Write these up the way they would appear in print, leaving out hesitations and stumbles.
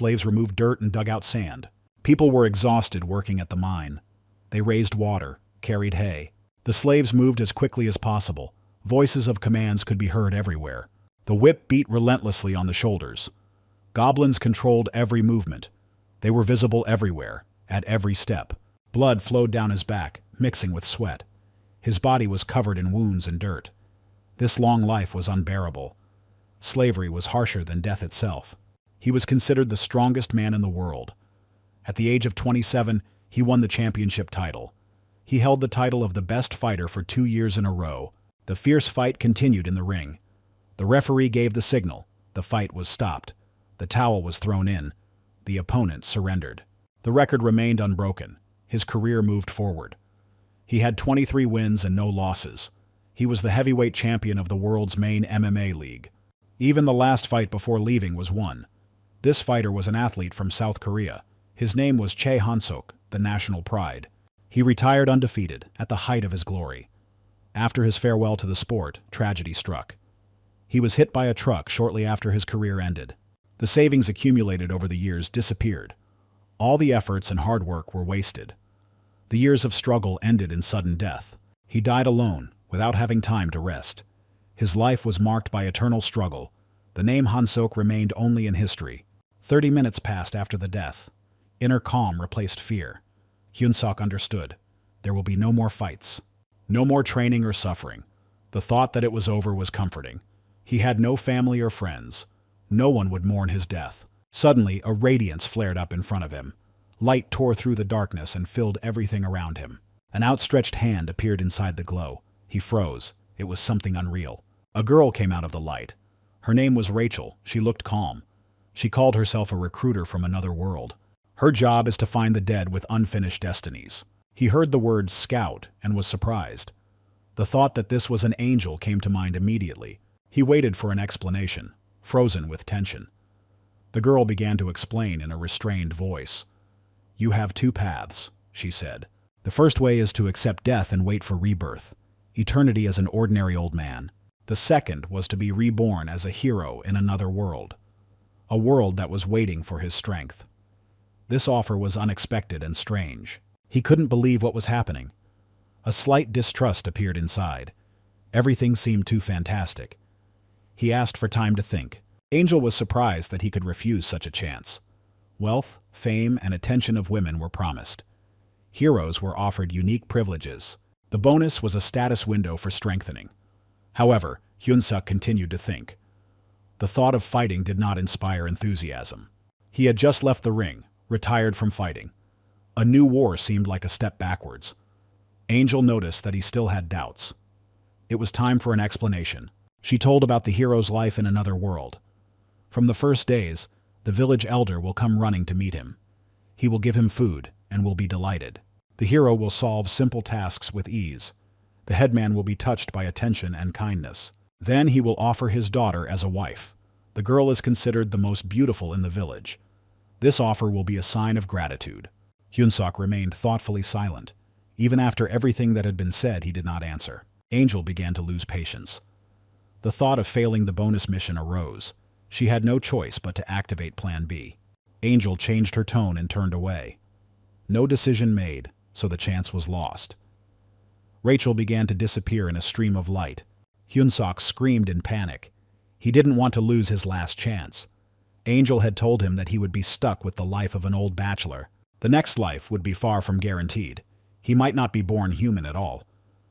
Slaves removed dirt and dug out sand. People were exhausted working at the mine. They raised water, carried hay. The slaves moved as quickly as possible. Voices of commands could be heard everywhere. The whip beat relentlessly on the shoulders. Goblins controlled every movement. They were visible everywhere, at every step. Blood flowed down his back, mixing with sweat. His body was covered in wounds and dirt. This long life was unbearable. Slavery was harsher than death itself. He was considered the strongest man in the world. At the age of 27, he won the championship title. He held the title of the best fighter for 2 years in a row. The fierce fight continued in the ring. The referee gave the signal. The fight was stopped. The towel was thrown in. The opponent surrendered. The record remained unbroken. His career moved forward. He had 23 wins and no losses. He was the heavyweight champion of the world's main MMA league. Even the last fight before leaving was won. This fighter was an athlete from South Korea. His name was Chae Han-sok, the national pride. He retired undefeated, at the height of his glory. After his farewell to the sport, tragedy struck. He was hit by a truck shortly after his career ended. The savings accumulated over the years disappeared. All the efforts and hard work were wasted. The years of struggle ended in sudden death. He died alone, without having time to rest. His life was marked by eternal struggle. The name Han-sok remained only in history. 30 minutes passed after the death. Inner calm replaced fear. Hyun-sok understood. There will be no more fights. No more training or suffering. The thought that it was over was comforting. He had no family or friends. No one would mourn his death. Suddenly, a radiance flared up in front of him. Light tore through the darkness and filled everything around him. An outstretched hand appeared inside the glow. He froze. It was something unreal. A girl came out of the light. Her name was Rachel. She looked calm. She called herself a recruiter from another world. Her job is to find the dead with unfinished destinies. He heard the word scout and was surprised. The thought that this was an angel came to mind immediately. He waited for an explanation, frozen with tension. The girl began to explain in a restrained voice. "You have 2 paths," she said. "The first way is to accept death and wait for rebirth, eternity as an ordinary old man. The second was to be reborn as a hero in another world, a world that was waiting for his strength." This offer was unexpected and strange. He couldn't believe what was happening. A slight distrust appeared inside. Everything seemed too fantastic. He asked for time to think. Angel was surprised that he could refuse such a chance. Wealth, fame, and attention of women were promised. Heroes were offered unique privileges. The bonus was a status window for strengthening. However, Hyun-suk continued to think. The thought of fighting did not inspire enthusiasm. He had just left the ring, retired from fighting. A new war seemed like a step backwards. Angel noticed that he still had doubts. It was time for an explanation. She told about the hero's life in another world. From the first days, the village elder will come running to meet him. He will give him food and will be delighted. The hero will solve simple tasks with ease. The headman will be touched by attention and kindness. Then he will offer his daughter as a wife. The girl is considered the most beautiful in the village. This offer will be a sign of gratitude. Hyun-suk remained thoughtfully silent. Even after everything that had been said, he did not answer. Angel began to lose patience. The thought of failing the bonus mission arose. She had no choice but to activate Plan B. Angel changed her tone and turned away. No decision made, so the chance was lost. Rachel began to disappear in a stream of light. Hyun-suk screamed in panic. He didn't want to lose his last chance. Angel had told him that he would be stuck with the life of an old bachelor. The next life would be far from guaranteed. He might not be born human at all.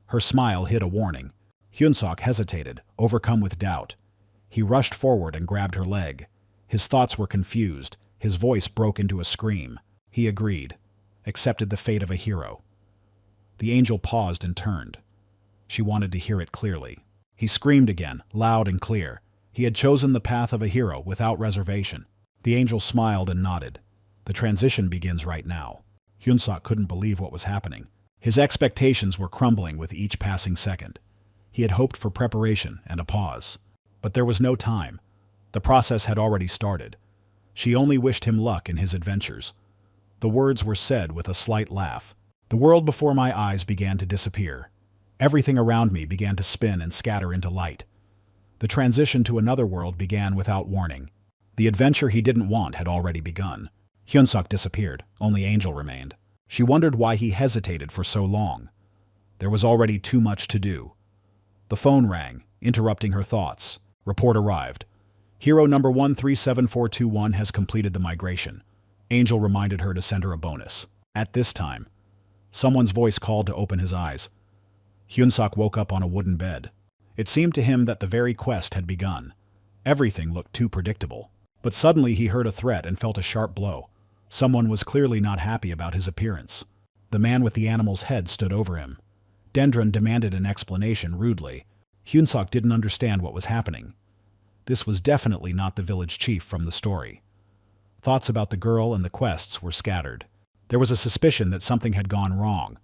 Her smile hid a warning. Hyun-suk hesitated, overcome with doubt. He rushed forward and grabbed her leg. His thoughts were confused. His voice broke into a scream. He agreed, accepted the fate of a hero. The angel paused and turned. She wanted to hear it clearly. He screamed again, loud and clear. He had chosen the path of a hero without reservation. The angel smiled and nodded. The transition begins right now. Hyun-suk couldn't believe what was happening. His expectations were crumbling with each passing second. He had hoped for preparation and a pause. But there was no time. The process had already started. She only wished him luck in his adventures. The words were said with a slight laugh. The world before my eyes began to disappear. Everything around me began to spin and scatter into light. The transition to another world began without warning. The adventure he didn't want had already begun. Hyunsuk disappeared. Only Angel remained. She wondered why he hesitated for so long. There was already too much to do. The phone rang, interrupting her thoughts. Report arrived. Hero number 137421 has completed the migration. Angel reminded her to send her a bonus. At this time, someone's voice called to open his eyes. Hyunsuk woke up on a wooden bed. It seemed to him that the very quest had begun. Everything looked too predictable. But suddenly he heard a threat and felt a sharp blow. Someone was clearly not happy about his appearance. The man with the animal's head stood over him. Dendron demanded an explanation rudely. Hyunsuk didn't understand what was happening. This was definitely not the village chief from the story. Thoughts about the girl and the quests were scattered. There was a suspicion that something had gone wrong.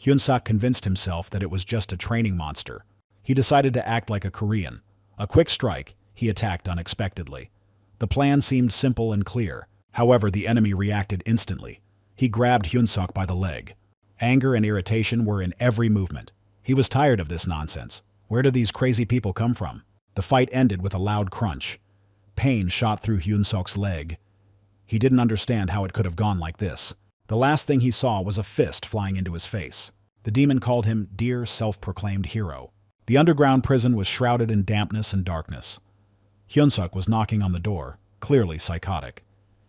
Hyunsuk convinced himself that it was just a training monster. He decided to act like a Korean. A quick strike, he attacked unexpectedly. The plan seemed simple and clear. However, the enemy reacted instantly. He grabbed Hyunsuk by the leg. Anger and irritation were in every movement. He was tired of this nonsense. Where did these crazy people come from? The fight ended with a loud crunch. Pain shot through Hyunsuk's leg. He didn't understand how it could have gone like this. The last thing he saw was a fist flying into his face. The demon called him dear self-proclaimed hero. The underground prison was shrouded in dampness and darkness. Hyunsuk was knocking on the door, clearly psychotic.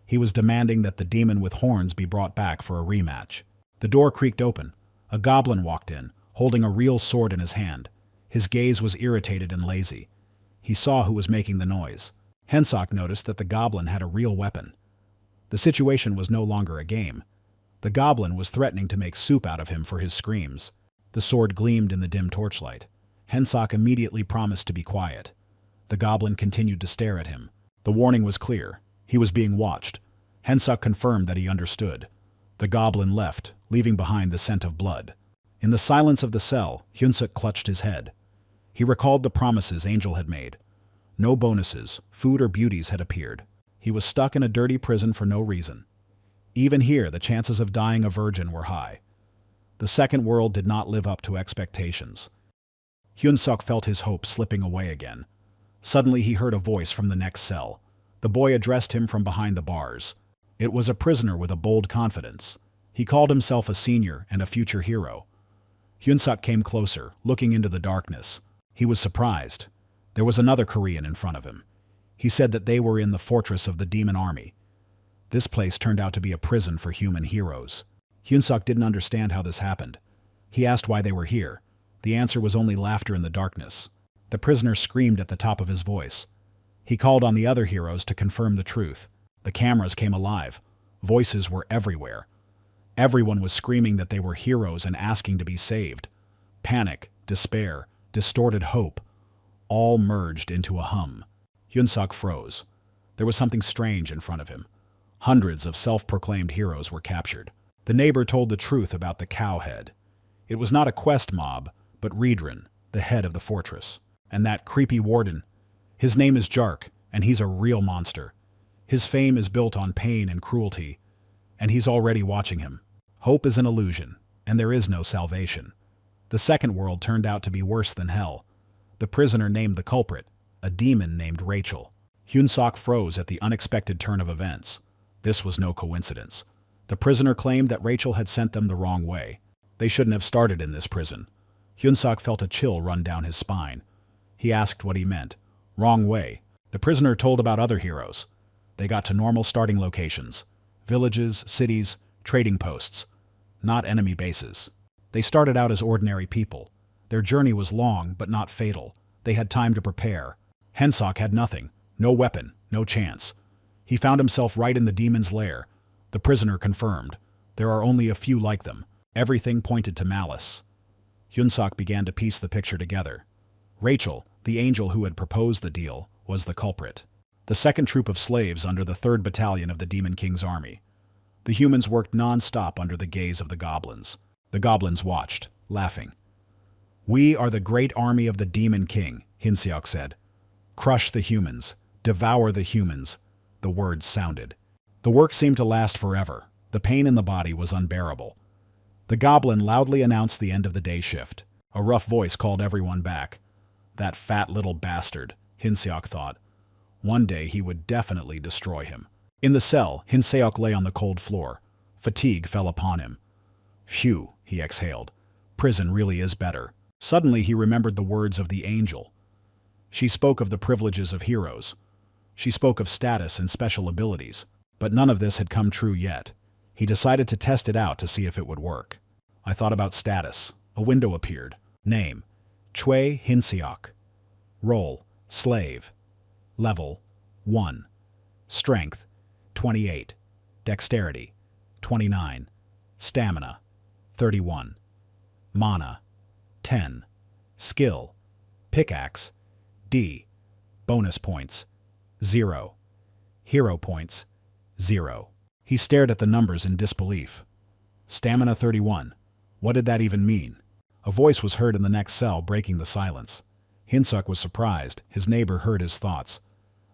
He was demanding that the demon with horns be brought back for a rematch. The door creaked open. A goblin walked in, holding a real sword in his hand. His gaze was irritated and lazy. He saw who was making the noise. Hyunsuk noticed that the goblin had a real weapon. The situation was no longer a game. The goblin was threatening to make soup out of him for his screams. The sword gleamed in the dim torchlight. Hyunsuk immediately promised to be quiet. The goblin continued to stare at him. The warning was clear. He was being watched. Hyunsuk confirmed that he understood. The goblin left, leaving behind the scent of blood. In the silence of the cell, Hyunsuk clutched his head. He recalled the promises Angel had made. No bonuses, food or beauties had appeared. He was stuck in a dirty prison for no reason. Even here, the chances of dying a virgin were high. The second world did not live up to expectations. Hyunsuk felt his hope slipping away again. Suddenly he heard a voice from the next cell. The boy addressed him from behind the bars. It was a prisoner with a bold confidence. He called himself a senior and a future hero. Hyunsuk came closer, looking into the darkness. He was surprised. There was another Korean in front of him. He said that they were in the fortress of the demon army. This place turned out to be a prison for human heroes. Hyunsuk didn't understand how this happened. He asked why they were here. The answer was only laughter in the darkness. The prisoner screamed at the top of his voice. He called on the other heroes to confirm the truth. The cameras came alive. Voices were everywhere. Everyone was screaming that they were heroes and asking to be saved. Panic, despair, distorted hope, all merged into a hum. Hyunsuk froze. There was something strange in front of him. Hundreds of self-proclaimed heroes were captured. The neighbor told the truth about the cowhead. It was not a quest mob, but Riedran, the head of the fortress. And that creepy warden. His name is Jark, and he's a real monster. His fame is built on pain and cruelty, and he's already watching him. Hope is an illusion, and there is no salvation. The second world turned out to be worse than hell. The prisoner named the culprit, a demon named Rachel. Hyunsuk froze at the unexpected turn of events. This was no coincidence. The prisoner claimed that Rachel had sent them the wrong way. They shouldn't have started in this prison. Hyunsuk felt a chill run down his spine. He asked what he meant. Wrong way. The prisoner told about other heroes. They got to normal starting locations. Villages, cities, trading posts. Not enemy bases. They started out as ordinary people. Their journey was long, but not fatal. They had time to prepare. Hyunsuk had nothing. No weapon. No chance. He found himself right in the demon's lair. The prisoner confirmed. There are only a few like them. Everything pointed to malice. Hyunsuk began to piece the picture together. Rachel, the angel who had proposed the deal, was the culprit. The second troop of slaves under the 3rd Battalion of the Demon King's army. The humans worked non-stop under the gaze of the goblins. The goblins watched, laughing. "We are the great army of the Demon King," Hyunsuk said. "Crush the humans. Devour the humans." The words sounded. The work seemed to last forever. The pain in the body was unbearable. The goblin loudly announced the end of the day shift. A rough voice called everyone back. That fat little bastard, Hyunsuk thought. One day he would definitely destroy him. In the cell, Hinseok lay on the cold floor. Fatigue fell upon him. Phew, he exhaled. Prison really is better. Suddenly he remembered the words of the angel. She spoke of the privileges of heroes. She spoke of status and special abilities. But none of this had come true yet. He decided to test it out to see if it would work. I thought about status. A window appeared. Name: Choi Hinseok. Role: slave. Level: 1. Strength: 28. Dexterity: 29. Stamina: 31. Mana: 10. Skill: pickaxe. D. Bonus points: 0. Hero points: 0. He stared at the numbers in disbelief. Stamina 31. What did that even mean? A voice was heard in the next cell, breaking the silence. Hinseok was surprised. His neighbor heard his thoughts.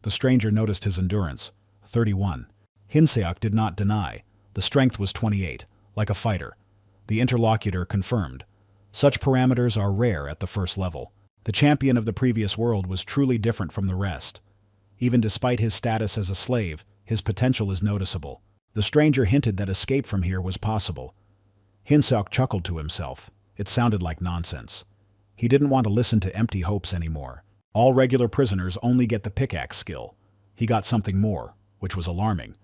The stranger noticed his endurance: 31. Hinseok did not deny. The strength was 28, like a fighter. The interlocutor confirmed. Such parameters are rare at the first level. The champion of the previous world was truly different from the rest. Even despite his status as a slave, his potential is noticeable. The stranger hinted that escape from here was possible. Hinseok chuckled to himself. It sounded like nonsense. He didn't want to listen to empty hopes anymore. All regular prisoners only get the pickaxe skill. He got something more, which was alarming.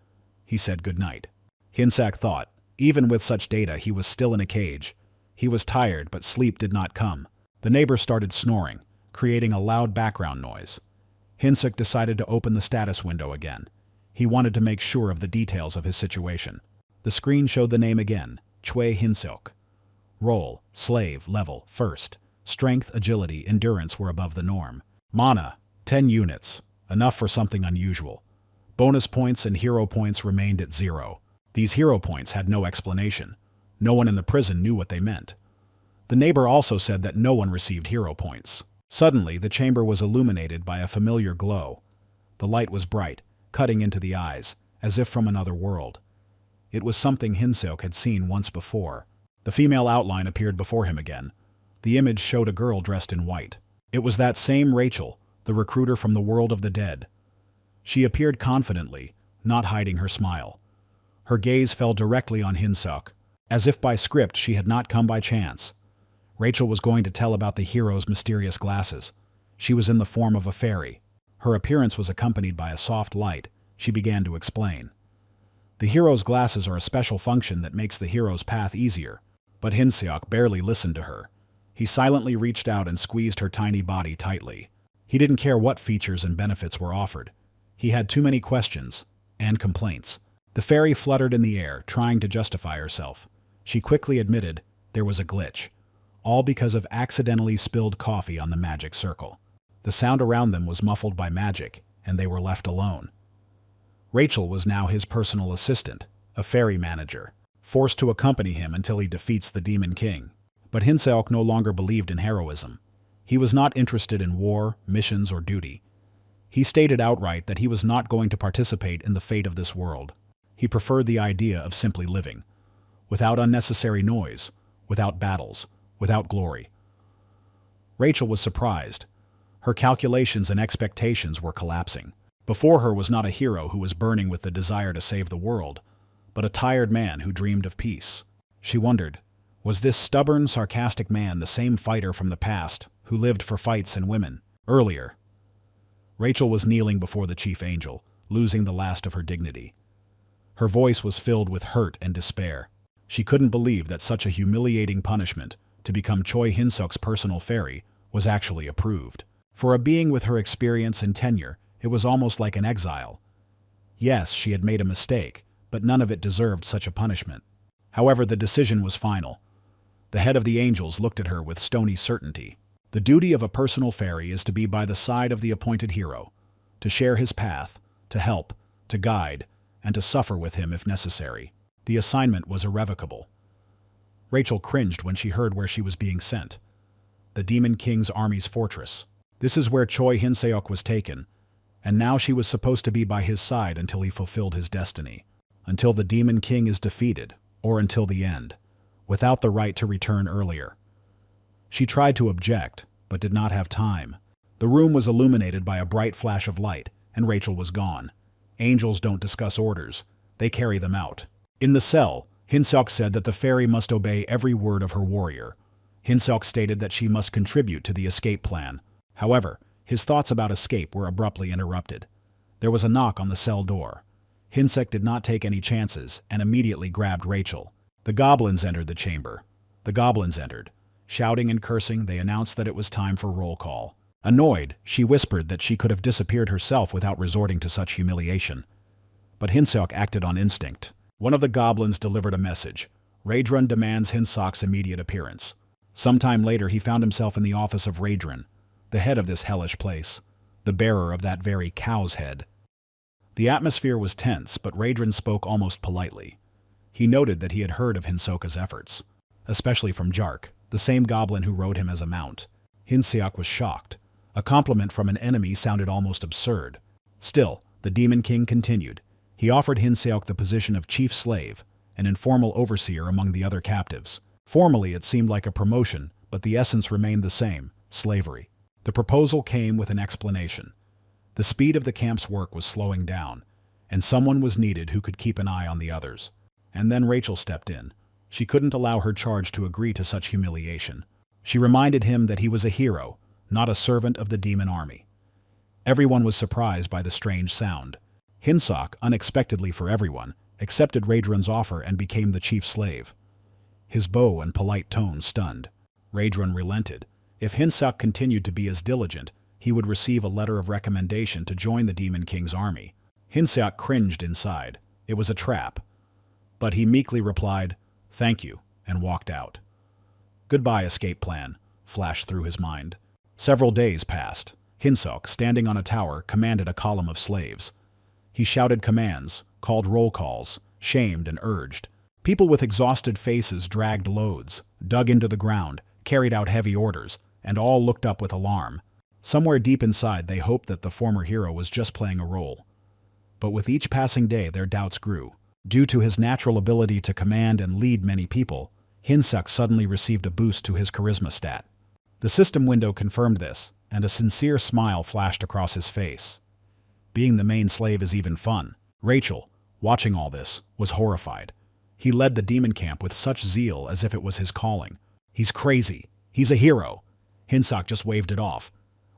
He said goodnight. Hinseok thought, even with such data, he was still in a cage. He was tired, but sleep did not come. The neighbor started snoring, creating a loud background noise. Hinseok decided to open the status window again. He wanted to make sure of the details of his situation. The screen showed the name again: Choi Hinseok. Role: slave. Level: 1st. Strength, agility, endurance were above the norm. Mana: 10 units, enough for something unusual. Bonus points and hero points remained at 0. These hero points had no explanation. No one in the prison knew what they meant. The neighbor also said that no one received hero points. Suddenly, the chamber was illuminated by a familiar glow. The light was bright, cutting into the eyes, as if from another world. It was something Hinseok had seen once before. The female outline appeared before him again. The image showed a girl dressed in white. It was that same Rachel, the recruiter from the world of the dead. She appeared confidently, not hiding her smile. Her gaze fell directly on Hinseok. As if by script, she had not come by chance. Rachel was going to tell about the hero's mysterious glasses. She was in the form of a fairy. Her appearance was accompanied by a soft light. She began to explain. The hero's glasses are a special function that makes the hero's path easier. But Hinseok barely listened to her. He silently reached out and squeezed her tiny body tightly. He didn't care what features and benefits were offered. He had too many questions and complaints. The fairy fluttered in the air, trying to justify herself. She quickly admitted there was a glitch, all because of accidentally spilled coffee on the magic circle. The sound around them was muffled by magic, and they were left alone. Rachel was now his personal assistant, a fairy manager, forced to accompany him until he defeats the Demon King. But Hinseok no longer believed in heroism. He was not interested in war, missions, or duty. He stated outright that he was not going to participate in the fate of this world. He preferred the idea of simply living, without unnecessary noise, without battles, without glory. Rachel was surprised. Her calculations and expectations were collapsing. Before her was not a hero who was burning with the desire to save the world, but a tired man who dreamed of peace. She wondered, was this stubborn, sarcastic man the same fighter from the past who lived for fights and women? Earlier, Rachel was kneeling before the chief angel, losing the last of her dignity. Her voice was filled with hurt and despair. She couldn't believe that such a humiliating punishment, to become Choi Hinseok's personal fairy, was actually approved. For a being with her experience and tenure, it was almost like an exile. Yes, she had made a mistake, but none of it deserved such a punishment. However, the decision was final. The head of the angels looked at her with stony certainty. The duty of a personal fairy is to be by the side of the appointed hero, to share his path, to help, to guide, and to suffer with him if necessary. The assignment was irrevocable. Rachel cringed when she heard where she was being sent. The Demon King's army's fortress. This is where Choi Hinseok was taken, and now she was supposed to be by his side until he fulfilled his destiny. Until the Demon King is defeated, or until the end, without the right to return earlier. She tried to object, but did not have time. The room was illuminated by a bright flash of light, and Rachel was gone. Angels don't discuss orders, they carry them out. In the cell, Hinseok said that the fairy must obey every word of her warrior. Hinseok stated that she must contribute to the escape plan. However, his thoughts about escape were abruptly interrupted. There was a knock on the cell door. Hinseok did not take any chances and immediately grabbed Rachel. The goblins entered the chamber. The goblins entered. Shouting and cursing, they announced that it was time for roll call. Annoyed, she whispered that she could have disappeared herself without resorting to such humiliation. But Hinseok acted on instinct. One of the goblins delivered a message. Raedrun demands Hinseok's immediate appearance. Sometime later, he found himself in the office of Raedrun, the head of this hellish place, the bearer of that very cow's head. The atmosphere was tense, but Raedrun spoke almost politely. He noted that he had heard of Hinseok's efforts, especially from Jark, the same goblin who rode him as a mount. Hinseok was shocked. A compliment from an enemy sounded almost absurd. Still, the Demon King continued. He offered Hinseok the position of chief slave, an informal overseer among the other captives. Formally, it seemed like a promotion, but the essence remained the same: slavery. The proposal came with an explanation. The speed of the camp's work was slowing down, and someone was needed who could keep an eye on the others. And then Rachel stepped in. She couldn't allow her charge to agree to such humiliation. She reminded him that he was a hero, not a servant of the demon army. Everyone was surprised by the strange sound. Hinseok, unexpectedly for everyone, accepted Raedrun's offer and became the chief slave. His bow and polite tone stunned. Raedrun relented. If Hinseok continued to be as diligent, he would receive a letter of recommendation to join the Demon King's army. Hinseok cringed inside. It was a trap. But he meekly replied, "Thank you," and walked out. "Goodbye, escape plan," flashed through his mind. Several days passed. Hinseok, standing on a tower, commanded a column of slaves. He shouted commands, called roll calls, shamed and urged. People with exhausted faces dragged loads, dug into the ground, carried out heavy orders, and all looked up with alarm. Somewhere deep inside, they hoped that the former hero was just playing a role. But with each passing day, their doubts grew. Due to his natural ability to command and lead many people, Hinseok suddenly received a boost to his charisma stat. The system window confirmed this, and a sincere smile flashed across his face. Being the main slave is even fun. Rachel, watching all this, was horrified. He led the demon camp with such zeal as if it was his calling. He's crazy. He's a hero. Hinseok just waved it off.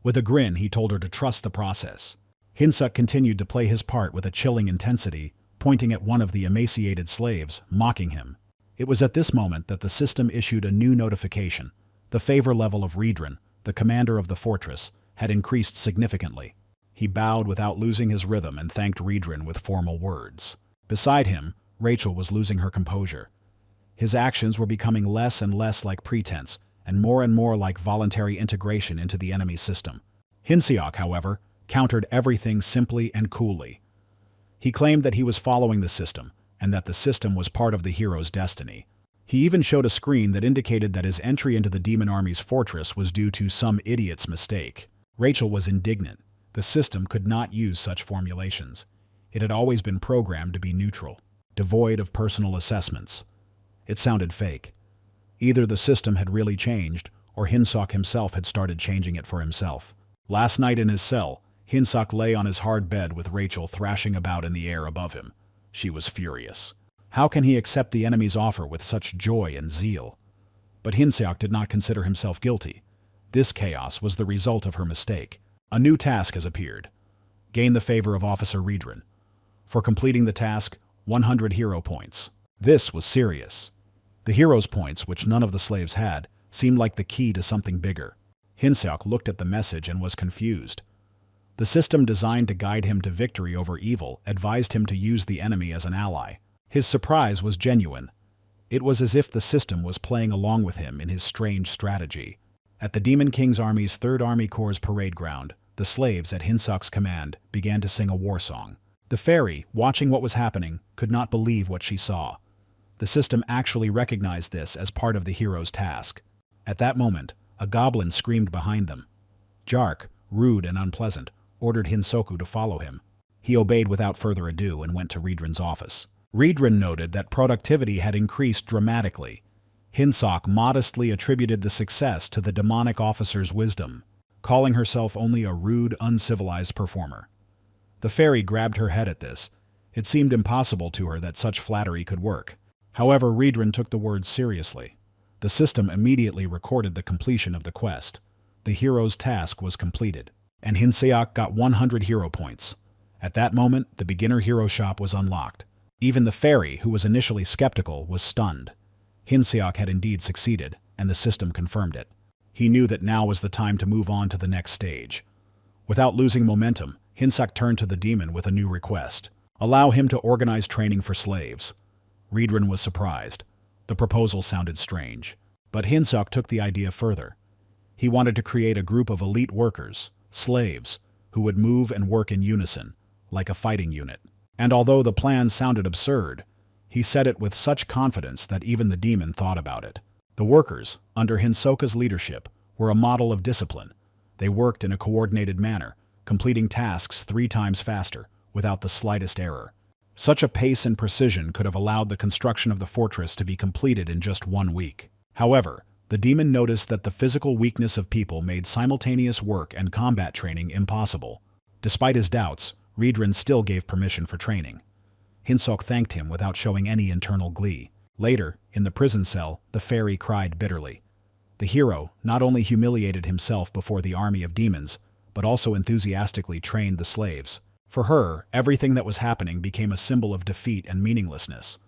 With a grin, he told her to trust the process. Hinseok continued to play his part with a chilling intensity, pointing at one of the emaciated slaves, mocking him. It was at this moment that the system issued a new notification. The favor level of Raedrun, the commander of the fortress, had increased significantly. He bowed without losing his rhythm and thanked Raedrun with formal words. Beside him, Rachel was losing her composure. His actions were becoming less and less like pretense, and more like voluntary integration into the enemy system. Hinseok, however, countered everything simply and coolly. He claimed that he was following the system, and that the system was part of the hero's destiny. He even showed a screen that indicated that his entry into the demon army's fortress was due to some idiot's mistake. Rachel was indignant. The system could not use such formulations. It had always been programmed to be neutral, devoid of personal assessments. It sounded fake. Either the system had really changed, or Hinseok himself had started changing it for himself. Last night in his cell, Hinseok lay on his hard bed with Rachel thrashing about in the air above him. She was furious. How can he accept the enemy's offer with such joy and zeal? But Hinseok did not consider himself guilty. This chaos was the result of her mistake. A new task has appeared. Gain the favor of Officer Raedrun. For completing the task, 100 hero points. This was serious. The hero's points, which none of the slaves had, seemed like the key to something bigger. Hinseok looked at the message and was confused. The system designed to guide him to victory over evil advised him to use the enemy as an ally. His surprise was genuine. It was as if the system was playing along with him in his strange strategy. At the Demon King's Army's 3rd Army Corps' parade ground, the slaves, at Hinseok's command, began to sing a war song. The fairy, watching what was happening, could not believe what she saw. The system actually recognized this as part of the hero's task. At that moment, a goblin screamed behind them. Jark, rude and unpleasant, ordered Hinseok to follow him. He obeyed without further ado and went to Raedrun's office. Raedrun noted that productivity had increased dramatically. Hinseok modestly attributed the success to the demonic officer's wisdom, calling herself only a rude, uncivilized performer. The fairy grabbed her head at this. It seemed impossible to her that such flattery could work. However, Riedran took the words seriously. The system immediately recorded the completion of the quest. The hero's task was completed, and Hinseok got 100 hero points. At that moment, the beginner hero shop was unlocked. Even the fairy, who was initially skeptical, was stunned. Hinseok had indeed succeeded, and the system confirmed it. He knew that now was the time to move on to the next stage. Without losing momentum, Hinseok turned to the demon with a new request. Allow him to organize training for slaves. Riedran was surprised. The proposal sounded strange. But Hinseok took the idea further. He wanted to create a group of elite workers, slaves, who would move and work in unison, like a fighting unit. And although the plan sounded absurd, he said it with such confidence that even the demon thought about it. The workers, under Hinsoka's leadership, were a model of discipline. They worked in a coordinated manner, completing tasks 3 times faster, without the slightest error. Such a pace and precision could have allowed the construction of the fortress to be completed in just 1 week. However, the demon noticed that the physical weakness of people made simultaneous work and combat training impossible. Despite his doubts, Riedran still gave permission for training. Hinseok thanked him without showing any internal glee. Later, in the prison cell, the fairy cried bitterly. The hero not only humiliated himself before the army of demons, but also enthusiastically trained the slaves. For her, everything that was happening became a symbol of defeat and meaninglessness.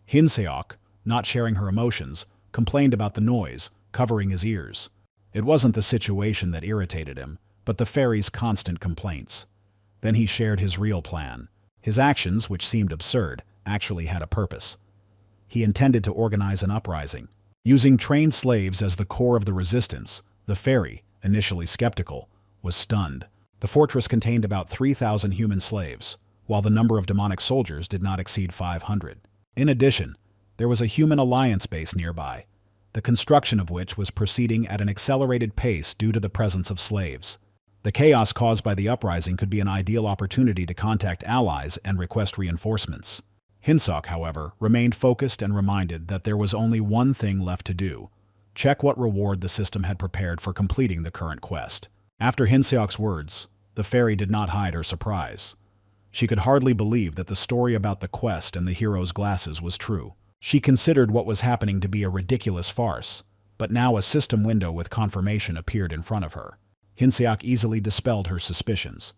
Hinseok, not sharing her emotions, complained about the noise, covering his ears. It wasn't the situation that irritated him, but the fairy's constant complaints. Then he shared his real plan. His actions, which seemed absurd, actually had a purpose. He intended to organize an uprising. Using trained slaves as the core of the resistance, the fairy, initially skeptical, was stunned. The fortress contained about 3,000 human slaves, while the number of demonic soldiers did not exceed 500. In addition, there was a human alliance base nearby, the construction of which was proceeding at an accelerated pace due to the presence of slaves. The chaos caused by the uprising could be an ideal opportunity to contact allies and request reinforcements. Hinseok, however, remained focused and reminded that there was only one thing left to do: check what reward the system had prepared for completing the current quest. After Hinseok's words, the fairy did not hide her surprise. She could hardly believe that the story about the quest and the hero's glasses was true. She considered what was happening to be a ridiculous farce, but now a system window with confirmation appeared in front of her. Hinseok easily dispelled her suspicions.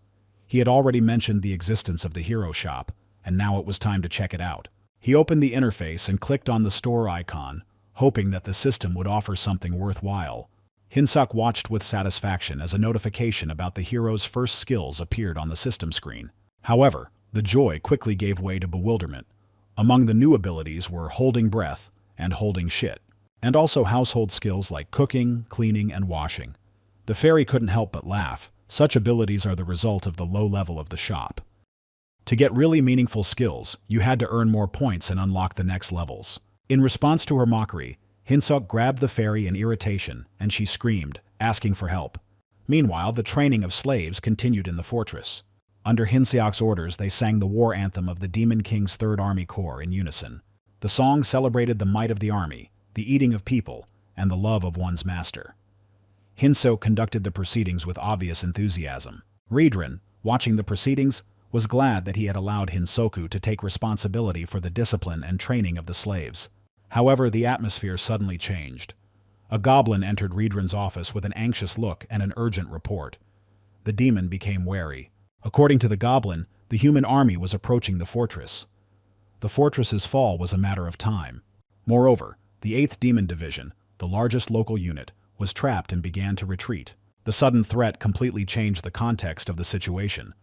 He had already mentioned the existence of the hero shop, and now it was time to check it out. He opened the interface and clicked on the store icon, hoping that the system would offer something worthwhile. Hinseok watched with satisfaction as a notification about the hero's first skills appeared on the system screen. However, the joy quickly gave way to bewilderment. Among the new abilities were holding breath and holding shit, and also household skills like cooking, cleaning, and washing. The fairy couldn't help but laugh. Such abilities are the result of the low level of the shop. To get really meaningful skills, you had to earn more points and unlock the next levels. In response to her mockery, Hinseok grabbed the fairy in irritation, and she screamed, asking for help. Meanwhile, the training of slaves continued in the fortress. Under Hinseok's orders, they sang the war anthem of the Demon King's 3rd Army Corps in unison. The song celebrated the might of the army, the eating of people, and the love of one's master. Hinseok conducted the proceedings with obvious enthusiasm. Riedran, watching the proceedings, was glad that he had allowed Hinsoku to take responsibility for the discipline and training of the slaves. However, the atmosphere suddenly changed. A goblin entered Riedran's office with an anxious look and an urgent report. The demon became wary. According to the goblin, the human army was approaching the fortress. The fortress's fall was a matter of time. Moreover, the 8th Demon Division, the largest local unit, was trapped and began to retreat. The sudden threat completely changed the context of the situation.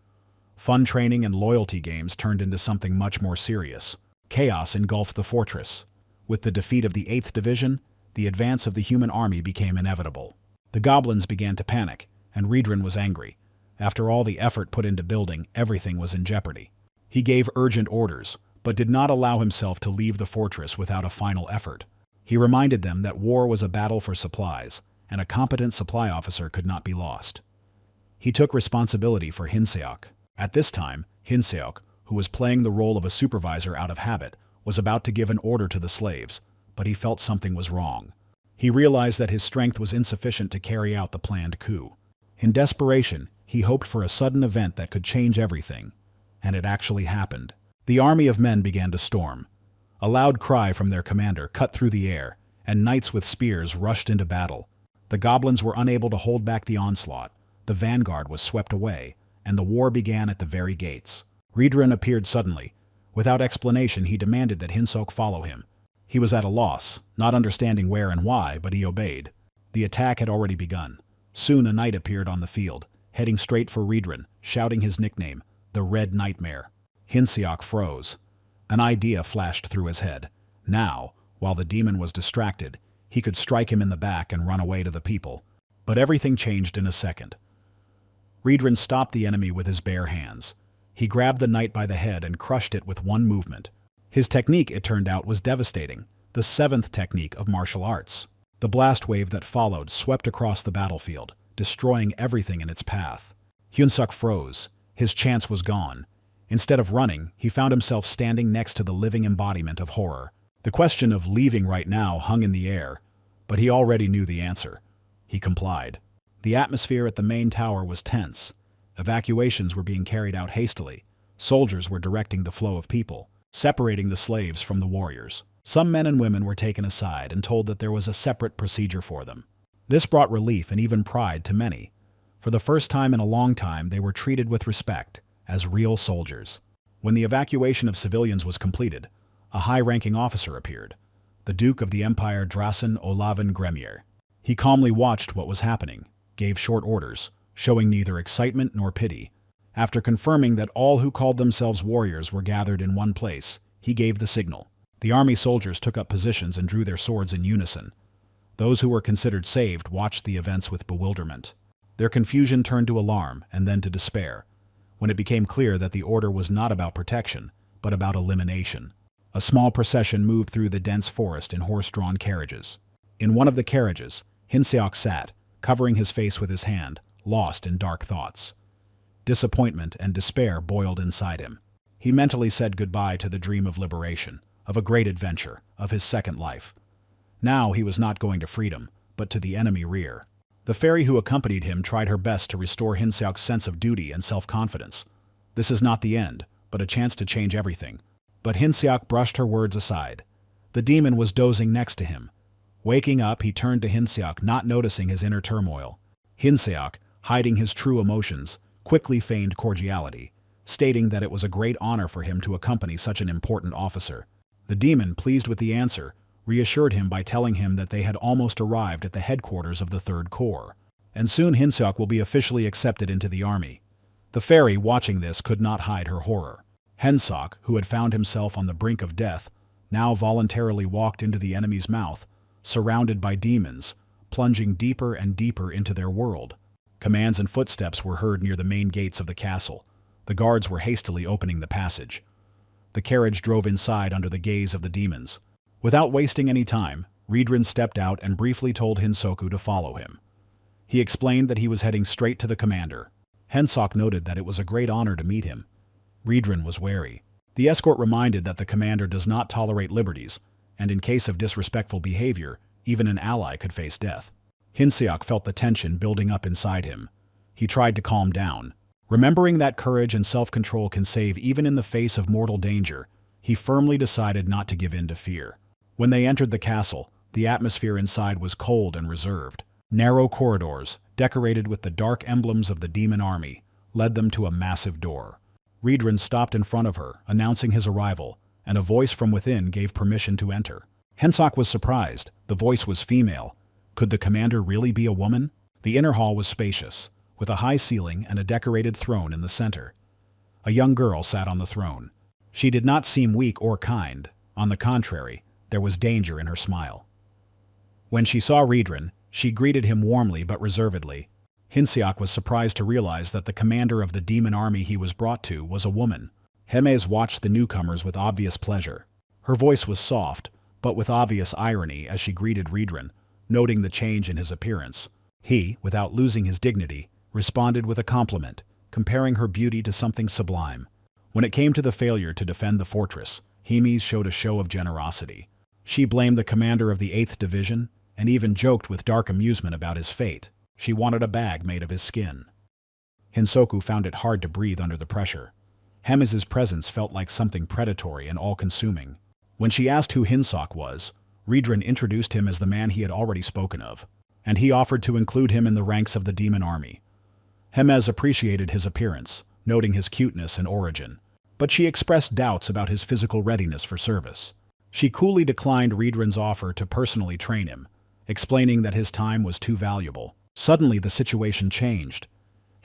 Fun training and loyalty games turned into something much more serious. Chaos engulfed the fortress. With the defeat of the 8th Division, the advance of the human army became inevitable. The goblins began to panic, and Riedran was angry. After all the effort put into building, everything was in jeopardy. He gave urgent orders, but did not allow himself to leave the fortress without a final effort. He reminded them that war was a battle for supplies, and a competent supply officer could not be lost. He took responsibility for Hinseok. At this time, Hinseok, who was playing the role of a supervisor out of habit, was about to give an order to the slaves, but he felt something was wrong. He realized that his strength was insufficient to carry out the planned coup. In desperation, He hoped for a sudden event that could change everything. And it actually happened. The army of men began to storm. A loud cry from their commander cut through the air, and knights with spears rushed into battle. The goblins were unable to hold back the onslaught. The vanguard was swept away, and the war began at the very gates. Riedran appeared suddenly. Without explanation, he demanded that Hinsok follow him. He was at a loss, not understanding where and why, but he obeyed. The attack had already begun. Soon a knight appeared on the field, heading straight for Riedran, shouting his nickname, the Red Nightmare. Hinseok froze. An idea flashed through his head. Now, while the demon was distracted, he could strike him in the back and run away to the people. But everything changed in a second. Riedran stopped the enemy with his bare hands. He grabbed the knight by the head and crushed it with one movement. His technique, it turned out, was devastating, the 7th technique of martial arts. The blast wave that followed swept across the battlefield, destroying everything in its path. Hyunsuk froze. His chance was gone. Instead of running, he found himself standing next to the living embodiment of horror. The question of leaving right now hung in the air, but he already knew the answer. He complied. The atmosphere at the main tower was tense. Evacuations were being carried out hastily. Soldiers were directing the flow of people, separating the slaves from the warriors. Some men and women were taken aside and told that there was a separate procedure for them. This brought relief and even pride to many. For the first time in a long time, they were treated with respect, as real soldiers. When the evacuation of civilians was completed, a high-ranking officer appeared, the Duke of the Empire Drasen Olaven Gremier. He calmly watched what was happening, gave short orders, showing neither excitement nor pity. After confirming that all who called themselves warriors were gathered in one place, he gave the signal. The army soldiers took up positions and drew their swords in unison. Those who were considered saved watched the events with bewilderment. Their confusion turned to alarm and then to despair, when it became clear that the order was not about protection, but about elimination. A small procession moved through the dense forest in horse-drawn carriages. In one of the carriages, Hinseok sat, covering his face with his hand, lost in dark thoughts. Disappointment and despair boiled inside him. He mentally said goodbye to the dream of liberation, of a great adventure, of his second life. Now he was not going to freedom, but to the enemy rear. The fairy who accompanied him tried her best to restore Hinseok's sense of duty and self-confidence. This is not the end, but a chance to change everything. But Hinseok brushed her words aside. The demon was dozing next to him. Waking up, he turned to Hinseok, not noticing his inner turmoil. Hinseok, hiding his true emotions, quickly feigned cordiality, stating that it was a great honor for him to accompany such an important officer. The demon, pleased with the answer, reassured him by telling him that they had almost arrived at the headquarters of the 3rd Corps, and soon Hinseok will be officially accepted into the army. The fairy, watching this, could not hide her horror. Hinseok, who had found himself on the brink of death, now voluntarily walked into the enemy's mouth, surrounded by demons, plunging deeper and deeper into their world. Commands and footsteps were heard near the main gates of the castle. The guards were hastily opening the passage. The carriage drove inside under the gaze of the demons. Without wasting any time, Riedran stepped out and briefly told Hinsoku to follow him. He explained that he was heading straight to the commander. Hinseok noted that it was a great honor to meet him. Riedran was wary. The escort reminded that the commander does not tolerate liberties, and in case of disrespectful behavior, even an ally could face death. Hinseok felt the tension building up inside him. He tried to calm down. Remembering that courage and self-control can save even in the face of mortal danger, he firmly decided not to give in to fear. When they entered the castle, the atmosphere inside was cold and reserved. Narrow corridors, decorated with the dark emblems of the demon army, led them to a massive door. Riedran stopped in front of her, announcing his arrival, and a voice from within gave permission to enter. Hinseok was surprised. The voice was female. Could the commander really be a woman? The inner hall was spacious, with a high ceiling and a decorated throne in the center. A young girl sat on the throne. She did not seem weak or kind. On the contrary, there was danger in her smile. When she saw Riedran, she greeted him warmly but reservedly. Hinseok was surprised to realize that the commander of the demon army he was brought to was a woman. Hemes watched the newcomers with obvious pleasure. Her voice was soft, but with obvious irony as she greeted Riedran, noting the change in his appearance. He, without losing his dignity, responded with a compliment, comparing her beauty to something sublime. When it came to the failure to defend the fortress, Hemes showed a show of generosity. She blamed the commander of the 8th Division and even joked with dark amusement about his fate. She wanted a bag made of his skin. Hinsoku found it hard to breathe under the pressure. Hemez's presence felt like something predatory and all-consuming. When she asked who Hinsok was, Riedran introduced him as the man he had already spoken of, and he offered to include him in the ranks of the demon army. Hemez appreciated his appearance, noting his cuteness and origin, but she expressed doubts about his physical readiness for service. She coolly declined Riedran's offer to personally train him, explaining that his time was too valuable. Suddenly the situation changed.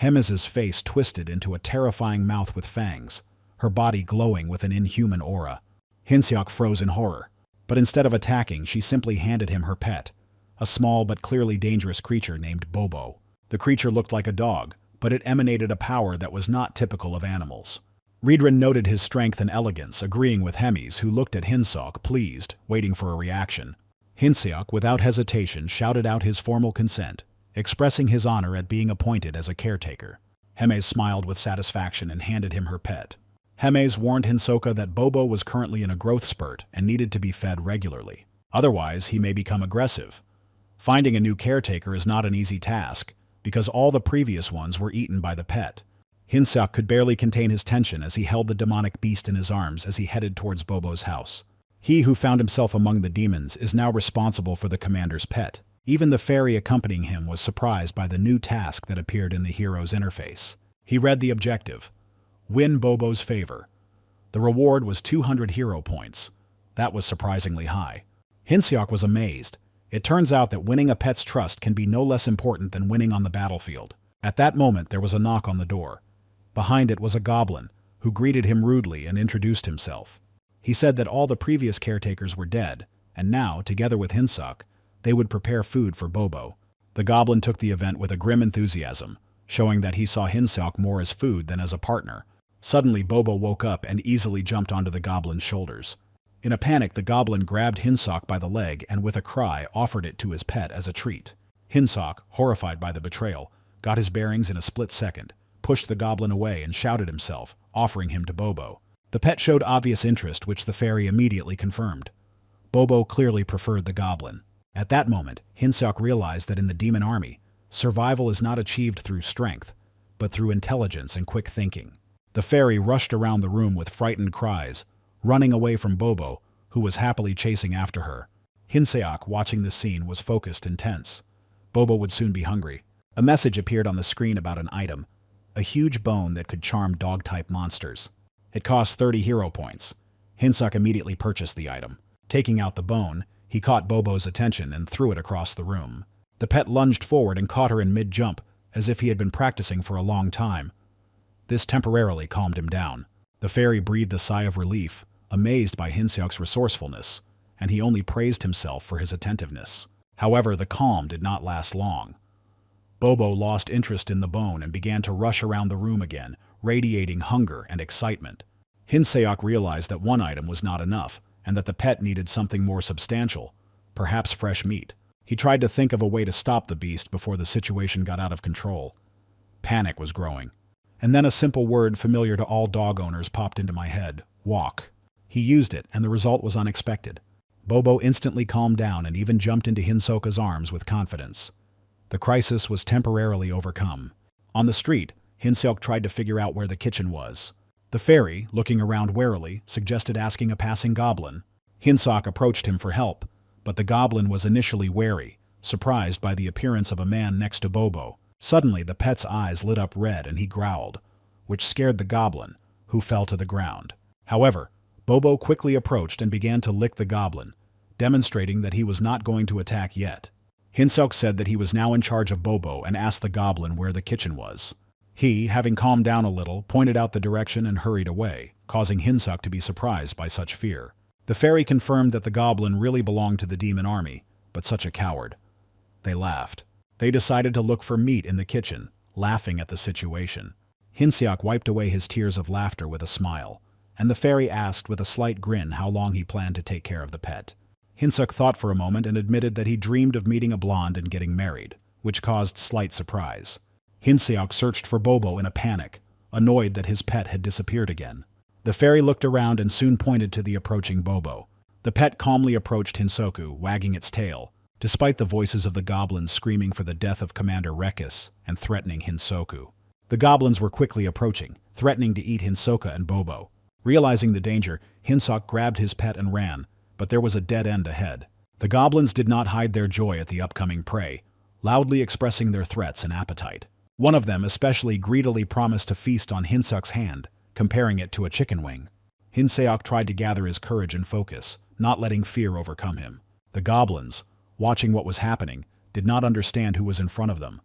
Hemez's face twisted into a terrifying mouth with fangs, her body glowing with an inhuman aura. Hinseok froze in horror, but instead of attacking, she simply handed him her pet, a small but clearly dangerous creature named Bobo. The creature looked like a dog, but it emanated a power that was not typical of animals. Riedran noted his strength and elegance, agreeing with Hemez, who looked at Hinseok, pleased, waiting for a reaction. Hinseok, without hesitation, shouted out his formal consent, expressing his honor at being appointed as a caretaker. Hemez smiled with satisfaction and handed him her pet. Hemez warned Hinsoka that Bobo was currently in a growth spurt and needed to be fed regularly. Otherwise, he may become aggressive. Finding a new caretaker is not an easy task, because all the previous ones were eaten by the pet. Hinseok could barely contain his tension as he held the demonic beast in his arms as he headed towards Bobo's house. He who found himself among the demons is now responsible for the commander's pet. Even the fairy accompanying him was surprised by the new task that appeared in the hero's interface. He read the objective: win Bobo's favor. The reward was 200 hero points. That was surprisingly high. Hinseok was amazed. It turns out that winning a pet's trust can be no less important than winning on the battlefield. At that moment, there was a knock on the door. Behind it was a goblin, who greeted him rudely and introduced himself. He said that all the previous caretakers were dead, and now, together with Hinseok, they would prepare food for Bobo. The goblin took the event with a grim enthusiasm, showing that he saw Hinseok more as food than as a partner. Suddenly, Bobo woke up and easily jumped onto the goblin's shoulders. In a panic, the goblin grabbed Hinseok by the leg and with a cry offered it to his pet as a treat. Hinseok, horrified by the betrayal, got his bearings in a split second, pushed the goblin away and shouted himself, offering him to Bobo. The pet showed obvious interest, which the fairy immediately confirmed. Bobo clearly preferred the goblin. At that moment, Hinseok realized that in the demon army, survival is not achieved through strength, but through intelligence and quick thinking. The fairy rushed around the room with frightened cries, running away from Bobo, who was happily chasing after her. Hinseok, watching this scene, was focused and tense. Bobo would soon be hungry. A message appeared on the screen about an item, a huge bone that could charm dog-type monsters. It cost 30 hero points. Hinseok immediately purchased the item. Taking out the bone, he caught Bobo's attention and threw it across the room. The pet lunged forward and caught her in mid-jump, as if he had been practicing for a long time. This temporarily calmed him down. The fairy breathed a sigh of relief, amazed by Hinseok's resourcefulness, and he only praised himself for his attentiveness. However, the calm did not last long. Bobo lost interest in the bone and began to rush around the room again, radiating hunger and excitement. Hinseok realized that one item was not enough, and that the pet needed something more substantial, perhaps fresh meat. He tried to think of a way to stop the beast before the situation got out of control. Panic was growing. And then a simple word familiar to all dog owners popped into my head: walk. He used it, and the result was unexpected. Bobo instantly calmed down and even jumped into Hinsoka's arms with confidence. The crisis was temporarily overcome. On the street, Hinseok tried to figure out where the kitchen was. The fairy, looking around warily, suggested asking a passing goblin. Hinseok approached him for help, but the goblin was initially wary, surprised by the appearance of a man next to Bobo. Suddenly, the pet's eyes lit up red and he growled, which scared the goblin, who fell to the ground. However, Bobo quickly approached and began to lick the goblin, demonstrating that he was not going to attack yet. Hinseok said that he was now in charge of Bobo and asked the goblin where the kitchen was. He, having calmed down a little, pointed out the direction and hurried away, causing Hinseok to be surprised by such fear. The fairy confirmed that the goblin really belonged to the demon army, but such a coward. They laughed. They decided to look for meat in the kitchen, laughing at the situation. Hinseok wiped away his tears of laughter with a smile, and the fairy asked with a slight grin how long he planned to take care of the pet. Hinseok thought for a moment and admitted that he dreamed of meeting a blonde and getting married, which caused slight surprise. Hinseok searched for Bobo in a panic, annoyed that his pet had disappeared again. The fairy looked around and soon pointed to the approaching Bobo. The pet calmly approached Hinsoku, wagging its tail, despite the voices of the goblins screaming for the death of Commander Rekis and threatening Hinsoku. The goblins were quickly approaching, threatening to eat Hinsoka and Bobo. Realizing the danger, Hinsok grabbed his pet and ran, but there was a dead end ahead. The goblins did not hide their joy at the upcoming prey, loudly expressing their threats and appetite. One of them especially greedily promised to feast on Hinsok's hand, comparing it to a chicken wing. Hinseok tried to gather his courage and focus, not letting fear overcome him. The goblins, watching what was happening, did not understand who was in front of them.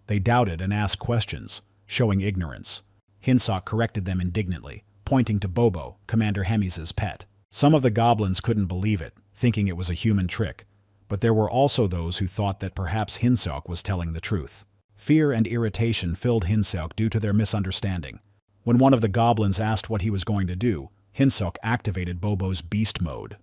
They doubted and asked questions, showing ignorance. Hinsok corrected them indignantly, pointing to Bobo, Commander Hemis's pet. Some of the goblins couldn't believe it, thinking it was a human trick, but there were also those who thought that perhaps Hinsok was telling the truth. Fear and irritation filled Hinsok due to their misunderstanding. When one of the goblins asked what he was going to do, Hinsok activated Bobo's beast mode.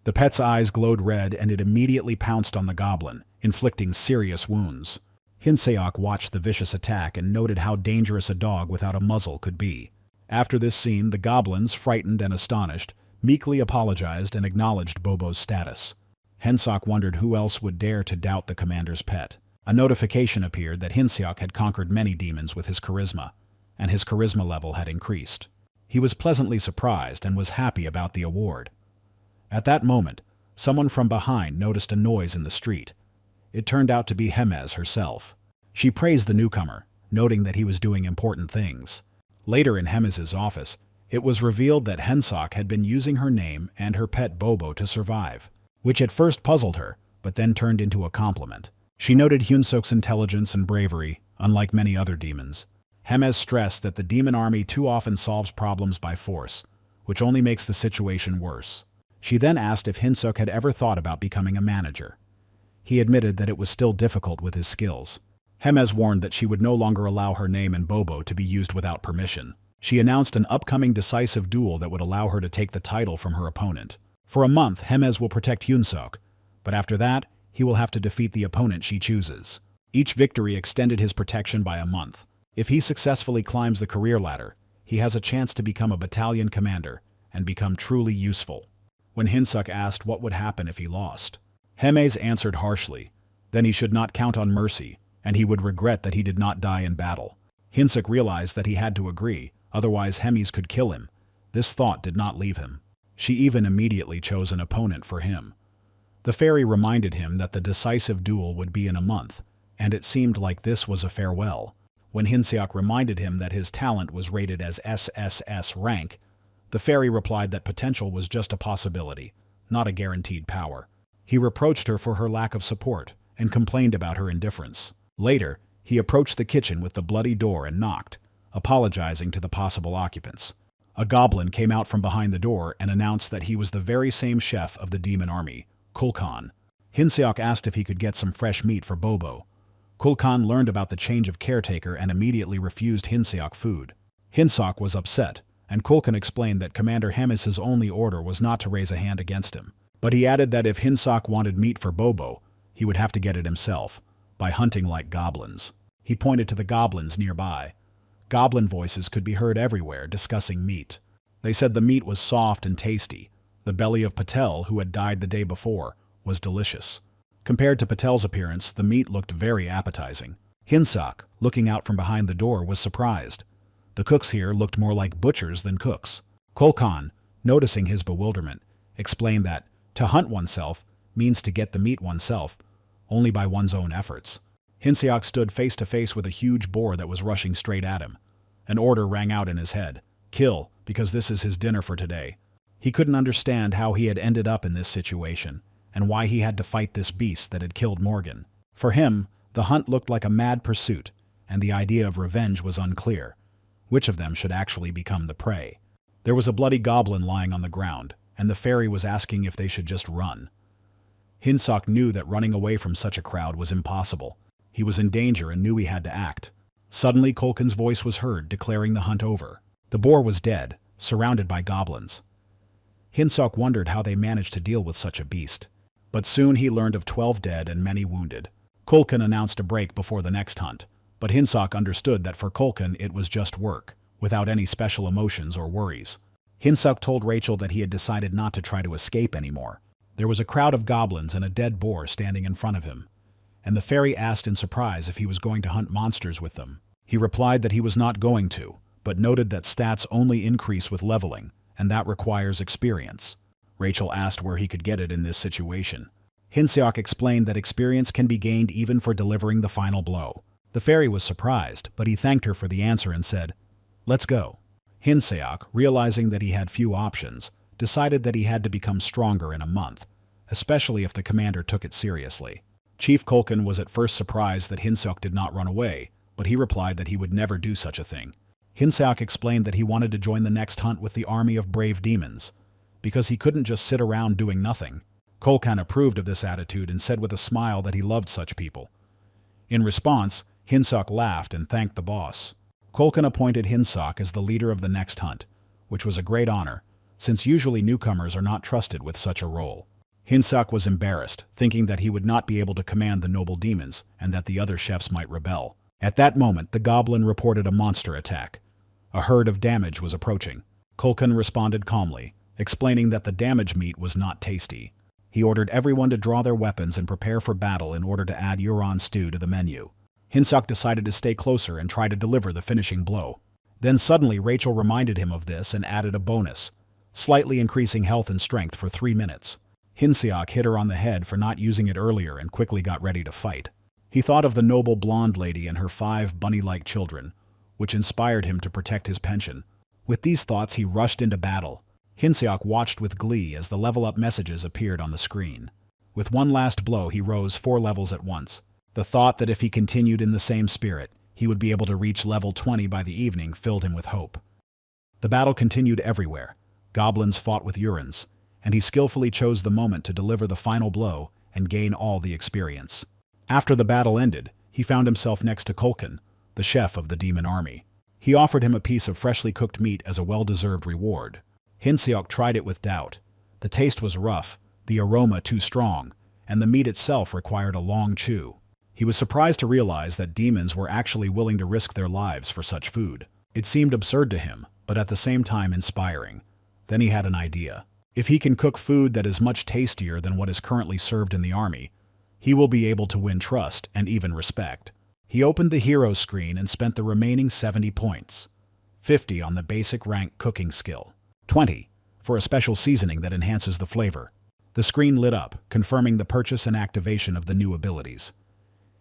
The pet's eyes glowed red and it immediately pounced on the goblin, inflicting serious wounds. Hinseok watched the vicious attack and noted how dangerous a dog without a muzzle could be. After this scene, the goblins, frightened and astonished, meekly apologized and acknowledged Bobo's status. Hinsok wondered who else would dare to doubt the commander's pet. A notification appeared that Hinseok had conquered many demons with his charisma, and his charisma level had increased. He was pleasantly surprised and was happy about the award. At that moment, someone from behind noticed a noise in the street. It turned out to be Hemes herself. She praised the newcomer, noting that he was doing important things. Later in Hemes's office, it was revealed that Hinsok had been using her name and her pet Bobo to survive, which at first puzzled her, but then turned into a compliment. She noted Hyunsok's intelligence and bravery, unlike many other demons. Hemes stressed that the demon army too often solves problems by force, which only makes the situation worse. She then asked if Hinsok had ever thought about becoming a manager. He admitted that it was still difficult with his skills. Hemes warned that she would no longer allow her name and Bobo to be used without permission. She announced an upcoming decisive duel that would allow her to take the title from her opponent. For a month, Hemes will protect Hyunsok, but after that, he will have to defeat the opponent she chooses. Each victory extended his protection by a month. If he successfully climbs the career ladder, he has a chance to become a battalion commander and become truly useful. When Hinsok asked what would happen if he lost, Hemes answered harshly, then he should not count on mercy, and he would regret that he did not die in battle. Hinsok realized that he had to agree, otherwise Hemes could kill him. This thought did not leave him. She even immediately chose an opponent for him. The fairy reminded him that the decisive duel would be in a month, and it seemed like this was a farewell. When Hinseok reminded him that his talent was rated as SSS rank, the fairy replied that potential was just a possibility, not a guaranteed power. He reproached her for her lack of support and complained about her indifference. Later, he approached the kitchen with the bloody door and knocked, apologizing to the possible occupants. A goblin came out from behind the door and announced that he was the very same chef of the demon army, Kulkan. Hinseok asked if he could get some fresh meat for Bobo. Kulkan learned about the change of caretaker and immediately refused Hinseok food. Hinsok was upset, and Kulkan explained that Commander Hemes's only order was not to raise a hand against him. But he added that if Hinsok wanted meat for Bobo, he would have to get it himself, by hunting like goblins. He pointed to the goblins nearby. Goblin voices could be heard everywhere discussing meat. They said the meat was soft and tasty. The belly of Patel, who had died the day before, was delicious. Compared to Patel's appearance, the meat looked very appetizing. Hinsok, looking out from behind the door, was surprised. The cooks here looked more like butchers than cooks. Kulkan, noticing his bewilderment, explained that to hunt oneself means to get the meat oneself, only by one's own efforts. Hinseok stood face to face with a huge boar that was rushing straight at him. An order rang out in his head. Kill, because this is his dinner for today. He couldn't understand how he had ended up in this situation, and why he had to fight this beast that had killed Morgan. For him, the hunt looked like a mad pursuit, and the idea of revenge was unclear. Which of them should actually become the prey? There was a bloody goblin lying on the ground, and the fairy was asking if they should just run. Hinsok knew that running away from such a crowd was impossible. He was in danger and knew he had to act. Suddenly, Kulkan's voice was heard, declaring the hunt over. The boar was dead, surrounded by goblins. Hinsok wondered how they managed to deal with such a beast. But soon he learned of 12 dead and many wounded. Kulkan announced a break before the next hunt, but Hinsok understood that for Kulkan it was just work, without any special emotions or worries. Hinsok told Rachel that he had decided not to try to escape anymore. There was a crowd of goblins and a dead boar standing in front of him, and the fairy asked in surprise if he was going to hunt monsters with them. He replied that he was not going to, but noted that stats only increase with leveling, and that requires experience. Rachel asked where he could get it in this situation. Hinseok explained that experience can be gained even for delivering the final blow. The fairy was surprised, but he thanked her for the answer and said, "Let's go." Hinseok, realizing that he had few options, decided that he had to become stronger in a month, especially if the commander took it seriously. Chief Kulkan was at first surprised that Hinseok did not run away, but he replied that he would never do such a thing. Hinseok explained that he wanted to join the next hunt with the army of brave demons, because he couldn't just sit around doing nothing. Kulkan approved of this attitude and said with a smile that he loved such people. In response, Hinseok laughed and thanked the boss. Kulkan appointed Hinseok as the leader of the next hunt, which was a great honor, since usually newcomers are not trusted with such a role. Hinseok was embarrassed, thinking that he would not be able to command the noble demons and that the other chefs might rebel. At that moment, the goblin reported a monster attack. A herd of damage was approaching. Kulkan responded calmly, explaining that the damage meat was not tasty. He ordered everyone to draw their weapons and prepare for battle in order to add Euron stew to the menu. Hinseok decided to stay closer and try to deliver the finishing blow. Then suddenly Rachel reminded him of this and added a bonus, slightly increasing health and strength for 3 minutes. Hinseok hit her on the head for not using it earlier and quickly got ready to fight. He thought of the noble blonde lady and her 5 bunny-like children, which inspired him to protect his pension. With these thoughts, he rushed into battle. Hinseok watched with glee as the level-up messages appeared on the screen. With one last blow, he rose 4 levels at once. The thought that if he continued in the same spirit, he would be able to reach level 20 by the evening filled him with hope. The battle continued everywhere. Goblins fought with Eurons, and he skillfully chose the moment to deliver the final blow and gain all the experience. After the battle ended, he found himself next to Kulkan, the chef of the demon army. He offered him a piece of freshly cooked meat as a well-deserved reward. Hinseok tried it with doubt. The taste was rough, the aroma too strong, and the meat itself required a long chew. He was surprised to realize that demons were actually willing to risk their lives for such food. It seemed absurd to him, but at the same time inspiring. Then he had an idea. If he can cook food that is much tastier than what is currently served in the army, he will be able to win trust and even respect. He opened the hero screen and spent the remaining 70 points, 50 on the basic rank cooking skill, 20 for a special seasoning that enhances the flavor. The screen lit up, confirming the purchase and activation of the new abilities.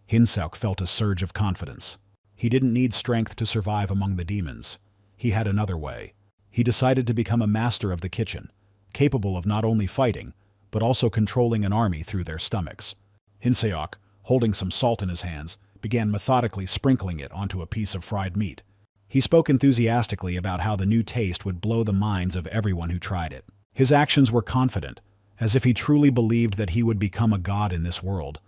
Hinseok felt a surge of confidence. He didn't need strength to survive among the demons. He had another way. He decided to become a master of the kitchen, capable of not only fighting, but also controlling an army through their stomachs. Hinseok, holding some salt in his hands, began methodically sprinkling it onto a piece of fried meat. He spoke enthusiastically about how the new taste would blow the minds of everyone who tried it. His actions were confident, as if he truly believed that he would become a god in this world,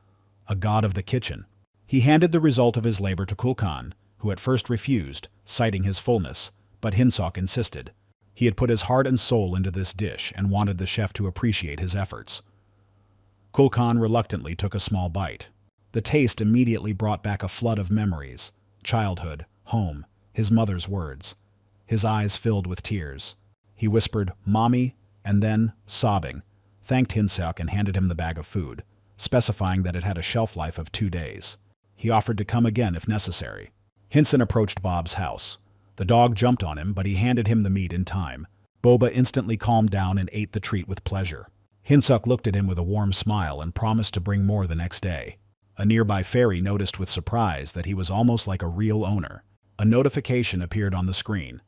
a god of the kitchen. He handed the result of his labor to Kulkan, who at first refused, citing his fullness, but Hinseok insisted. He had put his heart and soul into this dish and wanted the chef to appreciate his efforts. Kulkan reluctantly took a small bite. The taste immediately brought back a flood of memories: childhood, home, his mother's words. His eyes filled with tears. He whispered, "Mommy," and then, sobbing, thanked Hinseok and handed him the bag of food, specifying that it had a shelf life of 2 days. He offered to come again if necessary. Hinson approached Bob's house. The dog jumped on him, but he handed him the meat in time. Boba instantly calmed down and ate the treat with pleasure. Hinseok looked at him with a warm smile and promised to bring more the next day. A nearby fairy noticed with surprise that he was almost like a real owner. A notification appeared on the screen.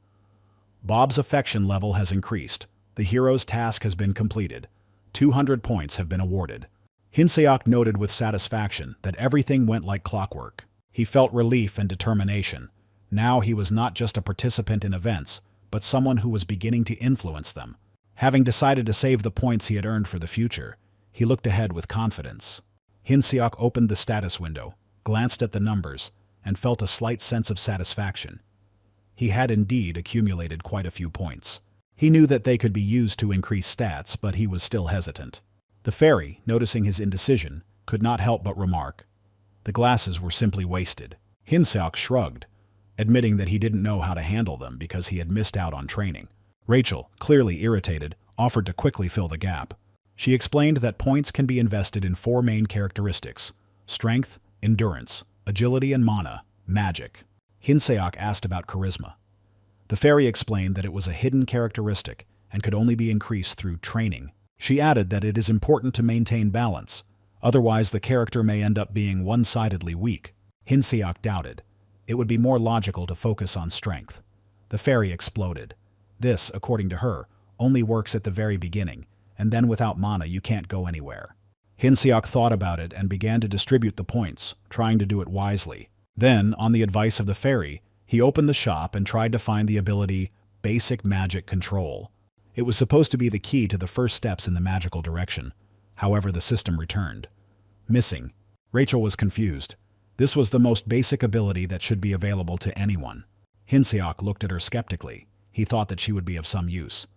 Bob's affection level has increased. The hero's task has been completed. 200 points have been awarded. Hinseok noted with satisfaction that everything went like clockwork. He felt relief and determination. Now he was not just a participant in events, but someone who was beginning to influence them. Having decided to save the points he had earned for the future, he looked ahead with confidence. Hinseok opened the status window, glanced at the numbers, and felt a slight sense of satisfaction. He had indeed accumulated quite a few points. He knew that they could be used to increase stats, but he was still hesitant. The fairy, noticing his indecision, could not help but remark, "The glasses were simply wasted." Hinseok shrugged, admitting that he didn't know how to handle them because he had missed out on training. Rachel, clearly irritated, offered to quickly fill the gap. She explained that points can be invested in 4 main characteristics: strength, endurance, agility and mana, magic. Hinseok asked about charisma. The fairy explained that it was a hidden characteristic and could only be increased through training. She added that it is important to maintain balance, otherwise the character may end up being one-sidedly weak. Hinseok doubted. It would be more logical to focus on strength. The fairy exploded. This, according to her, only works at the very beginning, and then without mana you can't go anywhere. Hinseok thought about it and began to distribute the points, trying to do it wisely. Then, on the advice of the fairy, he opened the shop and tried to find the ability Basic Magic Control. It was supposed to be the key to the first steps in the magical direction. However, the system returned. Missing. Rachel was confused. This was the most basic ability that should be available to anyone. Hinseok looked at her skeptically. He thought that she would be of some use.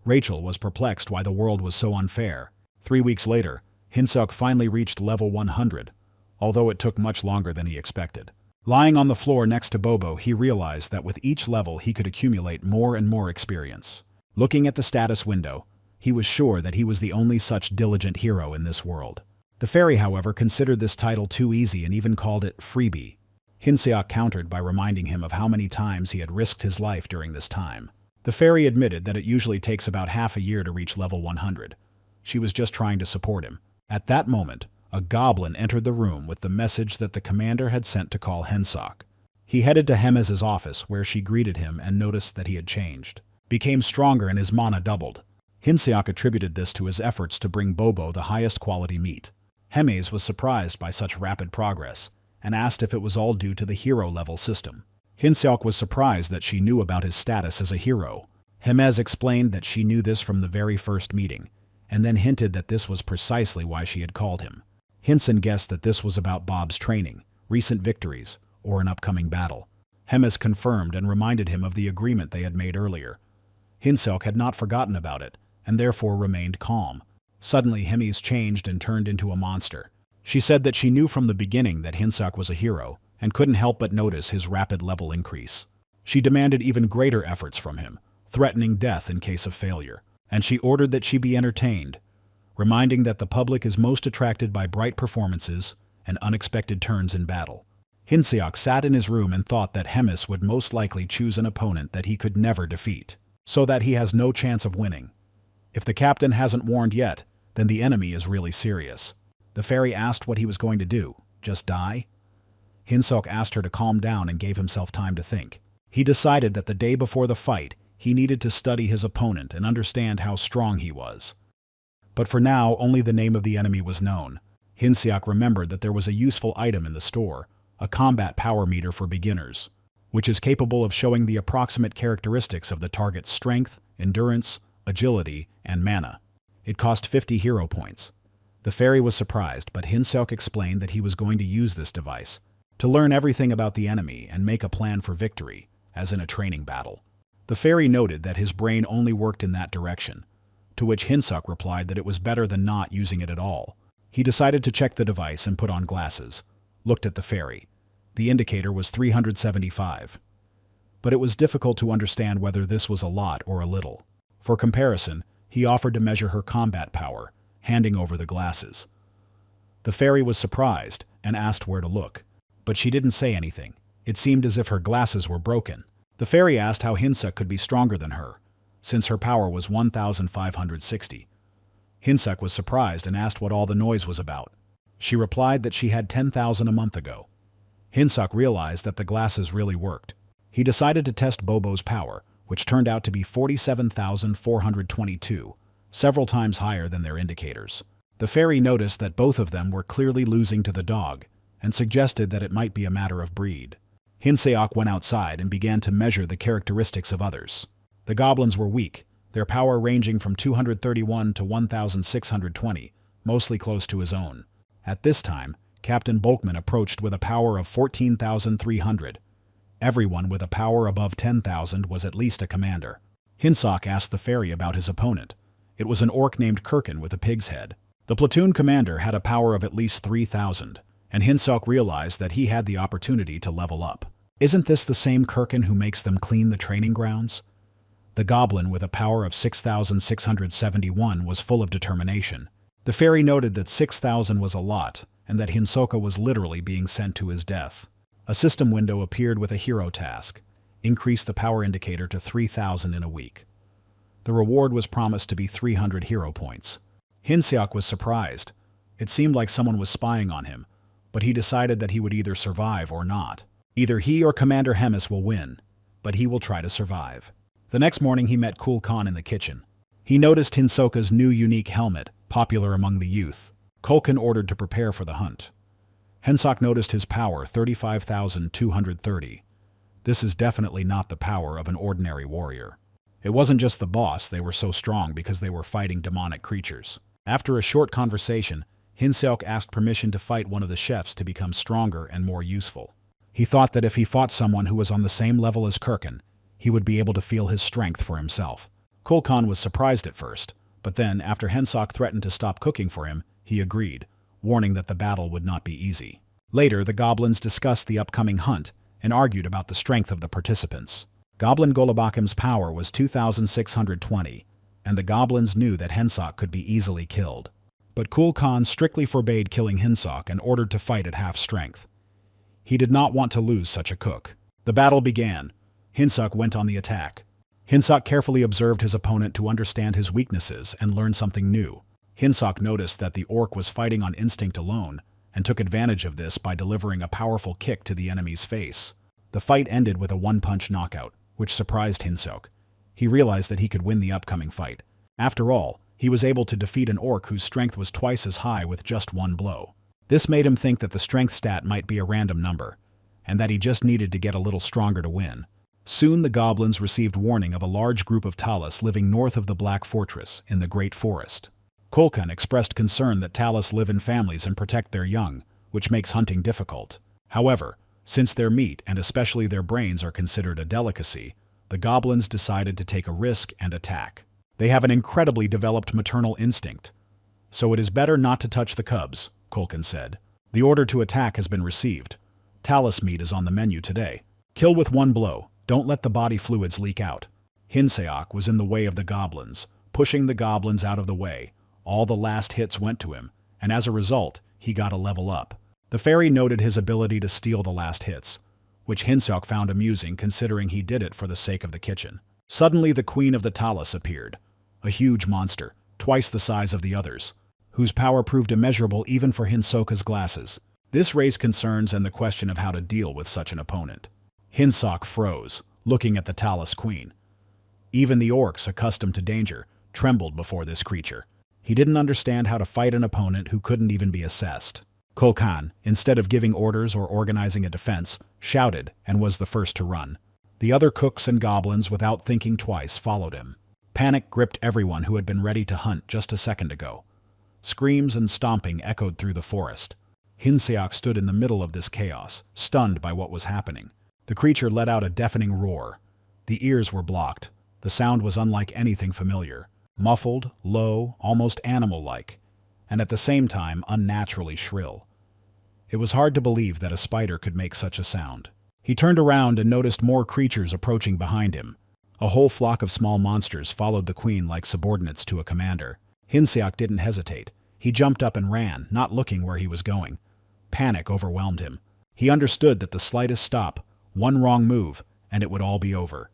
Rachel was perplexed why the world was so unfair. 3 weeks later, Hinseok finally reached level 100, although it took much longer than he expected. Lying on the floor next to Bobo, he realized that with each level he could accumulate more and more experience. Looking at the status window, he was sure that he was the only such diligent hero in this world. The fairy, however, considered this title too easy and even called it freebie. Hinseok countered by reminding him of how many times he had risked his life during this time. The fairy admitted that it usually takes about half a year to reach level 100. She was just trying to support him. At that moment, a goblin entered the room with the message that the commander had sent to call Hinseok. He headed to Hemez's office, where she greeted him and noticed that he had changed. Became stronger and his mana doubled. Hinseok attributed this to his efforts to bring Bobo the highest quality meat. Hemez was surprised by such rapid progress and asked if it was all due to the hero-level system. Hinseok was surprised that she knew about his status as a hero. Hemez explained that she knew this from the very first meeting, and then hinted that this was precisely why she had called him. Hinsen guessed that this was about Bob's training, recent victories, or an upcoming battle. Hemez confirmed and reminded him of the agreement they had made earlier. Hinseok had not forgotten about it, and therefore remained calm. Suddenly, Hemez changed and turned into a monster. She said that she knew from the beginning that Hinseok was a hero, and couldn't help but notice his rapid level increase. She demanded even greater efforts from him, threatening death in case of failure, and she ordered that she be entertained, reminding that the public is most attracted by bright performances and unexpected turns in battle. Hinseok sat in his room and thought that Hemez would most likely choose an opponent that he could never defeat, so that he has no chance of winning. If the captain hasn't warned yet, then the enemy is really serious. The fairy asked what he was going to do. Just die? Hinseok asked her to calm down and gave himself time to think. He decided that the day before the fight, he needed to study his opponent and understand how strong he was. But for now, only the name of the enemy was known. Hinseok remembered that there was a useful item in the store, a combat power meter for beginners, which is capable of showing the approximate characteristics of the target's strength, endurance, agility, and mana. It cost 50 hero points. The fairy was surprised, but Hinseok explained that he was going to use this device to learn everything about the enemy and make a plan for victory, as in a training battle. The fairy noted that his brain only worked in that direction, to which Hinseok replied that it was better than not using it at all. He decided to check the device and put on glasses, looked at the fairy. The indicator was 375. But it was difficult to understand whether this was a lot or a little. For comparison, he offered to measure her combat power, handing over the glasses. The fairy was surprised and asked where to look, but she didn't say anything. It seemed as if her glasses were broken. The fairy asked how Hinseok could be stronger than her, since her power was 1,560. Hinseok was surprised and asked what all the noise was about. She replied that she had 10,000 a month ago. Hinseok realized that the glasses really worked. He decided to test Bobo's power, which turned out to be 47,422, several times higher than their indicators. The fairy noticed that both of them were clearly losing to the dog, and suggested that it might be a matter of breed. Hinseok went outside and began to measure the characteristics of others. The goblins were weak, their power ranging from 231 to 1,620, mostly close to his own. At this time, Captain Bulkman approached with a power of 14,300. Everyone with a power above 10,000 was at least a commander. Hinseok asked the fairy about his opponent. It was an orc named Kirkin with a pig's head. The platoon commander had a power of at least 3,000, and Hinseok realized that he had the opportunity to level up. Isn't this the same Kirkin who makes them clean the training grounds? The goblin with a power of 6,671 was full of determination. The fairy noted that 6,000 was a lot, and that Hinseok was literally being sent to his death. A system window appeared with a hero task. Increase the power indicator to 3,000 in a week. The reward was promised to be 300 hero points. Hinseok was surprised. It seemed like someone was spying on him, but he decided that he would either survive or not. Either he or Commander Hemis will win, but he will try to survive. The next morning he met Kul Khan in the kitchen. He noticed Hinsoka's new unique helmet, popular among the youth. Kulkan ordered to prepare for the hunt. Hensok noticed his power, 35,230. This is definitely not the power of an ordinary warrior. It wasn't just the boss, they were so strong because they were fighting demonic creatures. After a short conversation, Hinseok asked permission to fight one of the chefs to become stronger and more useful. He thought that if he fought someone who was on the same level as Kurkan, he would be able to feel his strength for himself. Kulkan was surprised at first, but then, after Hensok threatened to stop cooking for him, he agreed, warning that the battle would not be easy. Later, the goblins discussed the upcoming hunt and argued about the strength of the participants. Goblin Golabakim's power was 2,620, and the goblins knew that Hensok could be easily killed. But Kul Khan strictly forbade killing Hensok and ordered to fight at half strength. He did not want to lose such a cook. The battle began. Hensok went on the attack. Hensok carefully observed his opponent to understand his weaknesses and learn something new. Hensok noticed that the orc was fighting on instinct alone and took advantage of this by delivering a powerful kick to the enemy's face. The fight ended with a one-punch knockout, which surprised Hensok. He realized that he could win the upcoming fight. After all, he was able to defeat an orc whose strength was twice as high with just one blow. This made him think that the strength stat might be a random number, and that he just needed to get a little stronger to win. Soon the goblins received warning of a large group of Talus living north of the Black Fortress in the Great Forest. Kulkan expressed concern that Talus live in families and protect their young, which makes hunting difficult. However, since their meat and especially their brains are considered a delicacy, the goblins decided to take a risk and attack. They have an incredibly developed maternal instinct, so it is better not to touch the cubs, Kulkan said. The order to attack has been received. Talus meat is on the menu today. Kill with one blow. Don't let the body fluids leak out. Hinseok was in the way of the goblins, pushing the goblins out of the way. All the last hits went to him, and as a result, he got a level up. The fairy noted his ability to steal the last hits, which Hinseok found amusing considering he did it for the sake of the kitchen. Suddenly the queen of the Talus appeared, a huge monster, twice the size of the others, whose power proved immeasurable even for Hinsoka's glasses. This raised concerns and the question of how to deal with such an opponent. Hinseok froze, looking at the Talus queen. Even the orcs, accustomed to danger, trembled before this creature. He didn't understand how to fight an opponent who couldn't even be assessed. Kulkan, instead of giving orders or organizing a defense, shouted and was the first to run. The other cooks and goblins, without thinking twice, followed him. Panic gripped everyone who had been ready to hunt just a second ago. Screams and stomping echoed through the forest. Hinseok stood in the middle of this chaos, stunned by what was happening. The creature let out a deafening roar. The ears were blocked. The sound was unlike anything familiar. Muffled, low, almost animal-like, and at the same time unnaturally shrill. It was hard to believe that a spider could make such a sound. He turned around and noticed more creatures approaching behind him. A whole flock of small monsters followed the queen like subordinates to a commander. Hinseok didn't hesitate. He jumped up and ran, not looking where he was going. Panic overwhelmed him. He understood that the slightest stop, one wrong move, and it would all be over.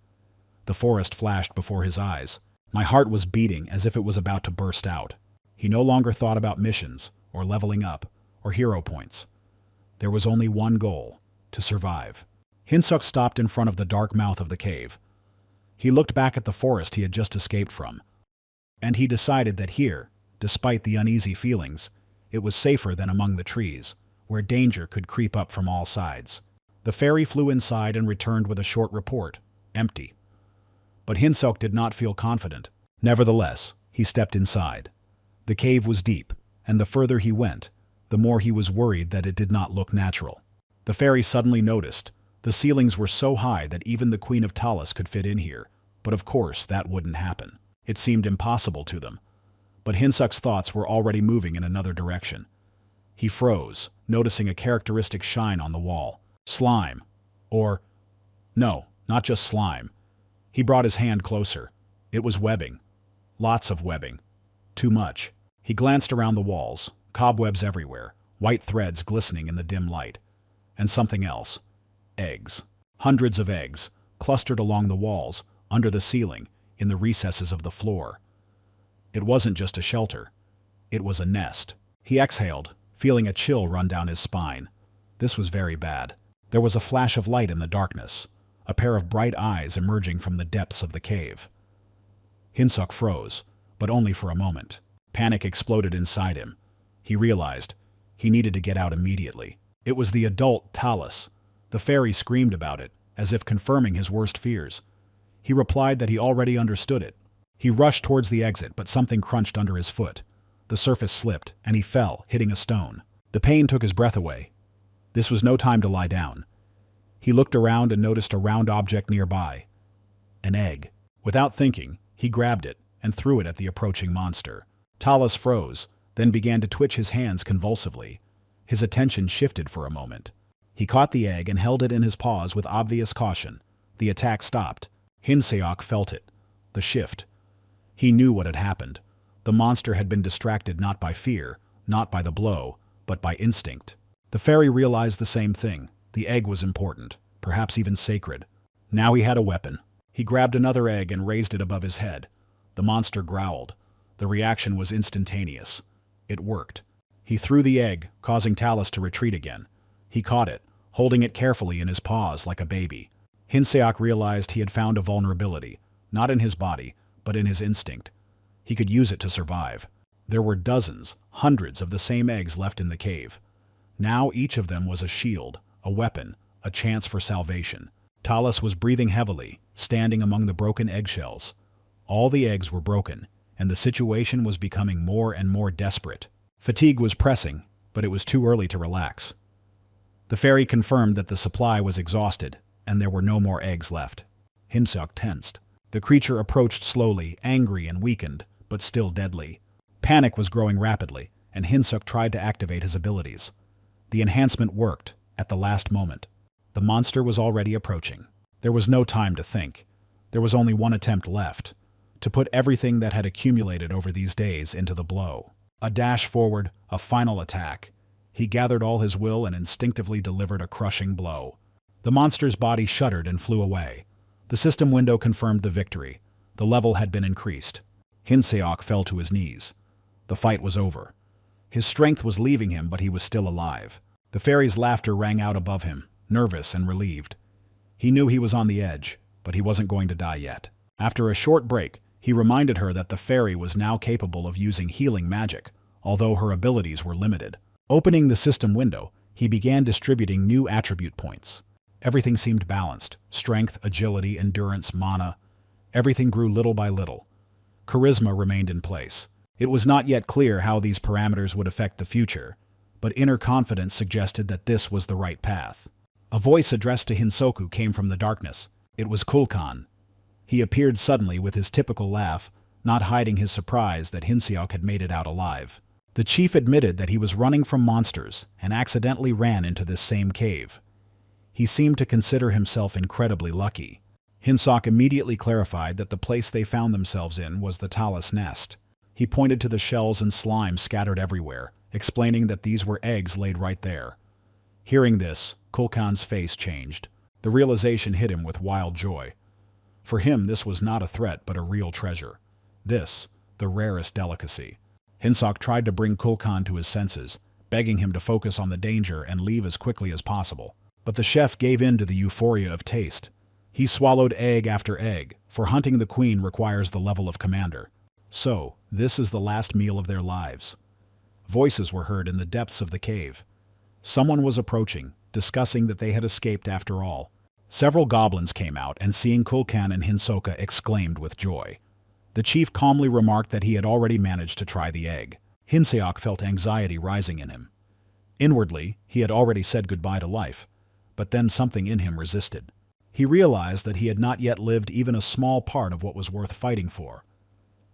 The forest flashed before his eyes. My heart was beating as if it was about to burst out. He no longer thought about missions, or leveling up, or hero points. There was only one goal: to survive. Hinseok stopped in front of the dark mouth of the cave. He looked back at the forest he had just escaped from, and he decided that here, despite the uneasy feelings, it was safer than among the trees, where danger could creep up from all sides. The fairy flew inside and returned with a short report: empty. But Hinseok did not feel confident. Nevertheless, he stepped inside. The cave was deep, and the further he went, the more he was worried that it did not look natural. The fairy suddenly noticed. The ceilings were so high that even the Queen of Talus could fit in here, but of course that wouldn't happen. It seemed impossible to them. But Hinseok's thoughts were already moving in another direction. He froze, noticing a characteristic shine on the wall. Slime. Or, no, not just slime. He brought his hand closer. It was webbing. Lots of webbing. Too much. He glanced around the walls, cobwebs everywhere, white threads glistening in the dim light. And something else. Eggs. Hundreds of eggs, clustered along the walls, under the ceiling, in the recesses of the floor. It wasn't just a shelter. It was a nest. He exhaled, feeling a chill run down his spine. This was very bad. There was a flash of light in the darkness, a pair of bright eyes emerging from the depths of the cave. Hinsuk froze, but only for a moment. Panic exploded inside him. He realized he needed to get out immediately. It was the adult Talus. The fairy screamed about it, as if confirming his worst fears. He replied that he already understood it. He rushed towards the exit, but something crunched under his foot. The surface slipped, and he fell, hitting a stone. The pain took his breath away. This was no time to lie down. He looked around and noticed a round object nearby. An egg. Without thinking, he grabbed it and threw it at the approaching monster. Talus froze, then began to twitch his hands convulsively. His attention shifted for a moment. He caught the egg and held it in his paws with obvious caution. The attack stopped. Hinseok felt it. The shift. He knew what had happened. The monster had been distracted not by fear, not by the blow, but by instinct. The fairy realized the same thing. The egg was important, perhaps even sacred. Now he had a weapon. He grabbed another egg and raised it above his head. The monster growled. The reaction was instantaneous. It worked. He threw the egg, causing Talus to retreat again. He caught it, holding it carefully in his paws like a baby. Hinseok realized he had found a vulnerability, not in his body, but in his instinct. He could use it to survive. There were dozens, hundreds of the same eggs left in the cave. Now each of them was a shield, a weapon, a chance for salvation. Talus was breathing heavily, standing among the broken eggshells. All the eggs were broken, and the situation was becoming more and more desperate. Fatigue was pressing, but it was too early to relax. The fairy confirmed that the supply was exhausted, and there were no more eggs left. Hinsuk tensed. The creature approached slowly, angry and weakened, but still deadly. Panic was growing rapidly, and Hinsuk tried to activate his abilities. The enhancement worked, at the last moment. The monster was already approaching. There was no time to think. There was only one attempt left, to put everything that had accumulated over these days into the blow. A dash forward, a final attack. He gathered all his will and instinctively delivered a crushing blow. The monster's body shuddered and flew away. The system window confirmed the victory. The level had been increased. Hinseok fell to his knees. The fight was over. His strength was leaving him, but he was still alive. The fairy's laughter rang out above him, nervous and relieved. He knew he was on the edge, but he wasn't going to die yet. After a short break, he reminded her that the fairy was now capable of using healing magic, although her abilities were limited. Opening the system window, he began distributing new attribute points. Everything seemed balanced. Strength, agility, endurance, mana. Everything grew little by little. Charisma remained in place. It was not yet clear how these parameters would affect the future, but inner confidence suggested that this was the right path. A voice addressed to Hinsoku came from the darkness. It was Kulkan. He appeared suddenly with his typical laugh, not hiding his surprise that Hinseok had made it out alive. The chief admitted that he was running from monsters and accidentally ran into this same cave. He seemed to consider himself incredibly lucky. Hinsok immediately clarified that the place they found themselves in was the Talus nest. He pointed to the shells and slime scattered everywhere, explaining that these were eggs laid right there. Hearing this, Kulkan's face changed. The realization hit him with wild joy. For him, this was not a threat, but a real treasure. This, the rarest delicacy. Hinsok tried to bring Kulkan to his senses, begging him to focus on the danger and leave as quickly as possible. But the chef gave in to the euphoria of taste. He swallowed egg after egg, for hunting the queen requires the level of commander. So, this is the last meal of their lives. Voices were heard in the depths of the cave. Someone was approaching, discussing that they had escaped after all. Several goblins came out and seeing Kulkan and Hinsoka exclaimed with joy. The chief calmly remarked that he had already managed to try the egg. Hinseok felt anxiety rising in him. Inwardly, he had already said goodbye to life, but then something in him resisted. He realized that he had not yet lived even a small part of what was worth fighting for.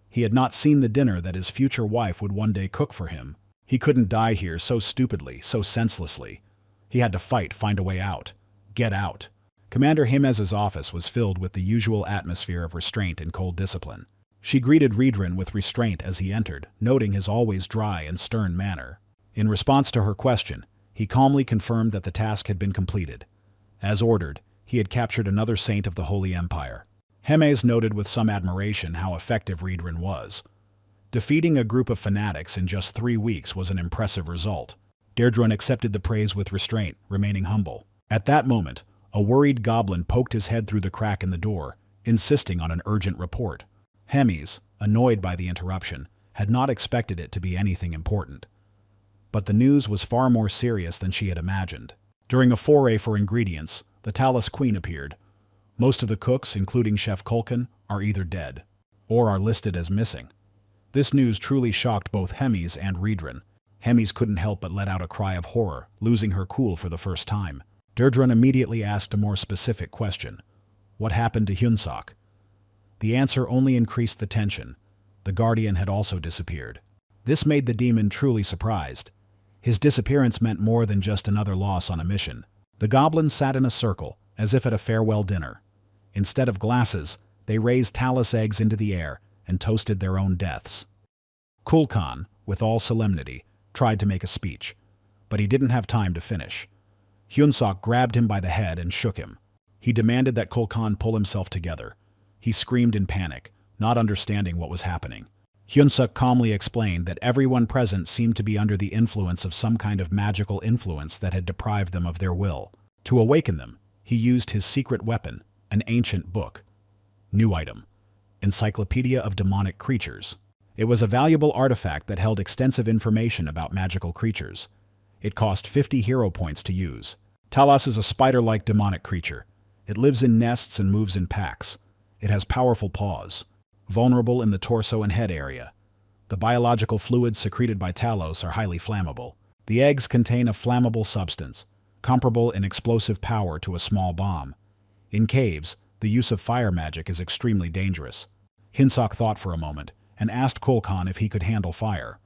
He had not seen the dinner that his future wife would one day cook for him. He couldn't die here so stupidly, so senselessly. He had to fight, find a way out. Get out. Commander Himez's office was filled with the usual atmosphere of restraint and cold discipline. She greeted Riedrin with restraint as he entered, noting his always dry and stern manner. In response to her question, he calmly confirmed that the task had been completed. As ordered, he had captured another saint of the Holy Empire. Hermes noted with some admiration how effective Riedran was. Defeating a group of fanatics in just 3 weeks was an impressive result. Deirdre accepted the praise with restraint, remaining humble. At that moment, a worried goblin poked his head through the crack in the door, insisting on an urgent report. Hermes, annoyed by the interruption, had not expected it to be anything important. But the news was far more serious than she had imagined. During a foray for ingredients, the Talus Queen appeared. Most of the cooks, including Chef Kulkan, are either dead or are listed as missing. This news truly shocked both Hermes and Riedran. Hermes couldn't help but let out a cry of horror, losing her cool for the first time. Deirdre immediately asked a more specific question. What happened to Hyunsok? The answer only increased the tension. The Guardian had also disappeared. This made the demon truly surprised. His disappearance meant more than just another loss on a mission. The goblins sat in a circle, as if at a farewell dinner. Instead of glasses, they raised talus eggs into the air and toasted their own deaths. Kulkan, with all solemnity, tried to make a speech, but he didn't have time to finish. Hyunsok grabbed him by the head and shook him. He demanded that Kulkan pull himself together. He screamed in panic, not understanding what was happening. Hyunsuk calmly explained that everyone present seemed to be under the influence of some kind of magical influence that had deprived them of their will. To awaken them, he used his secret weapon, an ancient book. New item: Encyclopedia of Demonic Creatures. It was a valuable artifact that held extensive information about magical creatures. It cost 50 hero points to use. Talos is a spider-like demonic creature. It lives in nests and moves in packs. It has powerful paws, vulnerable in the torso and head area. The biological fluids secreted by Talos are highly flammable. The eggs contain a flammable substance, comparable in explosive power to a small bomb. In caves, the use of fire magic is extremely dangerous. Hyunsok thought for a moment and asked Kulkan if he could handle fire.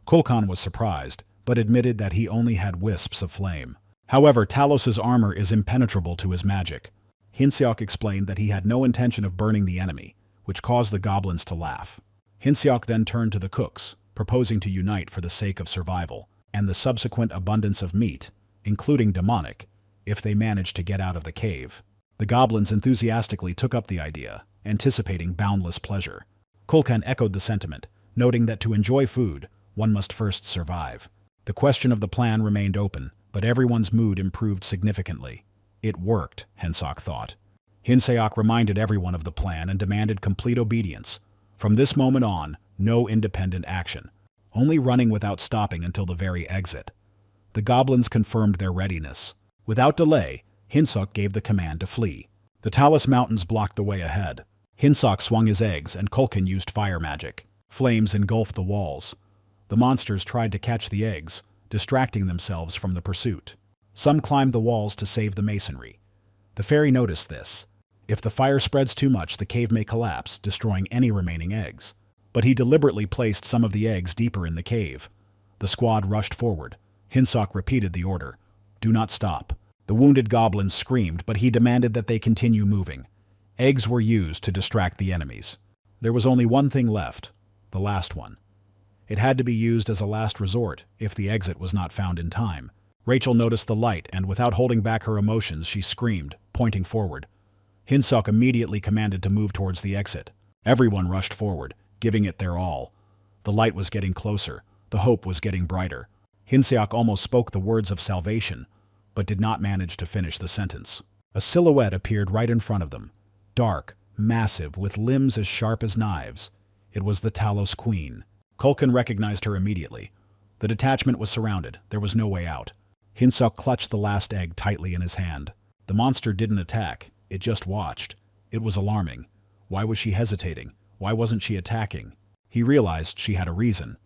Kulkan was surprised, but admitted that he only had wisps of flame. However, Talos's armor is impenetrable to his magic. Hyunsok explained that he had no intention of burning the enemy, which caused the goblins to laugh. Hyunsok then turned to the cooks, proposing to unite for the sake of survival, and the subsequent abundance of meat, including demonic, if they managed to get out of the cave. The goblins enthusiastically took up the idea, anticipating boundless pleasure. Kulkan echoed the sentiment, noting that to enjoy food, one must first survive. The question of the plan remained open, but everyone's mood improved significantly. It worked, Hyunsok thought. Hyunsok reminded everyone of the plan and demanded complete obedience. From this moment on, no independent action, only running without stopping until the very exit. The goblins confirmed their readiness. Without delay, Hyunsok gave the command to flee. The Talus Mountains blocked the way ahead. Hyunsok swung his eggs and Kulkan used fire magic. Flames engulfed the walls. The monsters tried to catch the eggs, distracting themselves from the pursuit. Some climbed the walls to save the masonry. The fairy noticed this. If the fire spreads too much, the cave may collapse, destroying any remaining eggs. But he deliberately placed some of the eggs deeper in the cave. The squad rushed forward. Hyunsok repeated the order. Do not stop. The wounded goblins screamed, but he demanded that they continue moving. Eggs were used to distract the enemies. There was only one thing left, the last one. It had to be used as a last resort if the exit was not found in time. Rachel noticed the light, and without holding back her emotions, she screamed, pointing forward. Hyunsok immediately commanded to move towards the exit. Everyone rushed forward, giving it their all. The light was getting closer. The hope was getting brighter. Hyunsok almost spoke the words of salvation, but did not manage to finish the sentence. A silhouette appeared right in front of them. Dark, massive, with limbs as sharp as knives. It was the Talos Queen. Kulkan recognized her immediately. The detachment was surrounded. There was no way out. Hyunsok clutched the last egg tightly in his hand. The monster didn't attack. It just watched. It was alarming. Why was she hesitating? Why wasn't she attacking? He realized she had a reason.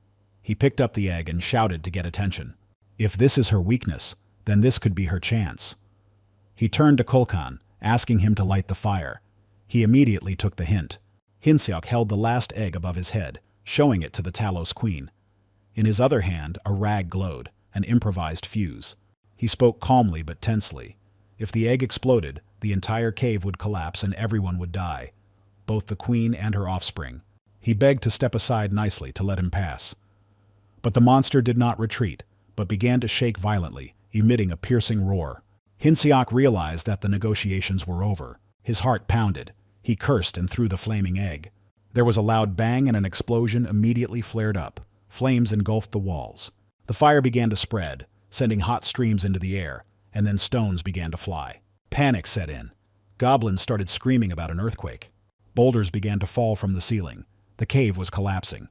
He picked up the egg and shouted to get attention. If this is her weakness, then this could be her chance. He turned to Kulkan, asking him to light the fire. He immediately took the hint. Hyunsok held the last egg above his head, showing it to the Talos Queen. In his other hand, a rag glowed, an improvised fuse. He spoke calmly but tensely. If the egg exploded, the entire cave would collapse and everyone would die, both the queen and her offspring. He begged to step aside nicely to let him pass. But the monster did not retreat, but began to shake violently, emitting a piercing roar. Hinseok realized that the negotiations were over. His heart pounded. He cursed and threw the flaming egg. There was a loud bang and an explosion immediately flared up. Flames engulfed the walls. The fire began to spread, sending hot streams into the air, and then stones began to fly. Panic set in. Goblins started screaming about an earthquake. Boulders began to fall from the ceiling. The cave was collapsing.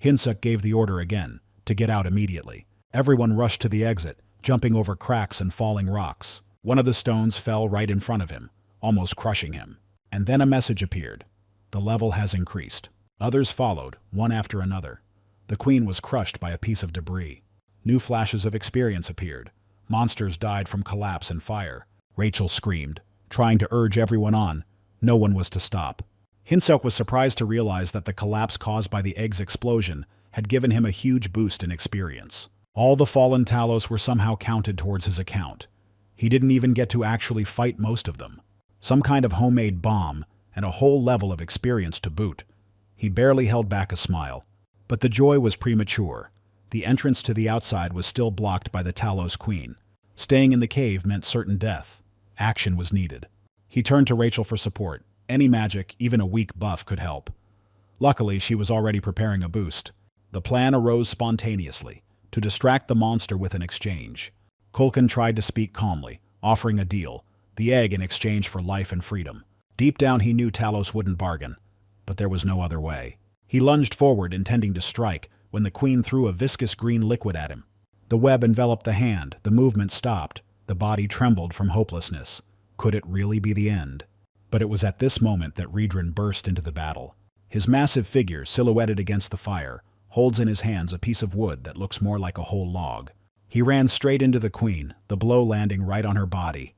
Hinseok gave the order again, to get out immediately. Everyone rushed to the exit, jumping over cracks and falling rocks. One of the stones fell right in front of him, almost crushing him. And then a message appeared. The level has increased. Others followed, one after another. The queen was crushed by a piece of debris. New flashes of experience appeared. Monsters died from collapse and fire. Rachel screamed, trying to urge everyone on. No one was to stop. Hinseok was surprised to realize that the collapse caused by the egg's explosion had given him a huge boost in experience. All the fallen Talos were somehow counted towards his account. He didn't even get to actually fight most of them. Some kind of homemade bomb, and a whole level of experience to boot. He barely held back a smile. But the joy was premature. The entrance to the outside was still blocked by the Talos Queen. Staying in the cave meant certain death. Action was needed. He turned to Rachel for support. Any magic, even a weak buff, could help. Luckily, she was already preparing a boost. The plan arose spontaneously, to distract the monster with an exchange. Kulkin tried to speak calmly, offering a deal, the egg in exchange for life and freedom. Deep down he knew Talos wouldn't bargain, but there was no other way. He lunged forward, intending to strike, when the queen threw a viscous green liquid at him. The web enveloped the hand, the movement stopped, the body trembled from hopelessness. Could it really be the end? But it was at this moment that Riedran burst into the battle. His massive figure, silhouetted against the fire, holds in his hands a piece of wood that looks more like a whole log. He ran straight into the queen, the blow landing right on her body.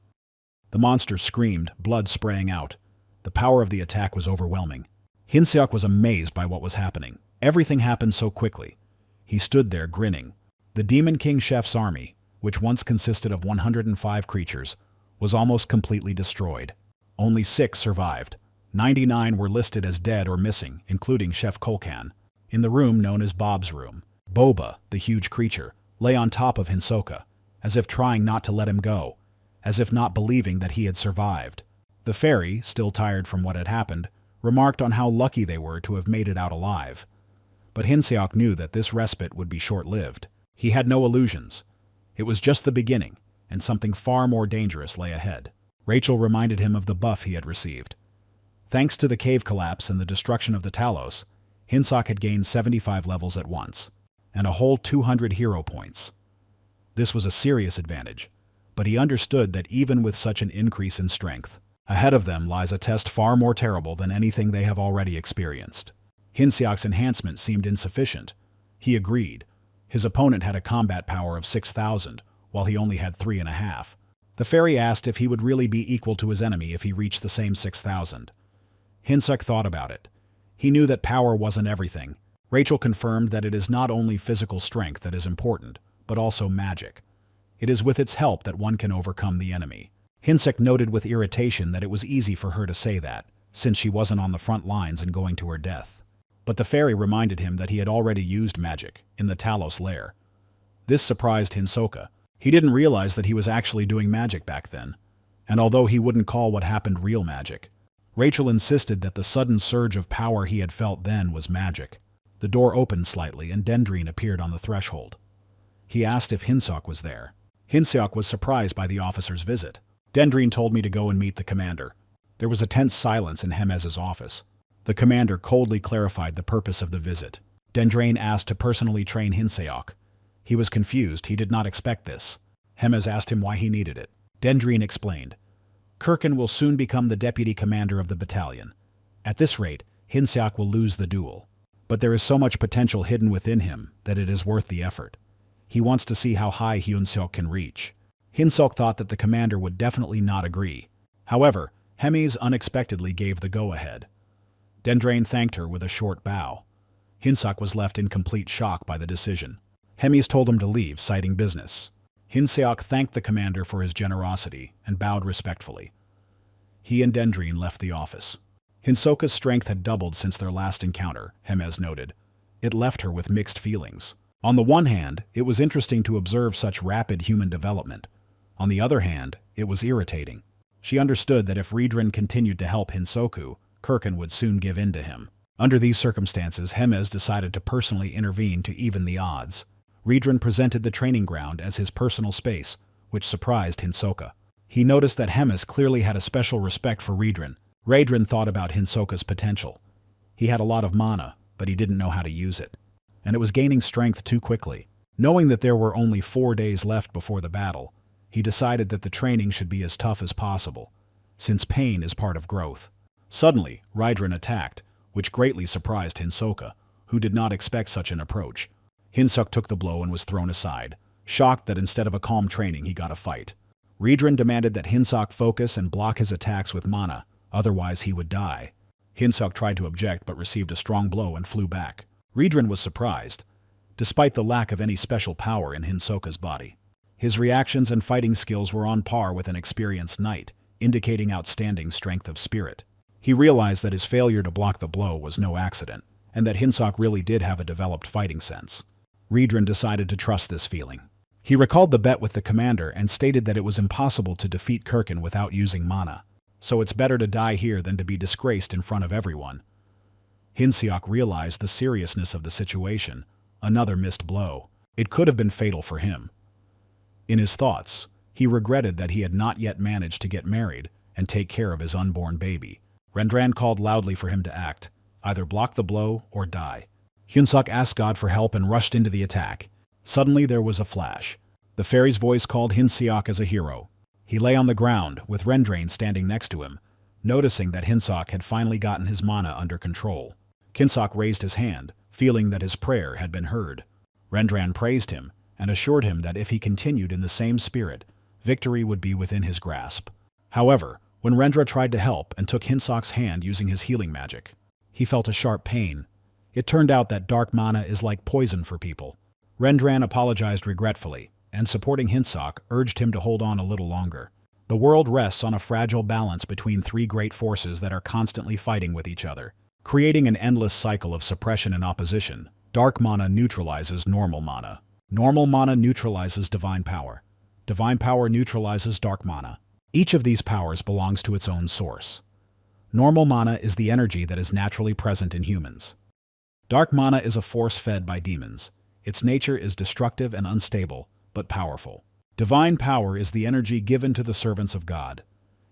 The monster screamed, blood spraying out. The power of the attack was overwhelming. Hinseok was amazed by what was happening. Everything happened so quickly. He stood there grinning. The Demon King Chef's army, which once consisted of 105 creatures, was almost completely destroyed. Only 6 survived. 99 were listed as dead or missing, including Chef Kulkan. In the room known as Bob's room, Boba, the huge creature, lay on top of Hinsoka, as if trying not to let him go, as if not believing that he had survived. The fairy, still tired from what had happened, remarked on how lucky they were to have made it out alive. But Hinseok knew that this respite would be short-lived. He had no illusions. It was just the beginning, and something far more dangerous lay ahead. Rachel reminded him of the buff he had received. Thanks to the cave collapse and the destruction of the Talos, Hinseok had gained 75 levels at once, and a whole 200 hero points. This was a serious advantage, but he understood that even with such an increase in strength, ahead of them lies a test far more terrible than anything they have already experienced. Hinseok's enhancement seemed insufficient. He agreed. His opponent had a combat power of 6,000, while he only had 3.5. The fairy asked if he would really be equal to his enemy if he reached the same 6,000. Hinseok thought about it. He knew that power wasn't everything. Rachel confirmed that it is not only physical strength that is important, but also magic. It is with its help that one can overcome the enemy. Hinseok noted with irritation that it was easy for her to say that, since she wasn't on the front lines and going to her death. But the fairy reminded him that he had already used magic in the Talos lair. This surprised Hinsoka. He didn't realize that he was actually doing magic back then. And although he wouldn't call what happened real magic, Rachel insisted that the sudden surge of power he had felt then was magic. The door opened slightly and Dendrine appeared on the threshold. He asked if Hinseok was there. Hinseok was surprised by the officer's visit. Dendrine told me to go and meet the commander. There was a tense silence in Hemez's office. The commander coldly clarified the purpose of the visit. Dendrine asked to personally train Hinseok. He was confused. He did not expect this. Hemez asked him why he needed it. Dendrine explained. Kirkin will soon become the deputy commander of the battalion. At this rate, Hinseok will lose the duel. But there is so much potential hidden within him that it is worth the effort. He wants to see how high Hinseok can reach. Hinseok thought that the commander would definitely not agree. However, Hemez unexpectedly gave the go-ahead. Dendrine thanked her with a short bow. Hinseok was left in complete shock by the decision. Hemez told him to leave, citing business. Hinseok thanked the commander for his generosity and bowed respectfully. He and Dendrine left the office. Hinsoka's strength had doubled since their last encounter, Hemez noted. It left her with mixed feelings. On the one hand, it was interesting to observe such rapid human development. On the other hand, it was irritating. She understood that if Riedran continued to help Hinsoku, Kirkin would soon give in to him. Under these circumstances, Hermes decided to personally intervene to even the odds. Riedran presented the training ground as his personal space, which surprised Hinsoka. He noticed that Hermes clearly had a special respect for Riedran. Riedran thought about Hinsoka's potential. He had a lot of mana, but he didn't know how to use it. And it was gaining strength too quickly. Knowing that there were only 4 days left before the battle, he decided that the training should be as tough as possible, since pain is part of growth. Suddenly, Riedran attacked, which greatly surprised Hinsoka, who did not expect such an approach. Hinsuk took the blow and was thrown aside, shocked that instead of a calm training he got a fight. Riedran demanded that Hinsuk focus and block his attacks with mana, otherwise he would die. Hinsuk tried to object but received a strong blow and flew back. Riedran was surprised, despite the lack of any special power in Hinsoka's body. His reactions and fighting skills were on par with an experienced knight, indicating outstanding strength of spirit. He realized that his failure to block the blow was no accident, and that Hinsuk really did have a developed fighting sense. Riedran decided to trust this feeling. He recalled the bet with the commander and stated that it was impossible to defeat Kirkin without using mana, so it's better to die here than to be disgraced in front of everyone. Hinseok realized the seriousness of the situation. Another missed blow. It could have been fatal for him. In his thoughts, he regretted that he had not yet managed to get married and take care of his unborn baby. Rendran called loudly for him to act, either block the blow or die. Hyunsuk asked God for help and rushed into the attack. Suddenly there was a flash. The fairy's voice called Hinseok as a hero. He lay on the ground, with Rendrain standing next to him, noticing that Hinsok had finally gotten his mana under control. Hinsok raised his hand, feeling that his prayer had been heard. Rendran praised him and assured him that if he continued in the same spirit, victory would be within his grasp. However, when Rendra tried to help and took Hinsok's hand using his healing magic, he felt a sharp pain. It turned out that dark mana is like poison for people. Rendran apologized regretfully, and supporting Hinsok urged him to hold on a little longer. The world rests on a fragile balance between 3 great forces that are constantly fighting with each other, creating an endless cycle of suppression and opposition. Dark mana neutralizes normal mana. Normal mana neutralizes divine power. Divine power neutralizes dark mana. Each of these powers belongs to its own source. Normal mana is the energy that is naturally present in humans. Dark mana is a force fed by demons. Its nature is destructive and unstable, but powerful. Divine power is the energy given to the servants of God.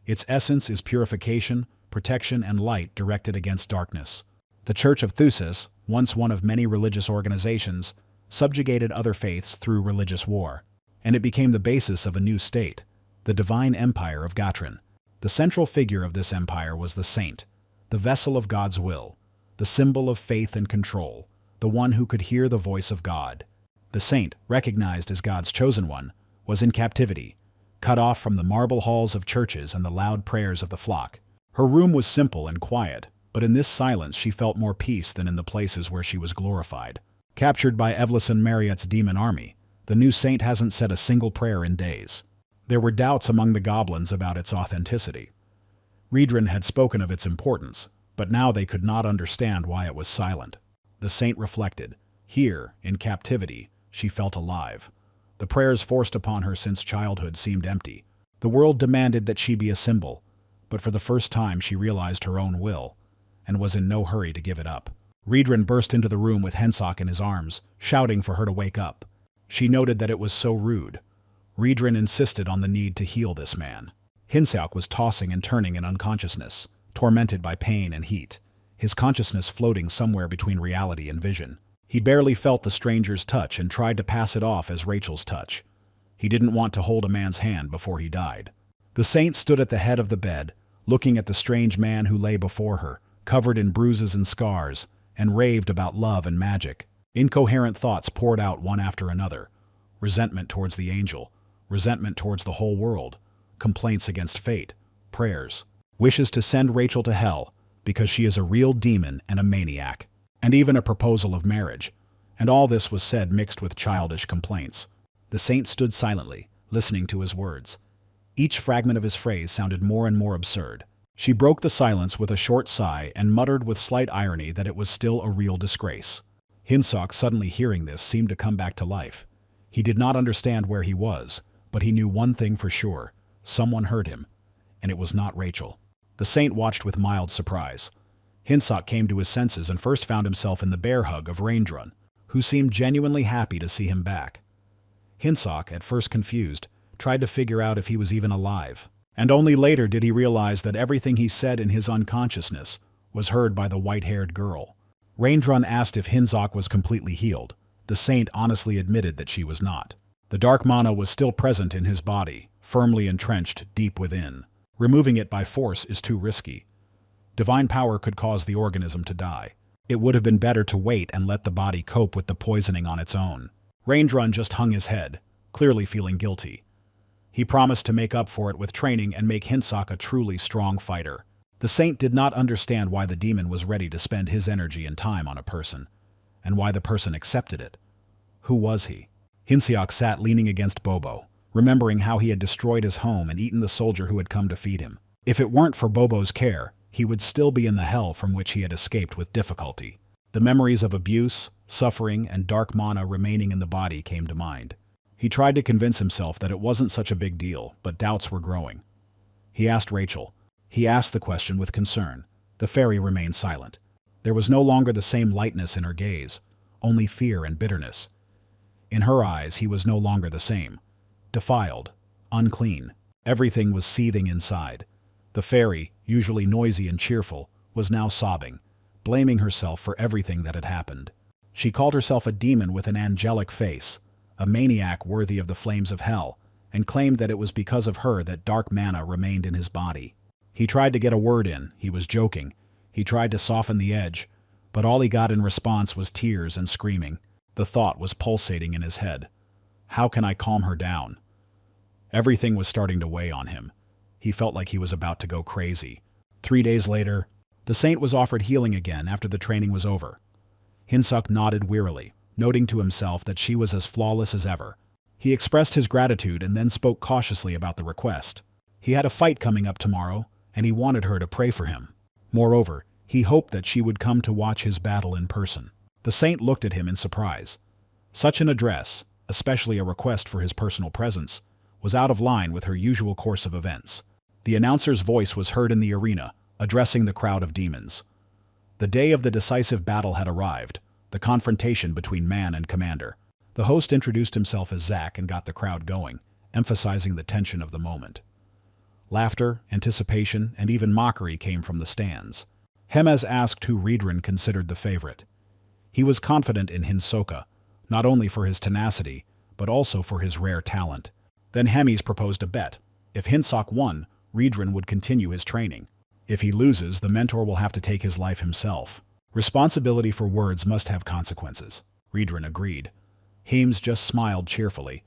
Its essence is purification, protection, and light directed against darkness. The Church of Thusis, once one of many religious organizations, subjugated other faiths through religious war, and it became the basis of a new state, the divine empire of Gatrin. The central figure of this empire was the saint, the vessel of God's will, the symbol of faith and control, the one who could hear the voice of God. The saint, recognized as God's chosen one, was in captivity, cut off from the marble halls of churches and the loud prayers of the flock. Her room was simple and quiet, but in this silence she felt more peace than in the places where she was glorified. Captured by Evlison Marriott's demon army, the new saint hasn't said a single prayer in days. There were doubts among the goblins about its authenticity. Riedran had spoken of its importance, but now they could not understand why it was silent. The saint reflected. Here, in captivity, she felt alive. The prayers forced upon her since childhood seemed empty. The world demanded that she be a symbol, but for the first time she realized her own will, and was in no hurry to give it up. Riedran burst into the room with Hinsok in his arms, shouting for her to wake up. She noted that it was so rude. Riedran insisted on the need to heal this man. Hinsok was tossing and turning in unconsciousness, tormented by pain and heat, his consciousness floating somewhere between reality and vision. He barely felt the stranger's touch and tried to pass it off as Rachel's touch. He didn't want to hold a man's hand before he died. The saint stood at the head of the bed, looking at the strange man who lay before her, covered in bruises and scars, and raved about love and magic. Incoherent thoughts poured out one after another. Resentment towards the angel, resentment towards the whole world, complaints against fate, prayers, wishes to send Rachel to hell because she is a real demon and a maniac, and even a proposal of marriage. And all this was said mixed with childish complaints. The saint stood silently, listening to his words. Each fragment of his phrase sounded more and more absurd. She broke the silence with a short sigh and muttered with slight irony that it was still a real disgrace. Hinsok, suddenly hearing this, seemed to come back to life. He did not understand where he was, But he knew one thing for sure. Someone heard him, and it was not Rachel. The saint watched with mild surprise. Hinsok came to his senses and first found himself in the bear hug of Raindrun, who seemed genuinely happy to see him back. Hinsok, at first confused, tried to figure out if he was even alive, and only later did he realize that everything he said in his unconsciousness was heard by the white-haired girl. Raindrun asked if Hinsok was completely healed. The saint honestly admitted that she was not. The dark mana was still present in his body, firmly entrenched deep within. Removing it by force is too risky. Divine power could cause the organism to die. It would have been better to wait and let the body cope with the poisoning on its own. Raindrun just hung his head, clearly feeling guilty. He promised to make up for it with training and make Hinsok a truly strong fighter. The saint did not understand why the demon was ready to spend his energy and time on a person, and why the person accepted it. Who was he? Hinsok sat leaning against Bobo, remembering how he had destroyed his home and eaten the soldier who had come to feed him. If it weren't for Bobo's care, he would still be in the hell from which he had escaped with difficulty. The memories of abuse, suffering, and dark mana remaining in the body came to mind. He tried to convince himself that it wasn't such a big deal, but doubts were growing. He asked Rachel. He asked the question with concern. The fairy remained silent. There was no longer the same lightness in her gaze, only fear and bitterness. In her eyes, he was no longer the same. Defiled, unclean, everything was seething inside. The fairy, usually noisy and cheerful, was now sobbing, blaming herself for everything that had happened. She called herself a demon with an angelic face, a maniac worthy of the flames of hell, and claimed that it was because of her that dark mana remained in his body. He tried to get a word in, he was joking. He tried to soften the edge, but all he got in response was tears and screaming. The thought was pulsating in his head. How can I calm her down? Everything was starting to weigh on him. He felt like he was about to go crazy. 3 days later, the saint was offered healing again after the training was over. Hinsok nodded wearily, noting to himself that she was as flawless as ever. He expressed his gratitude and then spoke cautiously about the request. He had a fight coming up tomorrow, and he wanted her to pray for him. Moreover, he hoped that she would come to watch his battle in person. The saint looked at him in surprise. Such an address, especially a request for his personal presence, was out of line with her usual course of events. The announcer's voice was heard in the arena, addressing the crowd of demons. The day of the decisive battle had arrived, the confrontation between man and commander. The host introduced himself as Zack and got the crowd going, emphasizing the tension of the moment. Laughter, anticipation, and even mockery came from the stands. Hemez asked who Riedran considered the favorite. He was confident in Hinsoka, not only for his tenacity, but also for his rare talent. Then Hemes proposed a bet. If Hinsok won, Riedran would continue his training. If he loses, the mentor will have to take his life himself. Responsibility for words must have consequences. Riedran agreed. Hemes just smiled cheerfully.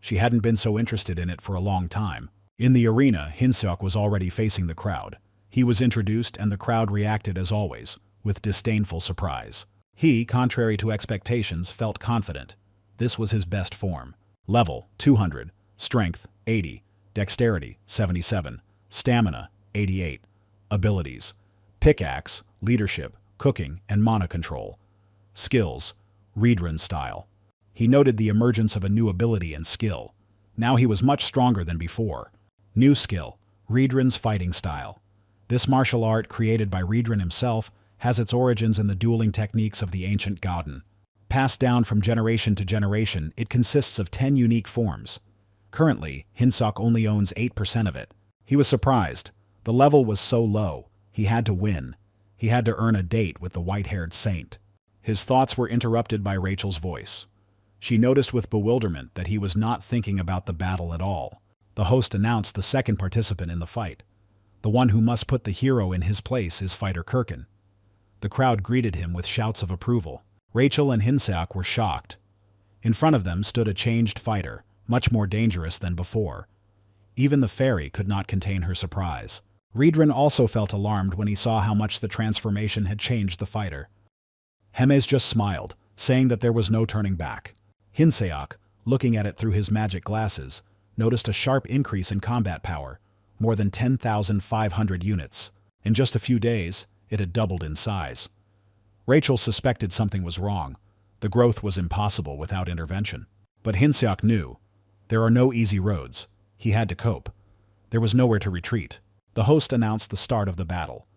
She hadn't been so interested in it for a long time. In the arena, Hinsok was already facing the crowd. He was introduced and the crowd reacted as always, with disdainful surprise. He, contrary to expectations, felt confident. This was his best form. Level 200, Strength 80, Dexterity 77, Stamina 88. Abilities: Pickaxe, Leadership, Cooking, and Mana Control. Skills: Riedran Style. He noted the emergence of a new ability and skill. Now he was much stronger than before. New skill: Riedran's Fighting Style. This martial art, created by Riedran himself, has its origins in the dueling techniques of the ancient Gauden. Passed down from generation to generation, it consists of 10 unique forms. Currently, Hinsok only owns 8% of it. He was surprised. The level was so low. He had to win. He had to earn a date with the white-haired saint. His thoughts were interrupted by Rachel's voice. She noticed with bewilderment that he was not thinking about the battle at all. The host announced the second participant in the fight. The one who must put the hero in his place is fighter Kirkin. The crowd greeted him with shouts of approval. Rachel and Hinsok were shocked. In front of them stood a changed fighter, much more dangerous than before. Even the fairy could not contain her surprise. Riedran also felt alarmed when he saw how much the transformation had changed the fighter. Hemes just smiled, saying that there was no turning back. Hinsok, looking at it through his magic glasses, noticed a sharp increase in combat power, more than 10,500 units. In just a few days, it had doubled in size. Rachel suspected something was wrong. The growth was impossible without intervention. But Hinsok knew. There are no easy roads. He had to cope. There was nowhere to retreat. The host announced the start of the battle.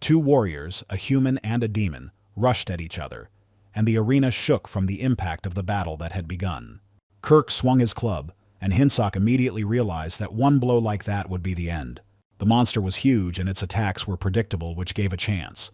2 warriors, a human and a demon, rushed at each other, and the arena shook from the impact of the battle that had begun. Kirk swung his club, and Hinsok immediately realized that one blow like that would be the end. The monster was huge and its attacks were predictable, which gave a chance.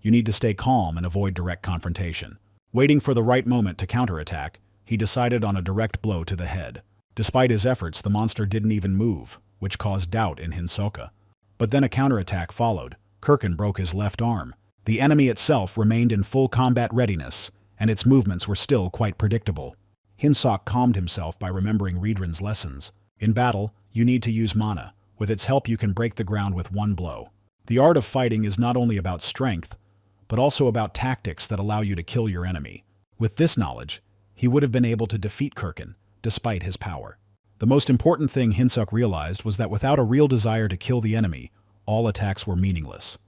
You need to stay calm and avoid direct confrontation. Waiting for the right moment to counterattack, he decided on a direct blow to the head. Despite his efforts, the monster didn't even move, which caused doubt in Hinsoka. But then a counterattack followed. Kirkin broke his left arm. The enemy itself remained in full combat readiness, and its movements were still quite predictable. Hinsok calmed himself by remembering Riedran's lessons. In battle, you need to use mana. With its help, you can break the ground with one blow. The art of fighting is not only about strength, but also about tactics that allow you to kill your enemy. With this knowledge, he would have been able to defeat Kirkin, despite his power. The most important thing Hinsok realized was that without a real desire to kill the enemy, all attacks were meaningless.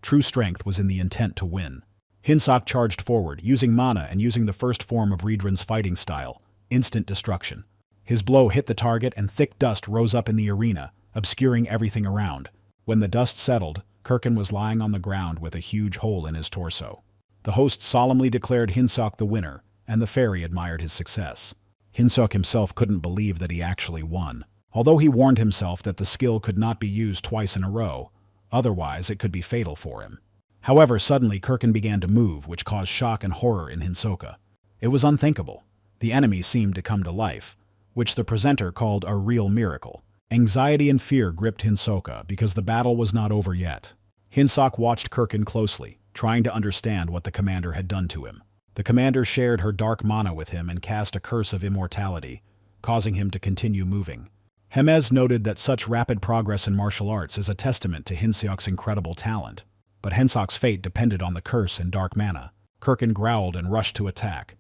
True strength was in the intent to win. Hinsok charged forward, using mana and using the first form of Riedran's fighting style, instant destruction. His blow hit the target and thick dust rose up in the arena, obscuring everything around. When the dust settled, Kirkin was lying on the ground with a huge hole in his torso. The host solemnly declared Hinsok the winner, and the fairy admired his success. Hinsok himself couldn't believe that he actually won. Although he warned himself that the skill could not be used twice in a row, otherwise it could be fatal for him. However, suddenly Kirkin began to move, which caused shock and horror in Hinsoka. It was unthinkable. The enemy seemed to come to life, which the presenter called a real miracle. Anxiety and fear gripped Hinsoka because the battle was not over yet. Hinsok watched Kirkin closely, trying to understand what the commander had done to him. The commander shared her dark mana with him and cast a curse of immortality, causing him to continue moving. Hemez noted that such rapid progress in martial arts is a testament to Hinsok's incredible talent. But Hinsok's fate depended on the curse and dark mana. Kirkin growled and rushed to attack.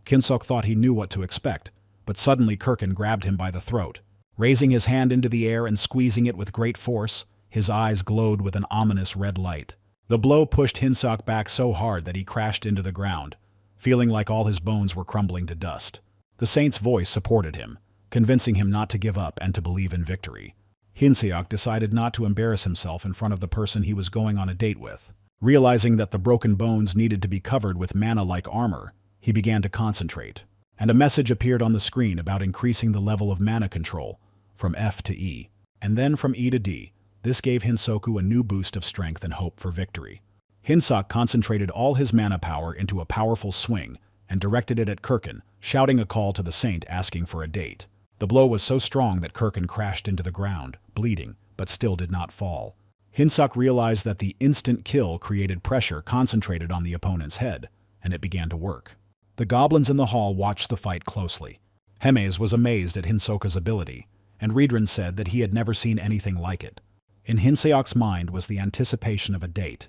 Hinsok thought he knew what to expect, but suddenly Kirkin grabbed him by the throat. Raising his hand into the air and squeezing it with great force, his eyes glowed with an ominous red light. The blow pushed Hinsok back so hard that he crashed into the ground, feeling like all his bones were crumbling to dust. The saint's voice supported him, convincing him not to give up and to believe in victory. Hinsok decided not to embarrass himself in front of the person he was going on a date with. Realizing that the broken bones needed to be covered with mana-like armor, he began to concentrate, and a message appeared on the screen about increasing the level of mana control from F to E, and then from E to D. This gave Hinsoku a new boost of strength and hope for victory. Hinsok concentrated all his mana power into a powerful swing and directed it at Kirkin, shouting a call to the saint asking for a date. The blow was so strong that Kirkin crashed into the ground, bleeding, but still did not fall. Hinsok realized that the instant kill created pressure concentrated on the opponent's head, and it began to work. The goblins in the hall watched the fight closely. Hemez was amazed at Hinsoka's ability, and Riedran said that he had never seen anything like it. In Hinsok's mind was the anticipation of a date,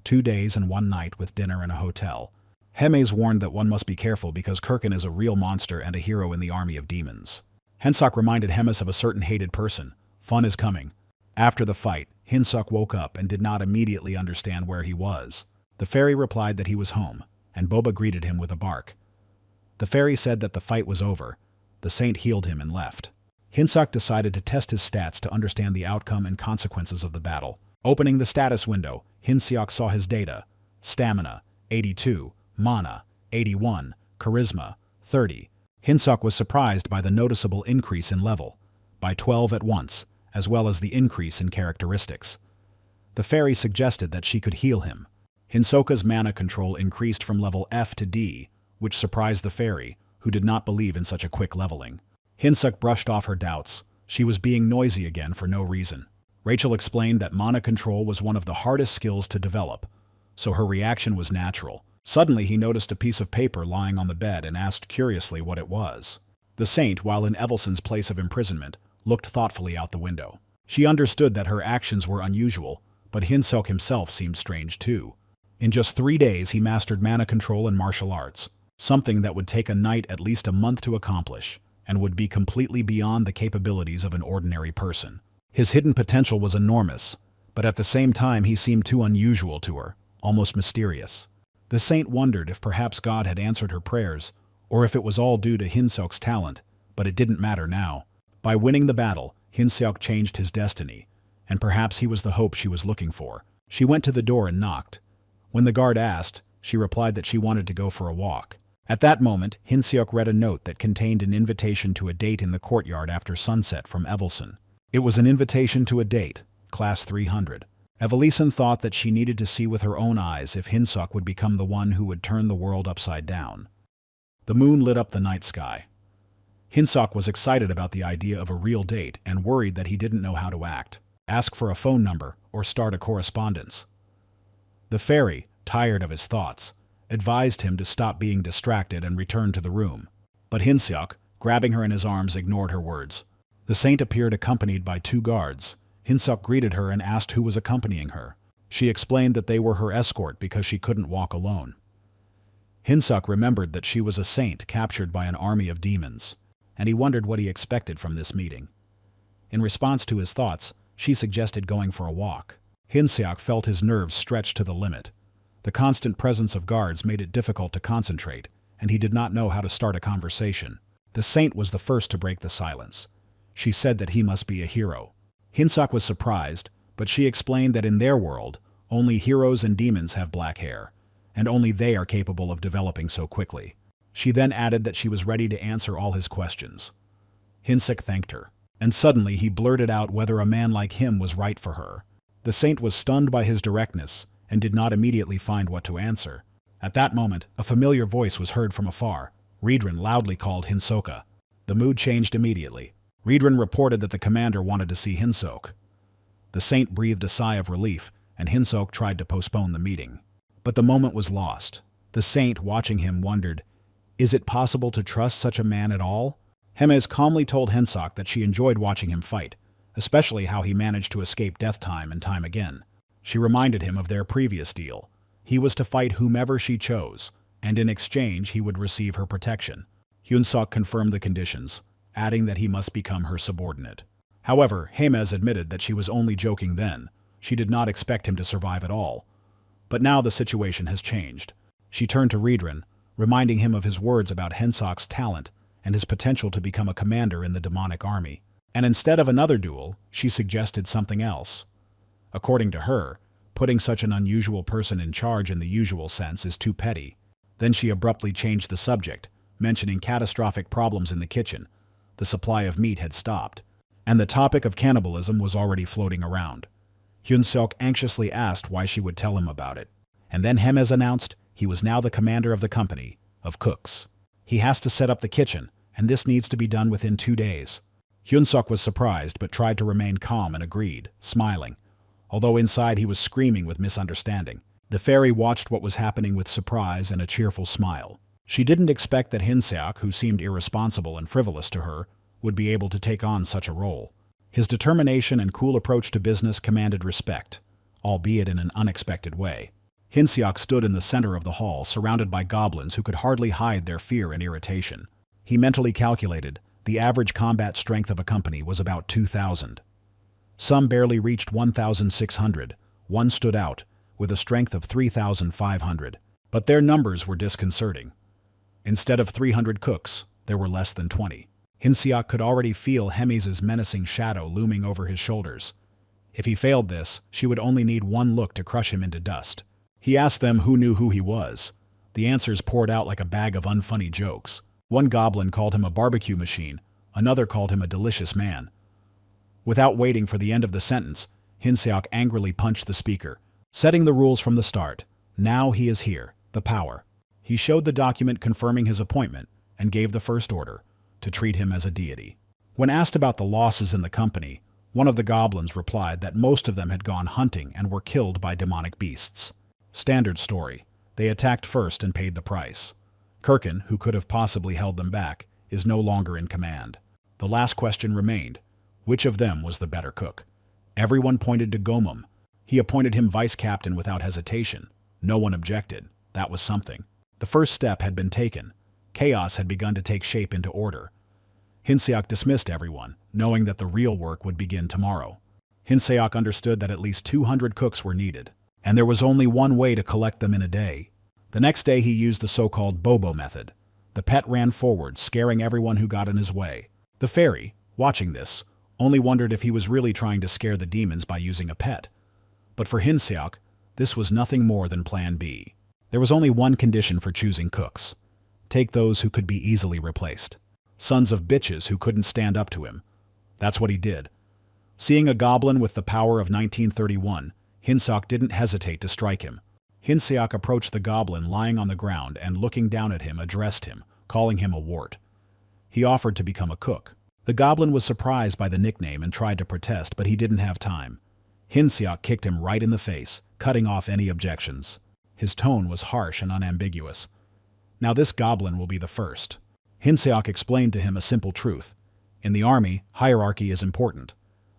2 days and 1 night with dinner in a hotel. Hemez warned that one must be careful because Kirkin is a real monster and a hero in the army of demons. Hinsok reminded Hemez of a certain hated person. Fun is coming. After the fight, Hinsok woke up and did not immediately understand where he was. The fairy replied that he was home, and Boba greeted him with a bark. The fairy said that the fight was over. The saint healed him and left. Hinsok decided to test his stats to understand the outcome and consequences of the battle. Opening the status window, Hinsok saw his data: stamina, 82, mana, 81, charisma, 30. Hinsok was surprised by the noticeable increase in level, by 12 at once, as well as the increase in characteristics. The fairy suggested that she could heal him. Hinsoka's mana control increased from level F to D, which surprised the fairy, who did not believe in such a quick leveling. Hinsok brushed off her doubts. She was being noisy again for no reason. Rachel explained that mana control was one of the hardest skills to develop, so her reaction was natural. Suddenly he noticed a piece of paper lying on the bed and asked curiously what it was. The saint, while in Evelson's place of imprisonment, looked thoughtfully out the window. She understood that her actions were unusual, but Hinsok himself seemed strange too. In just 3 days he mastered mana control and martial arts, something that would take a knight at least a month to accomplish, and would be completely beyond the capabilities of an ordinary person. His hidden potential was enormous, but at the same time he seemed too unusual to her, almost mysterious. The saint wondered if perhaps God had answered her prayers, or if it was all due to Hinsok's talent, But it didn't matter now. By winning the battle, Hinseok changed his destiny, and perhaps he was the hope she was looking for. She went to the door and knocked. When the guard asked, she replied that she wanted to go for a walk. At that moment, Hinseok read a note that contained an invitation to a date in the courtyard after sunset from Evelson. It was an invitation to a date, class 300. Evelson thought that she needed to see with her own eyes if Hinseok would become the one who would turn the world upside down. The moon lit up the night sky. Hinseok was excited about the idea of a real date and worried that he didn't know how to act, ask for a phone number, or start a correspondence. The fairy, tired of his thoughts, advised him to stop being distracted and return to the room. But Hinseok, grabbing her in his arms, ignored her words. The saint appeared accompanied by 2 guards. Hinseok greeted her and asked who was accompanying her. She explained that they were her escort because she couldn't walk alone. Hinseok remembered that she was a saint captured by an army of demons, and he wondered what he expected from this meeting. In response to his thoughts, she suggested going for a walk. Hinseok felt his nerves stretched to the limit. The constant presence of guards made it difficult to concentrate, and he did not know how to start a conversation. The saint was the first to break the silence. She said that he must be a hero. Hinseok was surprised, but she explained that in their world, only heroes and demons have black hair, and only they are capable of developing so quickly. She then added that she was ready to answer all his questions. Hinseok thanked her, and suddenly he blurted out whether a man like him was right for her. The saint was stunned by his directness and did not immediately find what to answer. At that moment, a familiar voice was heard from afar. Riedran loudly called Hinseok. The mood changed immediately. Riedran reported that the commander wanted to see Hinseok. The saint breathed a sigh of relief, and Hinseok tried to postpone the meeting. But the moment was lost. The saint, watching him, wondered, is it possible to trust such a man at all? Hemez calmly told Hinseok that she enjoyed watching him fight, especially how he managed to escape death time and time again. She reminded him of their previous deal. He was to fight whomever she chose, and in exchange he would receive her protection. Hinseok confirmed the conditions, adding that he must become her subordinate. However, Hemez admitted that she was only joking then. She did not expect him to survive at all. But now the situation has changed. She turned to Riedran, reminding him of his words about Hinseok's talent and his potential to become a commander in the demonic army. And instead of another duel, she suggested something else. According to her, putting such an unusual person in charge in the usual sense is too petty. Then she abruptly changed the subject, mentioning catastrophic problems in the kitchen. The supply of meat had stopped, and the topic of cannibalism was already floating around. Hinseok anxiously asked why she would tell him about it. And then Hemez announced he was now the commander of the company of cooks. He has to set up the kitchen, and this needs to be done within 2 days. Hinseok was surprised but tried to remain calm and agreed, smiling, although inside he was screaming with misunderstanding. The fairy watched what was happening with surprise and a cheerful smile. She didn't expect that Hinseok, who seemed irresponsible and frivolous to her, would be able to take on such a role. His determination and cool approach to business commanded respect, albeit in an unexpected way. Hinseok stood in the center of the hall, surrounded by goblins who could hardly hide their fear and irritation. He mentally calculated the average combat strength of a company was about 2,000. Some barely reached 1,600. One stood out, with a strength of 3,500. But their numbers were disconcerting. Instead of 300 cooks, there were less than 20. Hinseok could already feel Hemez's menacing shadow looming over his shoulders. If he failed this, she would only need one look to crush him into dust. He asked them who knew who he was. The answers poured out like a bag of unfunny jokes. One goblin called him a barbecue machine, another called him a delicious man. Without waiting for the end of the sentence, Hinseok angrily punched the speaker, setting the rules from the start. Now he is here, the power. He showed the document confirming his appointment and gave the first order, to treat him as a deity. When asked about the losses in the company, one of the goblins replied that most of them had gone hunting and were killed by demonic beasts. Standard story. They attacked first and paid the price. Kirkin, who could have possibly held them back, is no longer in command. The last question remained. Which of them was the better cook? Everyone pointed to Gomum. He appointed him vice captain without hesitation. No one objected. That was something. The first step had been taken. Chaos had begun to take shape into order. Hinseok dismissed everyone, knowing that the real work would begin tomorrow. Hinseok understood that at least 200 cooks were needed, and there was only one way to collect them in a day. The next day he used the so-called Bobo method. The pet ran forward, scaring everyone who got in his way. The fairy, watching this, only wondered if he was really trying to scare the demons by using a pet. But for Hinseok, this was nothing more than Plan B. There was only one condition for choosing cooks. Take those who could be easily replaced. Sons of bitches who couldn't stand up to him. That's what he did. Seeing a goblin with the power of 1931, Hinseok didn't hesitate to strike him. Hinseok approached the goblin lying on the ground and, looking down at him, addressed him, calling him a wart. He offered to become a cook. The goblin was surprised by the nickname and tried to protest, but he didn't have time. Hinseok kicked him right in the face, cutting off any objections. His tone was harsh and unambiguous. Now this goblin will be the first. Hinseok explained to him a simple truth. In the army, hierarchy is important.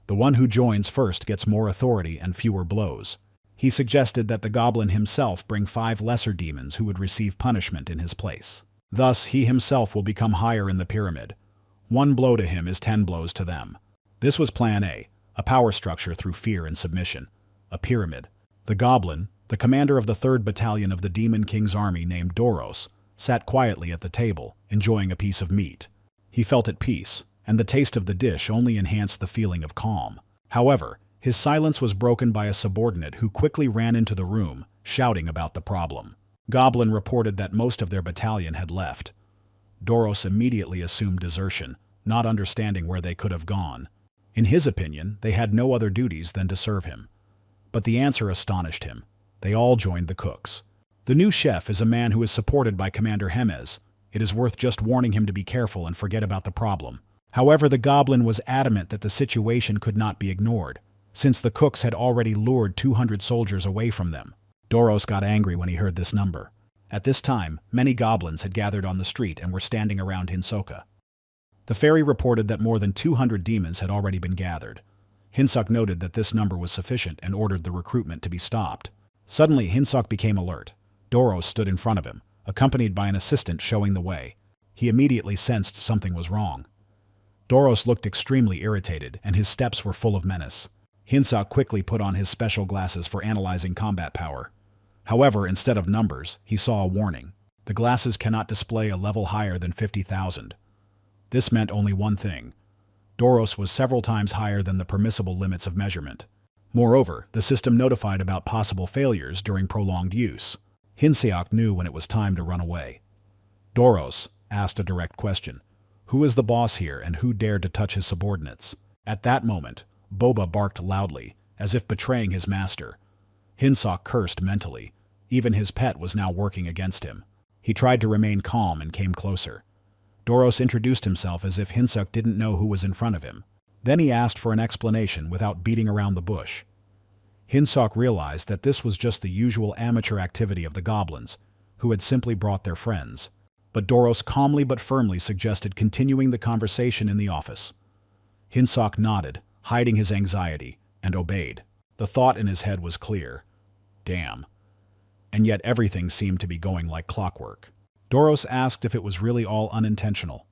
The one who joins first gets more authority and fewer blows. He suggested that the goblin himself bring 5 lesser demons who would receive punishment in his place. Thus, he himself will become higher in the pyramid. 1 blow to him is 10 blows to them. This was Plan A, a power structure through fear and submission. A pyramid. The goblin, the commander of the 3rd Battalion of the Demon King's army named Doros, sat quietly at the table, enjoying a piece of meat. He felt at peace, and the taste of the dish only enhanced the feeling of calm. However, his silence was broken by a subordinate who quickly ran into the room, shouting about the problem. Goblin reported that most of their battalion had left. Doros immediately assumed desertion, not understanding where they could have gone. In his opinion, they had no other duties than to serve him. But the answer astonished him. They all joined the cooks. The new chef is a man who is supported by Commander Hemez. It is worth just warning him to be careful and forget about the problem. However, the goblin was adamant that the situation could not be ignored, since the cooks had already lured 200 soldiers away from them. Doros got angry when he heard this number. At this time, many goblins had gathered on the street and were standing around Hinseok. The fairy reported that more than 200 demons had already been gathered. Hinseok noted that this number was sufficient and ordered the recruitment to be stopped. Suddenly, Hinseok became alert. Doros stood in front of him, accompanied by an assistant showing the way. He immediately sensed something was wrong. Doros looked extremely irritated, and his steps were full of menace. Hinseok quickly put on his special glasses for analyzing combat power. However, instead of numbers, he saw a warning. The glasses cannot display a level higher than 50,000. This meant only one thing. Doros was several times higher than the permissible limits of measurement. Moreover, the system notified about possible failures during prolonged use. Hinseok knew when it was time to run away. Doros asked a direct question. Who is the boss here and who dared to touch his subordinates? At that moment, Boba barked loudly, as if betraying his master. Hinseok cursed mentally. Even his pet was now working against him. He tried to remain calm and came closer. Doros introduced himself as if Hinseok didn't know who was in front of him. Then he asked for an explanation without beating around the bush. Hinseok realized that this was just the usual amateur activity of the goblins, who had simply brought their friends. But Doros calmly but firmly suggested continuing the conversation in the office. Hinseok nodded, hiding his anxiety, and obeyed. The thought in his head was clear. Damn. And yet everything seemed to be going like clockwork. Doros asked if it was really all unintentional.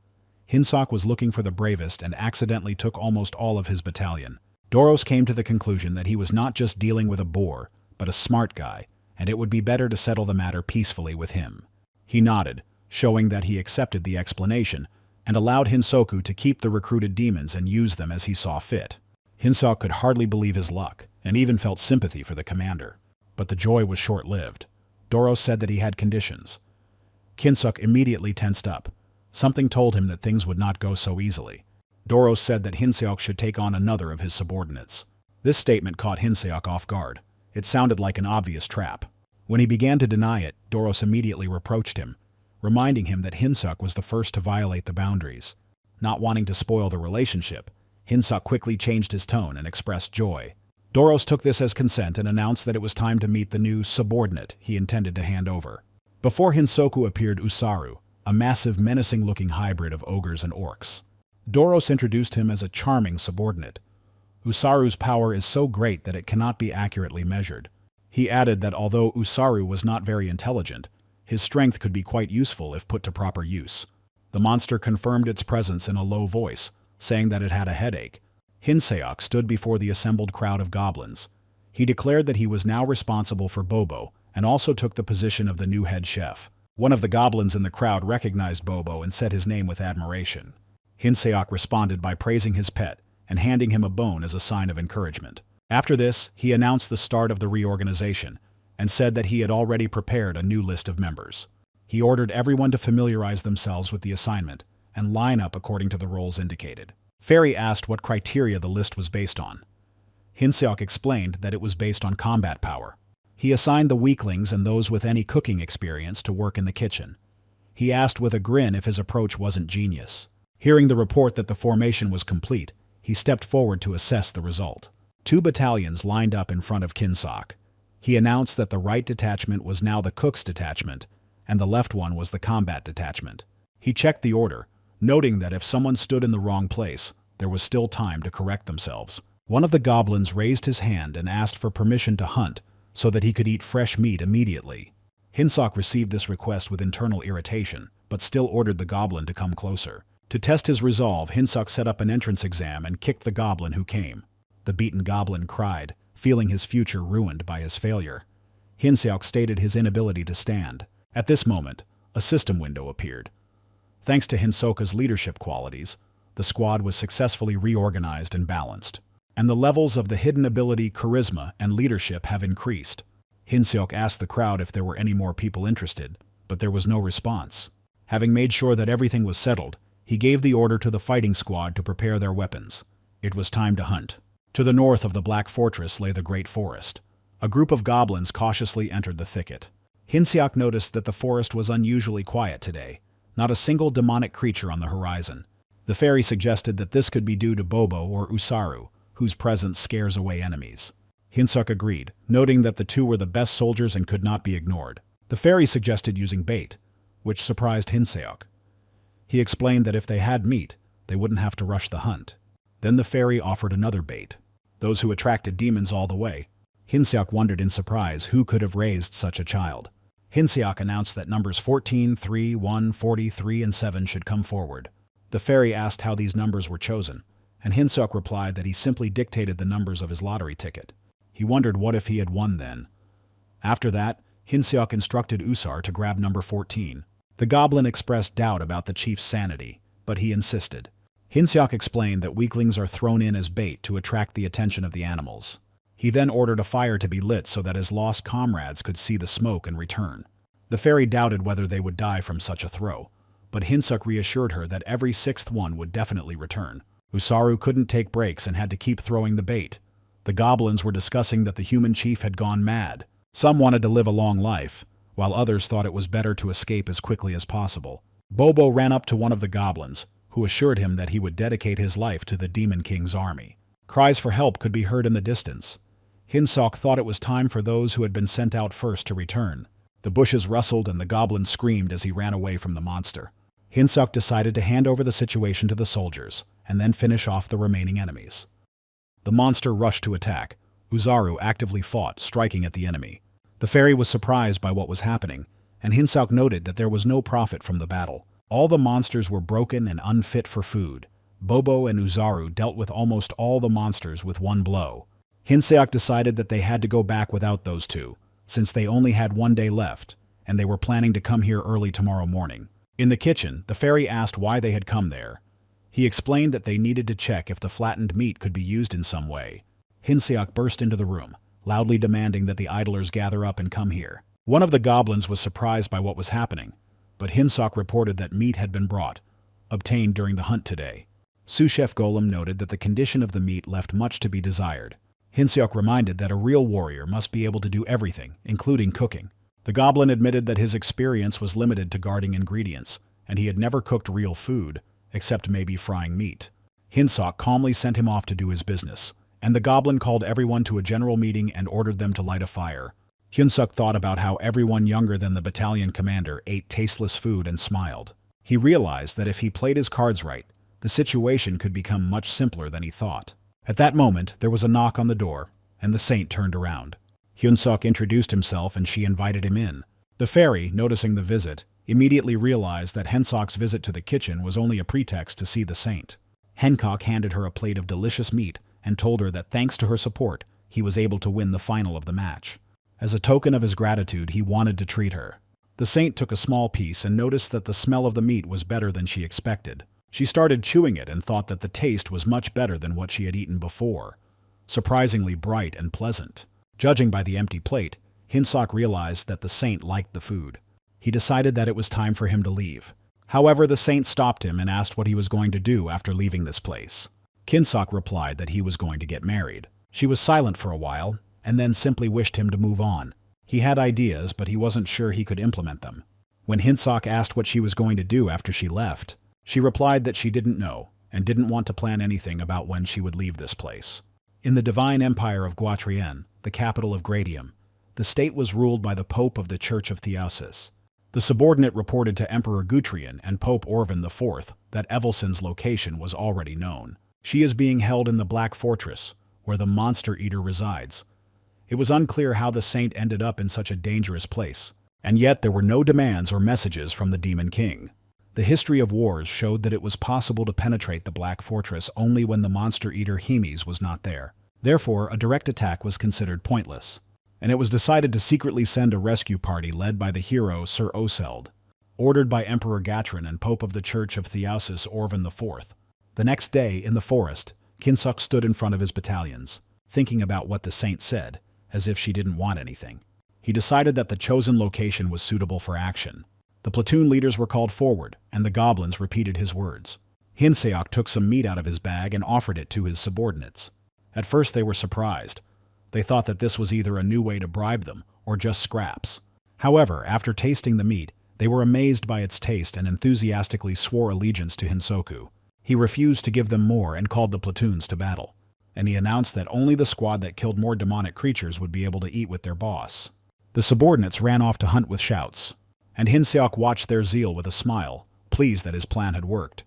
Hinseok was looking for the bravest and accidentally took almost all of his battalion. Doros came to the conclusion that he was not just dealing with a boor, but a smart guy, and it would be better to settle the matter peacefully with him. He nodded, showing that he accepted the explanation, and allowed Hinseok to keep the recruited demons and use them as he saw fit. Hinseok could hardly believe his luck, and even felt sympathy for the commander. But the joy was short-lived. Doros said that he had conditions. Hinseok immediately tensed up. Something told him that things would not go so easily. Doros said that Hinseok should take on another of his subordinates. This statement caught Hinseok off guard. It sounded like an obvious trap. When he began to deny it, Doros immediately reproached him, reminding him that Hinseok was the first to violate the boundaries. Not wanting to spoil the relationship, Hinseok quickly changed his tone and expressed joy. Doros took this as consent and announced that it was time to meet the new subordinate he intended to hand over. Before Hinseok appeared Usaru, a massive, menacing-looking hybrid of ogres and orcs. Doros introduced him as a charming subordinate. Usaru's power is so great that it cannot be accurately measured. He added that although Usaru was not very intelligent, his strength could be quite useful if put to proper use. The monster confirmed its presence in a low voice, saying that it had a headache. Hinseok stood before the assembled crowd of goblins. He declared that he was now responsible for Bobo and also took the position of the new head chef. One of the goblins in the crowd recognized Bobo and said his name with admiration. Hinseok responded by praising his pet and handing him a bone as a sign of encouragement. After this, he announced the start of the reorganization and said that he had already prepared a new list of members. He ordered everyone to familiarize themselves with the assignment and line up according to the roles indicated. Fairy asked what criteria the list was based on. Hinseok explained that it was based on combat power. He assigned the weaklings and those with any cooking experience to work in the kitchen. He asked with a grin if his approach wasn't genius. Hearing the report that the formation was complete, he stepped forward to assess the result. 2 battalions lined up in front of Hinseok. He announced that the right detachment was now the cook's detachment, and the left one was the combat detachment. He checked the order, noting that if someone stood in the wrong place, there was still time to correct themselves. One of the goblins raised his hand and asked for permission to hunt so that he could eat fresh meat immediately. Hinseok received this request with internal irritation, but still ordered the goblin to come closer. To test his resolve, Hinseok set up an entrance exam and kicked the goblin who came. The beaten goblin cried, feeling his future ruined by his failure. Hinseok stated his inability to stand. At this moment, a system window appeared. Thanks to Hinseok's leadership qualities, the squad was successfully reorganized and balanced, and the levels of the hidden ability, charisma, and leadership have increased. Hinseok asked the crowd if there were any more people interested, but there was no response. Having made sure that everything was settled, he gave the order to the fighting squad to prepare their weapons. It was time to hunt. To the north of the Black Fortress lay the Great Forest. A group of goblins cautiously entered the thicket. Hinseok noticed that the forest was unusually quiet today, not a single demonic creature on the horizon. The fairy suggested that this could be due to Bobo or Usaru, whose presence scares away enemies. Hinseok agreed, noting that the two were the best soldiers and could not be ignored. The fairy suggested using bait, which surprised Hinseok. He explained that if they had meat, they wouldn't have to rush the hunt. Then the fairy offered another bait, those who attracted demons all the way. Hinseok wondered in surprise who could have raised such a child. Hinseok announced that numbers 14, 3, 1, 43, and 7 should come forward. The fairy asked how these numbers were chosen, and Hinseok replied that he simply dictated the numbers of his lottery ticket. He wondered what if he had won then. After that, Hinseok instructed Usar to grab number 14. The goblin expressed doubt about the chief's sanity, but he insisted. Hinseok explained that weaklings are thrown in as bait to attract the attention of the animals. He then ordered a fire to be lit so that his lost comrades could see the smoke and return. The fairy doubted whether they would die from such a throw, but Hinseok reassured her that every 6th one would definitely return. Usaru couldn't take breaks and had to keep throwing the bait. The goblins were discussing that the human chief had gone mad. Some wanted to live a long life, while others thought it was better to escape as quickly as possible. Bobo ran up to one of the goblins, who assured him that he would dedicate his life to the Demon King's army. Cries for help could be heard in the distance. Hinseok thought it was time for those who had been sent out first to return. The bushes rustled and the goblin screamed as he ran away from the monster. Hinseok decided to hand over the situation to the soldiers, and then finish off the remaining enemies. The monster rushed to attack. Usaru actively fought, striking at the enemy. The fairy was surprised by what was happening, and Hinseok noted that there was no profit from the battle. All the monsters were broken and unfit for food. Bobo and Usaru dealt with almost all the monsters with one blow. Hinseok decided that they had to go back without those two, since they only had 1 day left, and they were planning to come here early tomorrow morning. In the kitchen, the fairy asked why they had come there. He explained that they needed to check if the flattened meat could be used in some way. Hinseok burst into the room, loudly demanding that the idlers gather up and come here. One of the goblins was surprised by what was happening, but Hinseok reported that meat had been brought, obtained during the hunt today. Sous-chef Golem noted that the condition of the meat left much to be desired. Hinseok reminded that a real warrior must be able to do everything, including cooking. The goblin admitted that his experience was limited to guarding ingredients, and he had never cooked real food, except maybe frying meat. Hinseok calmly sent him off to do his business, and the goblin called everyone to a general meeting and ordered them to light a fire. Hinseok thought about how everyone younger than the battalion commander ate tasteless food and smiled. He realized that if he played his cards right, the situation could become much simpler than he thought. At that moment, there was a knock on the door, and the saint turned around. Hinseok introduced himself and she invited him in. The fairy, noticing the visit, immediately realized that Hinseok's visit to the kitchen was only a pretext to see the saint. Hancock handed her a plate of delicious meat and told her that thanks to her support, he was able to win the final of the match. As a token of his gratitude, he wanted to treat her. The saint took a small piece and noticed that the smell of the meat was better than she expected. She started chewing it and thought that the taste was much better than what she had eaten before, surprisingly bright and pleasant. Judging by the empty plate, Hinsok realized that the saint liked the food. He decided that it was time for him to leave. However, the saint stopped him and asked what he was going to do after leaving this place. Hinsok replied that he was going to get married. She was silent for a while, and then simply wished him to move on. He had ideas, but he wasn't sure he could implement them. When Hinsok asked what she was going to do after she left, she replied that she didn't know, and didn't want to plan anything about when she would leave this place. In the divine empire of Guatrien, the capital of Gradium, the state was ruled by the Pope of the Church of Theosis. The subordinate reported to Emperor Guthrian and Pope Orvan IV that Evelsen's location was already known. She is being held in the Black Fortress, where the monster eater resides. It was unclear how the saint ended up in such a dangerous place, and yet there were no demands or messages from the Demon King. The history of wars showed that it was possible to penetrate the Black Fortress only when the monster eater Hermes was not there. Therefore, a direct attack was considered pointless, and it was decided to secretly send a rescue party led by the hero Sir Oseld, ordered by Emperor Gatrin and Pope of the Church of Theosis Orvan IV. The next day, in the forest, Hinsok stood in front of his battalions, thinking about what the saint said, as if she didn't want anything. He decided that the chosen location was suitable for action. The platoon leaders were called forward, and the goblins repeated his words. Hinseok took some meat out of his bag and offered it to his subordinates. At first they were surprised. They thought that this was either a new way to bribe them, or just scraps. However, after tasting the meat, they were amazed by its taste and enthusiastically swore allegiance to Hinsoku. He refused to give them more and called the platoons to battle, and he announced that only the squad that killed more demonic creatures would be able to eat with their boss. The subordinates ran off to hunt with shouts, and Hinseok watched their zeal with a smile, pleased that his plan had worked.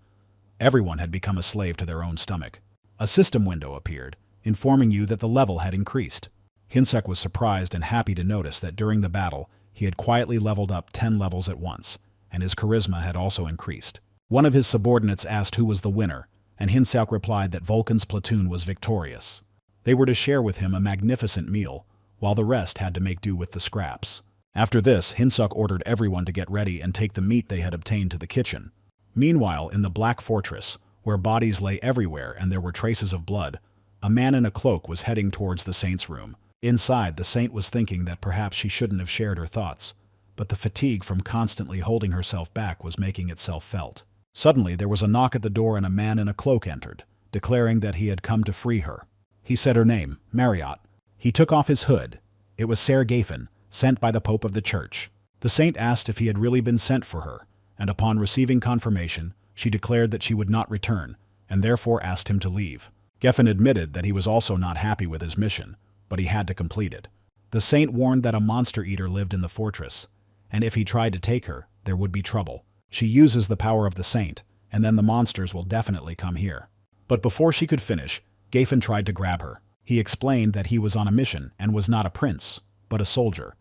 Everyone had become a slave to their own stomach. A system window appeared, informing you that the level had increased. Hinsek was surprised and happy to notice that during the battle, he had quietly leveled up 10 levels at once, and his charisma had also increased. One of his subordinates asked who was the winner, and Hinsek replied that Vulcan's platoon was victorious. They were to share with him a magnificent meal, while the rest had to make do with the scraps. After this, Hinsek ordered everyone to get ready and take the meat they had obtained to the kitchen. Meanwhile, in the Black Fortress, where bodies lay everywhere and there were traces of blood, a man in a cloak was heading towards the saint's room. Inside, the saint was thinking that perhaps she shouldn't have shared her thoughts, but the fatigue from constantly holding herself back was making itself felt. Suddenly, there was a knock at the door and a man in a cloak entered, declaring that he had come to free her. He said her name, Marriott. He took off his hood. It was Ser Gafen, sent by the Pope of the Church. The saint asked if he had really been sent for her, and upon receiving confirmation, she declared that she would not return, and therefore asked him to leave. Geffen admitted that he was also not happy with his mission, but he had to complete it. The saint warned that a monster eater lived in the fortress, and if he tried to take her, there would be trouble. She uses the power of the saint, and then the monsters will definitely come here. But before she could finish, Gafen tried to grab her. He explained that he was on a mission and was not a prince, but a soldier,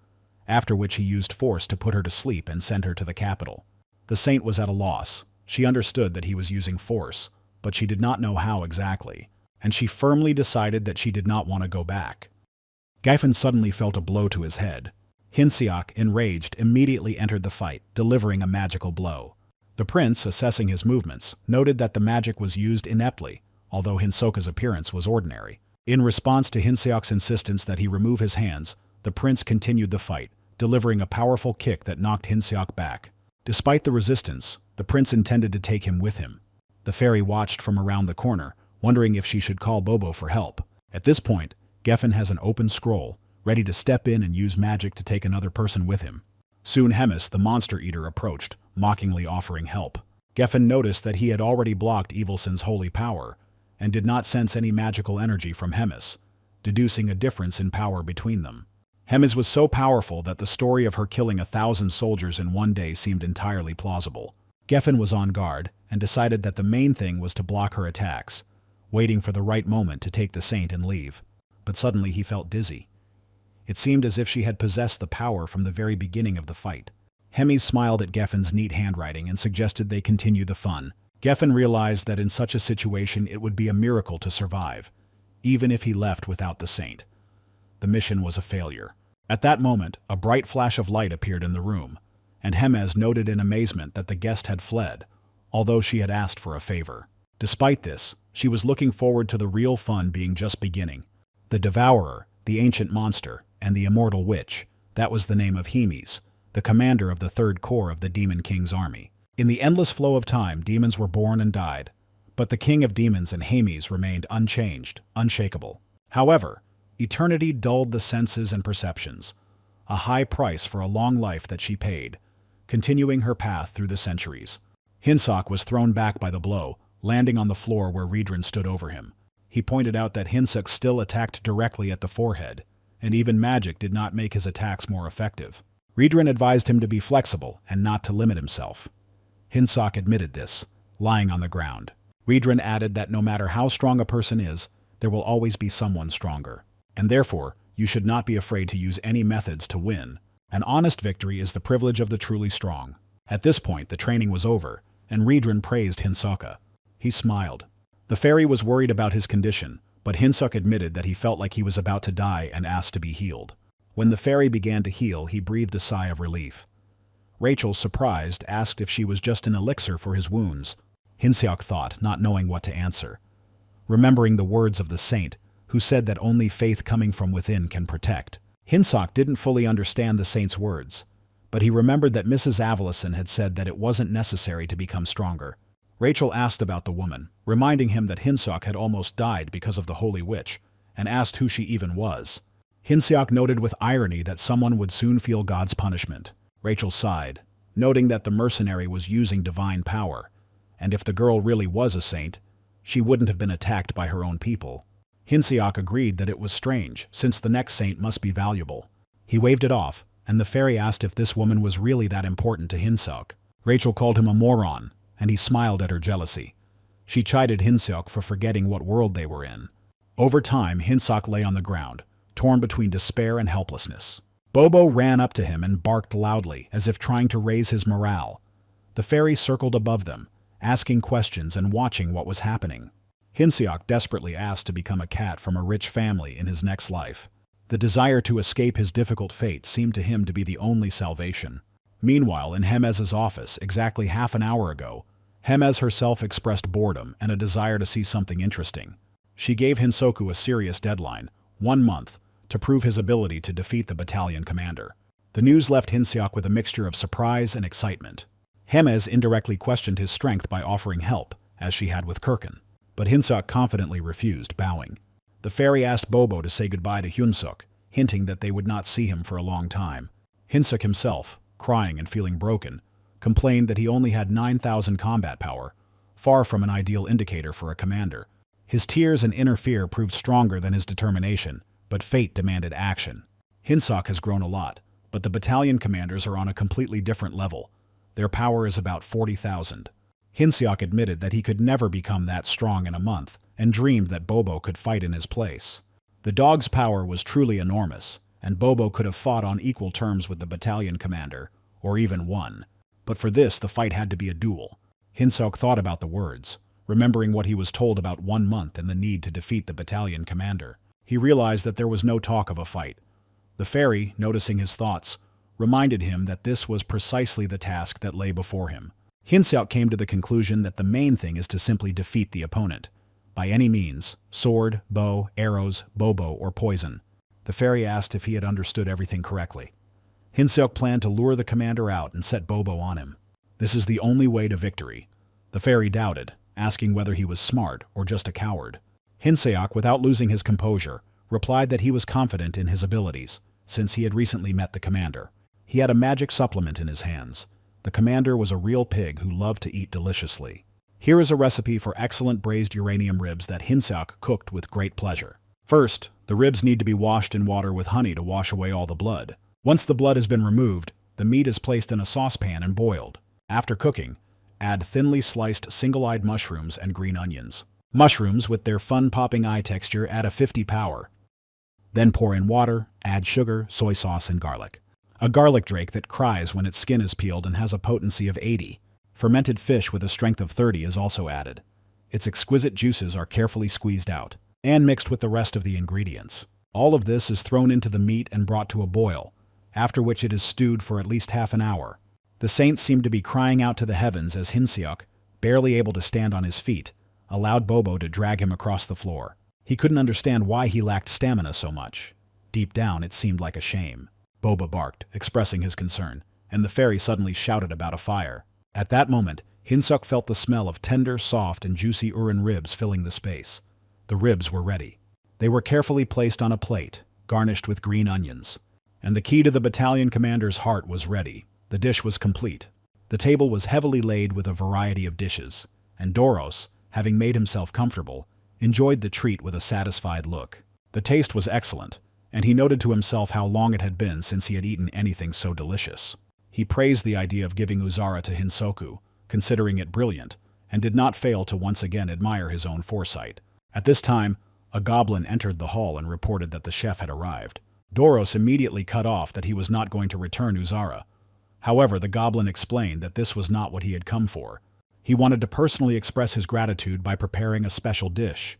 after which he used force to put her to sleep and send her to the capital. The saint was at a loss. She understood that he was using force, but she did not know how exactly, and she firmly decided that she did not want to go back. Gafen suddenly felt a blow to his head. Hinseok, enraged, immediately entered the fight, delivering a magical blow. The prince, assessing his movements, noted that the magic was used ineptly, although Hinsoka's appearance was ordinary. In response to Hinseok's insistence that he remove his hands, the prince continued the fight, delivering a powerful kick that knocked Hinseok back. Despite the resistance, the prince intended to take him with him. The fairy watched from around the corner, wondering if she should call Bobo for help. At this point, Geffen has an open scroll, ready to step in and use magic to take another person with him. Soon Hemis, the monster eater, approached, mockingly offering help. Geffen noticed that he had already blocked Evilson's holy power, and did not sense any magical energy from Hemis, deducing a difference in power between them. Hemis was so powerful that the story of her killing 1,000 soldiers in one day seemed entirely plausible. Geffen was on guard, and decided that the main thing was to block her attacks, waiting for the right moment to take the saint and leave. But suddenly he felt dizzy. It seemed as if she had possessed the power from the very beginning of the fight. Hemis smiled at Geffen's neat handwriting and suggested they continue the fun. Geffen realized that in such a situation it would be a miracle to survive, even if he left without the saint. The mission was a failure. At that moment, a bright flash of light appeared in the room, and Hemez noted in amazement that the guest had fled, although she had asked for a favor. Despite this, she was looking forward to the real fun being just beginning. The Devourer, the ancient monster, and the immortal witch, that was the name of Hemes, the commander of the Third Corps of the Demon King's army. In the endless flow of time, demons were born and died, but the king of demons and Hemes remained unchanged, unshakable. However, eternity dulled the senses and perceptions, a high price for a long life that she paid, continuing her path through the centuries. Hinsok was thrown back by the blow, landing on the floor where Riedran stood over him. He pointed out that Hinsok still attacked directly at the forehead, and even magic did not make his attacks more effective. Riedran advised him to be flexible and not to limit himself. Hinsok admitted this, lying on the ground. Riedran added that no matter how strong a person is, there will always be someone stronger, and therefore you should not be afraid to use any methods to win. An honest victory is the privilege of the truly strong. At this point, the training was over, and Riedran praised Hinsoka. He smiled. The fairy was worried about his condition, but Hinsok admitted that he felt like he was about to die and asked to be healed. When the fairy began to heal, he breathed a sigh of relief. Rachel, surprised, asked if she was just an elixir for his wounds. Hinsok thought, not knowing what to answer. Remembering the words of the saint, who said that only faith coming from within can protect. Hinsok didn't fully understand the saint's words, but he remembered that Mrs. Avalison had said that it wasn't necessary to become stronger. Rachel asked about the woman, reminding him that Hinsok had almost died because of the Holy Witch, and asked who she even was. Hinsok noted with irony that someone would soon feel God's punishment. Rachel sighed, noting that the mercenary was using divine power, and if the girl really was a saint, she wouldn't have been attacked by her own people. Hinsok agreed that it was strange, since the next saint must be valuable. He waved it off, and the fairy asked if this woman was really that important to Hinsok. Rachel called him a moron, and he smiled at her jealousy. She chided Hinsok for forgetting what world they were in. Over time, Hinsok lay on the ground, torn between despair and helplessness. Bobo ran up to him and barked loudly, as if trying to raise his morale. The fairy circled above them, asking questions and watching what was happening. Hinsok desperately asked to become a cat from a rich family in his next life. The desire to escape his difficult fate seemed to him to be the only salvation. Meanwhile, in Hemez's office, exactly half an hour ago, Hemez herself expressed boredom and a desire to see something interesting. She gave Hinsoku a serious deadline, 1 month, to prove his ability to defeat the battalion commander. The news left Hinsok with a mixture of surprise and excitement. Hemez indirectly questioned his strength by offering help, as she had with Kirkin, but Hinsok confidently refused, bowing. The fairy asked Bobo to say goodbye to Hyunsuk, hinting that they would not see him for a long time. Hinsuk himself, crying and feeling broken, complained that he only had 9,000 combat power, far from an ideal indicator for a commander. His tears and inner fear proved stronger than his determination, but fate demanded action. Hinsok has grown a lot, but the battalion commanders are on a completely different level. Their power is about 40,000. Hinsok admitted that he could never become that strong in a month, and dreamed that Bobo could fight in his place. The dog's power was truly enormous, and Bobo could have fought on equal terms with the battalion commander, or even won. But for this, the fight had to be a duel. Hinsok thought about the words, remembering what he was told about 1 month and the need to defeat the battalion commander. He realized that there was no talk of a fight. The fairy, noticing his thoughts, reminded him that this was precisely the task that lay before him. Hinsok came to the conclusion that the main thing is to simply defeat the opponent. By any means, sword, bow, arrows, bobo, or poison. The fairy asked if he had understood everything correctly. Hinsok planned to lure the commander out and set Bobo on him. This is the only way to victory. The fairy doubted, asking whether he was smart or just a coward. Hinsok, without losing his composure, replied that he was confident in his abilities, since he had recently met the commander. He had a magic supplement in his hands. The commander was a real pig who loved to eat deliciously. Here is a recipe for excellent braised uranium ribs that Hinsok cooked with great pleasure. First, the ribs need to be washed in water with honey to wash away all the blood. Once the blood has been removed, the meat is placed in a saucepan and boiled. After cooking, add thinly sliced single-eyed mushrooms and green onions. Mushrooms, with their fun-popping eye texture, add a 50 power. Then pour in water, add sugar, soy sauce, and garlic. A garlic drake that cries when its skin is peeled and has a potency of 80. Fermented fish with a strength of 30 is also added. Its exquisite juices are carefully squeezed out and mixed with the rest of the ingredients. All of this is thrown into the meat and brought to a boil, after which it is stewed for at least half an hour. The saints seemed to be crying out to the heavens as Hinseok, barely able to stand on his feet, allowed Bobo to drag him across the floor. He couldn't understand why he lacked stamina so much. Deep down, it seemed like a shame. Boba barked, expressing his concern, and the fairy suddenly shouted about a fire. At that moment, Hinseok felt the smell of tender, soft, and juicy Urin ribs filling the space. The ribs were ready. They were carefully placed on a plate, garnished with green onions. And the key to the battalion commander's heart was ready. The dish was complete. The table was heavily laid with a variety of dishes, and Doros, having made himself comfortable, enjoyed the treat with a satisfied look. The taste was excellent, and he noted to himself how long it had been since he had eaten anything so delicious. He praised the idea of giving Uzara to Hinsoku, considering it brilliant, and did not fail to once again admire his own foresight. At this time, a goblin entered the hall and reported that the chef had arrived. Doros immediately cut off that he was not going to return Uzara. However, the goblin explained that this was not what he had come for. He wanted to personally express his gratitude by preparing a special dish.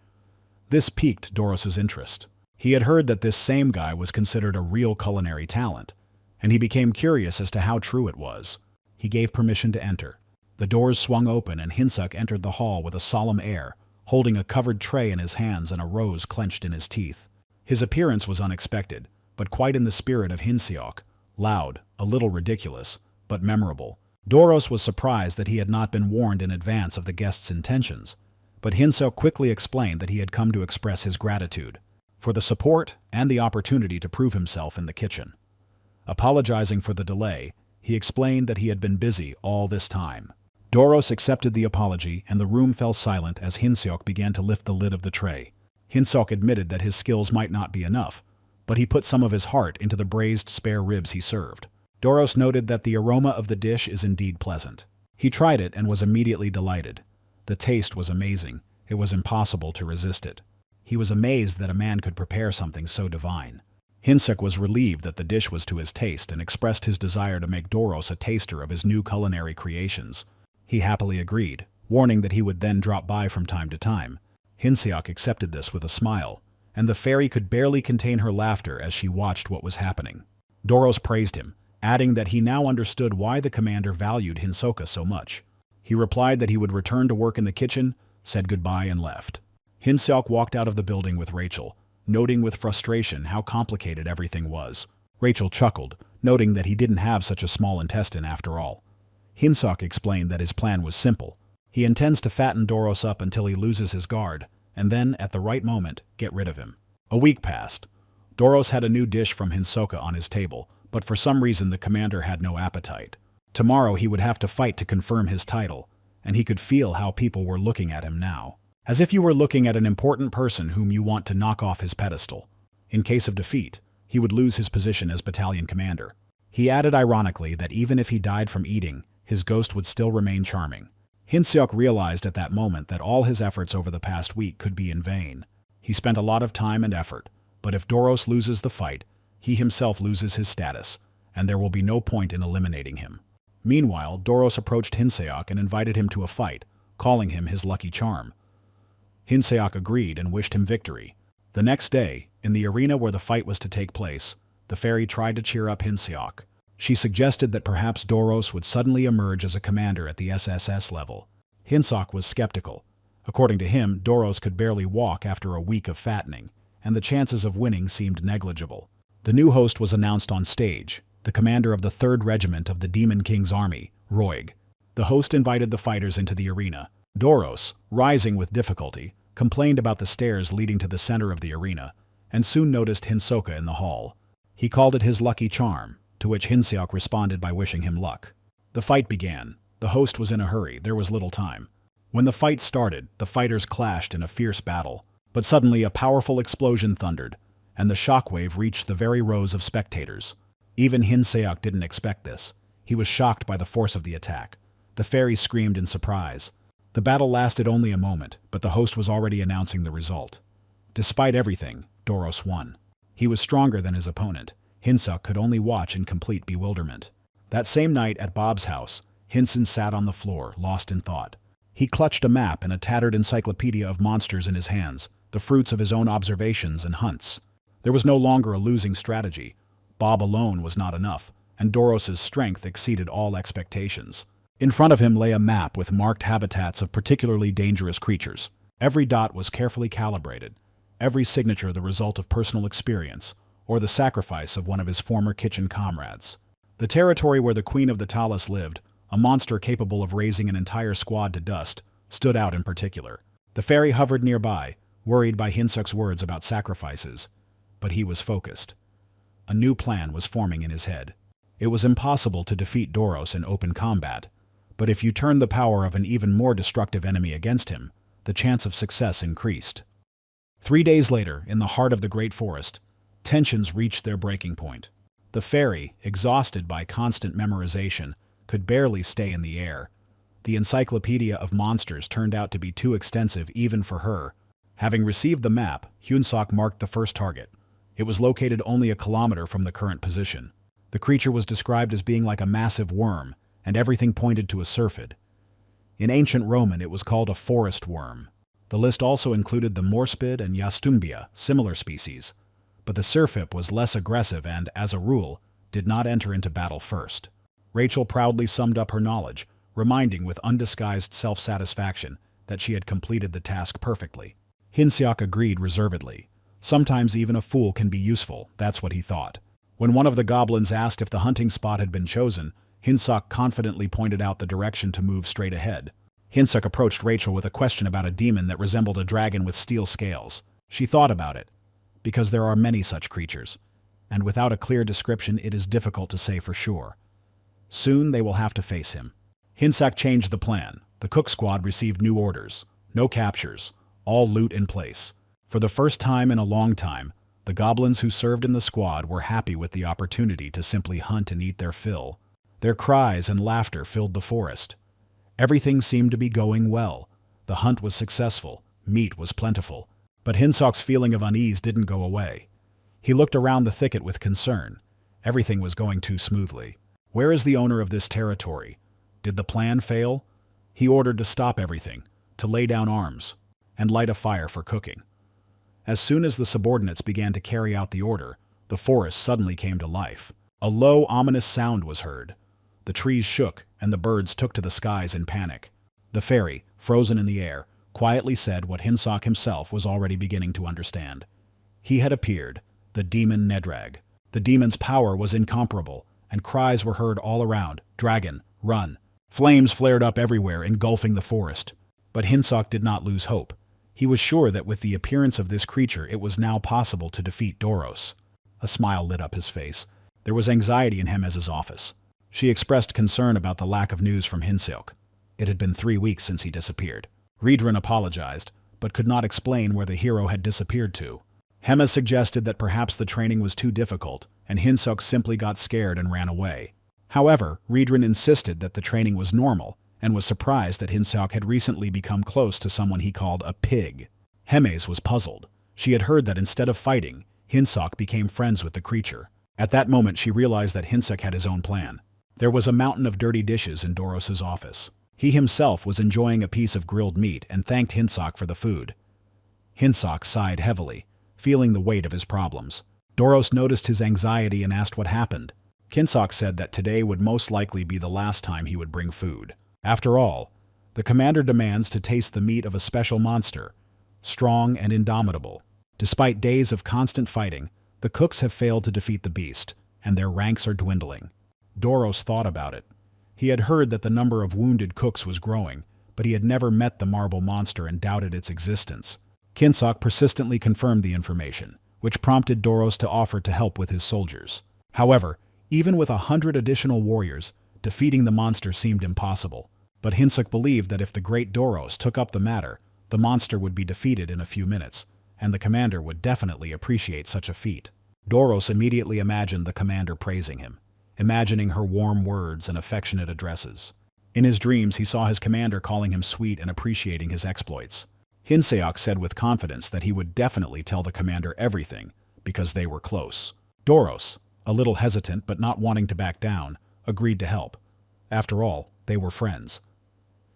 This piqued Doros's interest. He had heard that this same guy was considered a real culinary talent, and he became curious as to how true it was. He gave permission to enter. The doors swung open and Hinseok entered the hall with a solemn air, holding a covered tray in his hands and a rose clenched in his teeth. His appearance was unexpected, but quite in the spirit of Hinseok, loud, a little ridiculous, but memorable. Doros was surprised that he had not been warned in advance of the guest's intentions, but Hinseok quickly explained that he had come to express his gratitude for the support and the opportunity to prove himself in the kitchen. Apologizing for the delay, he explained that he had been busy all this time. Doros accepted the apology and the room fell silent as Hinseok began to lift the lid of the tray. Hinseok admitted that his skills might not be enough, but he put some of his heart into the braised spare ribs he served. Doros noted that the aroma of the dish is indeed pleasant. He tried it and was immediately delighted. The taste was amazing. It was impossible to resist it. He was amazed that a man could prepare something so divine. Hinseok was relieved that the dish was to his taste and expressed his desire to make Doros a taster of his new culinary creations. He happily agreed, warning that he would then drop by from time to time. Hinseok accepted this with a smile, and the fairy could barely contain her laughter as she watched what was happening. Doros praised him, adding that he now understood why the commander valued Hinsoka so much. He replied that he would return to work in the kitchen, said goodbye and left. Hinseok walked out of the building with Rachel, noting with frustration how complicated everything was. Rachel chuckled, noting that he didn't have such a small intestine after all. Hinseok explained that his plan was simple. He intends to fatten Doros up until he loses his guard, and then, at the right moment, get rid of him. A week passed. Doros had a new dish from Hinsoka on his table, but for some reason the commander had no appetite. Tomorrow he would have to fight to confirm his title, and he could feel how people were looking at him now. As if you were looking at an important person whom you want to knock off his pedestal. In case of defeat, he would lose his position as battalion commander. He added ironically that even if he died from eating, his ghost would still remain charming. Hinseok realized at that moment that all his efforts over the past week could be in vain. He spent a lot of time and effort, but if Doros loses the fight, he himself loses his status, and there will be no point in eliminating him. Meanwhile, Doros approached Hinseok and invited him to a fight, calling him his lucky charm. Hinseok agreed and wished him victory. The next day, in the arena where the fight was to take place, the fairy tried to cheer up Hinseok. She suggested that perhaps Doros would suddenly emerge as a commander at the SSS level. Hinseok was skeptical. According to him, Doros could barely walk after a week of fattening, and the chances of winning seemed negligible. The new host was announced on stage, the commander of the 3rd Regiment of the Demon King's army, Roig. The host invited the fighters into the arena. Doros, rising with difficulty, complained about the stairs leading to the center of the arena, and soon noticed Hinsoka in the hall. He called it his lucky charm, to which Hinseok responded by wishing him luck. The fight began. The host was in a hurry, there was little time. When the fight started, the fighters clashed in a fierce battle, but suddenly a powerful explosion thundered, and the shockwave reached the very rows of spectators. Even Hinseok didn't expect this. He was shocked by the force of the attack. The fairy screamed in surprise. The battle lasted only a moment, but the host was already announcing the result. Despite everything, Doros won. He was stronger than his opponent. Hinseok could only watch in complete bewilderment. That same night at Bob's house, Hinson sat on the floor, lost in thought. He clutched a map and a tattered encyclopedia of monsters in his hands, the fruits of his own observations and hunts. There was no longer a losing strategy. Bob alone was not enough, and Doros's strength exceeded all expectations. In front of him lay a map with marked habitats of particularly dangerous creatures. Every dot was carefully calibrated, every signature the result of personal experience, or the sacrifice of one of his former kitchen comrades. The territory where the Queen of the Talus lived, a monster capable of raising an entire squad to dust, stood out in particular. The fairy hovered nearby, worried by Hinsuk's words about sacrifices, but he was focused. A new plan was forming in his head. It was impossible to defeat Doros in open combat, but if you turned the power of an even more destructive enemy against him, the chance of success increased. 3 days later, in the heart of the great forest, tensions reached their breaking point. The fairy, exhausted by constant memorization, could barely stay in the air. The encyclopedia of monsters turned out to be too extensive even for her. Having received the map, Hyunsuk marked the first target. It was located only a kilometer from the current position. The creature was described as being like a massive worm, and everything pointed to a syrphid. In ancient Roman, it was called a forest worm. The list also included the morspid and yastumbia, similar species, but the syrphid was less aggressive and, as a rule, did not enter into battle first. Rachel proudly summed up her knowledge, reminding with undisguised self-satisfaction that she had completed the task perfectly. Hinsuk agreed reservedly. Sometimes even a fool can be useful, that's what he thought. When one of the goblins asked if the hunting spot had been chosen, Hinsuk confidently pointed out the direction to move straight ahead. Hinsuk approached Rachel with a question about a demon that resembled a dragon with steel scales. She thought about it, because there are many such creatures, and without a clear description it is difficult to say for sure. Soon they will have to face him. Hinsuk changed the plan. The cook squad received new orders. No captures. All loot in place. For the first time in a long time, the goblins who served in the squad were happy with the opportunity to simply hunt and eat their fill. Their cries and laughter filled the forest. Everything seemed to be going well. The hunt was successful. Meat was plentiful. But Hinsuk's feeling of unease didn't go away. He looked around the thicket with concern. Everything was going too smoothly. Where is the owner of this territory? Did the plan fail? He ordered to stop everything, to lay down arms, and light a fire for cooking. As soon as the subordinates began to carry out the order, the forest suddenly came to life. A low, ominous sound was heard. The trees shook, and the birds took to the skies in panic. The fairy, frozen in the air, quietly said what Hinsuk himself was already beginning to understand. He had appeared, the demon Nedrag. The demon's power was incomparable, and cries were heard all around, "Dragon, run!" Flames flared up everywhere, engulfing the forest. But Hinsuk did not lose hope. He was sure that with the appearance of this creature it was now possible to defeat Doros. A smile lit up his face. There was anxiety in Hemez's office. She expressed concern about the lack of news from Hinsuk. It had been 3 weeks since he disappeared. Riedran apologized, but could not explain where the hero had disappeared to. Hemez suggested that perhaps the training was too difficult, and Hinsuk simply got scared and ran away. However, Riedran insisted that the training was normal, and was surprised that Hinsuk had recently become close to someone he called a pig. Hemez was puzzled. She had heard that instead of fighting, Hinsuk became friends with the creature. At that moment she realized that Hinsuk had his own plan. There was a mountain of dirty dishes in Doros's office. He himself was enjoying a piece of grilled meat and thanked Hinsuk for the food. Hinsuk sighed heavily, feeling the weight of his problems. Doros noticed his anxiety and asked what happened. Hinsuk said that today would most likely be the last time he would bring food. After all, the commander demands to taste the meat of a special monster, strong and indomitable. Despite days of constant fighting, the cooks have failed to defeat the beast, and their ranks are dwindling. Doros thought about it. He had heard that the number of wounded cooks was growing, but he had never met the marble monster and doubted its existence. Hinsuk persistently confirmed the information, which prompted Doros to offer to help with his soldiers. However, even with 100 additional warriors, defeating the monster seemed impossible. But Hinsuk believed that if the great Doros took up the matter, the monster would be defeated in a few minutes, and the commander would definitely appreciate such a feat. Doros immediately imagined the commander praising him, imagining her warm words and affectionate addresses. In his dreams, he saw his commander calling him sweet and appreciating his exploits. Hinsuk said with confidence that he would definitely tell the commander everything, because they were close. Doros, a little hesitant but not wanting to back down, agreed to help. After all, they were friends.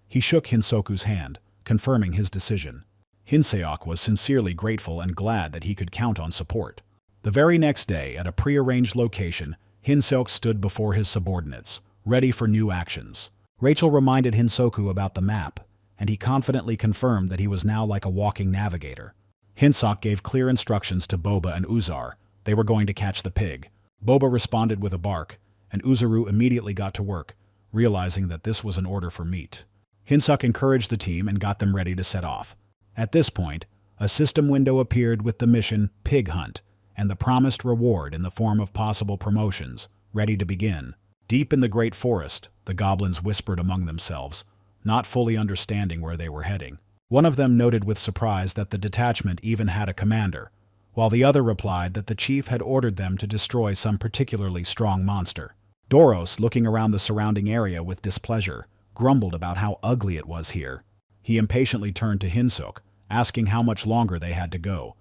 He shook Hinsoku's hand, confirming his decision. Hinsuk was sincerely grateful and glad that he could count on support. The very next day, at a prearranged location, Hinsoku stood before his subordinates, ready for new actions. Rachel reminded Hinsoku about the map, and he confidently confirmed that he was now like a walking navigator. Hinsoku gave clear instructions to Boba and Uzar. They were going to catch the pig. Boba responded with a bark, and Uzaru immediately got to work, realizing that this was an order for meat. Hinsoku encouraged the team and got them ready to set off. At this point, a system window appeared with the mission Pig Hunt and the promised reward in the form of possible promotions, ready to begin. Deep in the great forest, the goblins whispered among themselves, not fully understanding where they were heading. One of them noted with surprise that the detachment even had a commander, while the other replied that the chief had ordered them to destroy some particularly strong monster. Doros, looking around the surrounding area with displeasure, grumbled about how ugly it was here. He impatiently turned to Hinsoku, asking how much longer they had to go.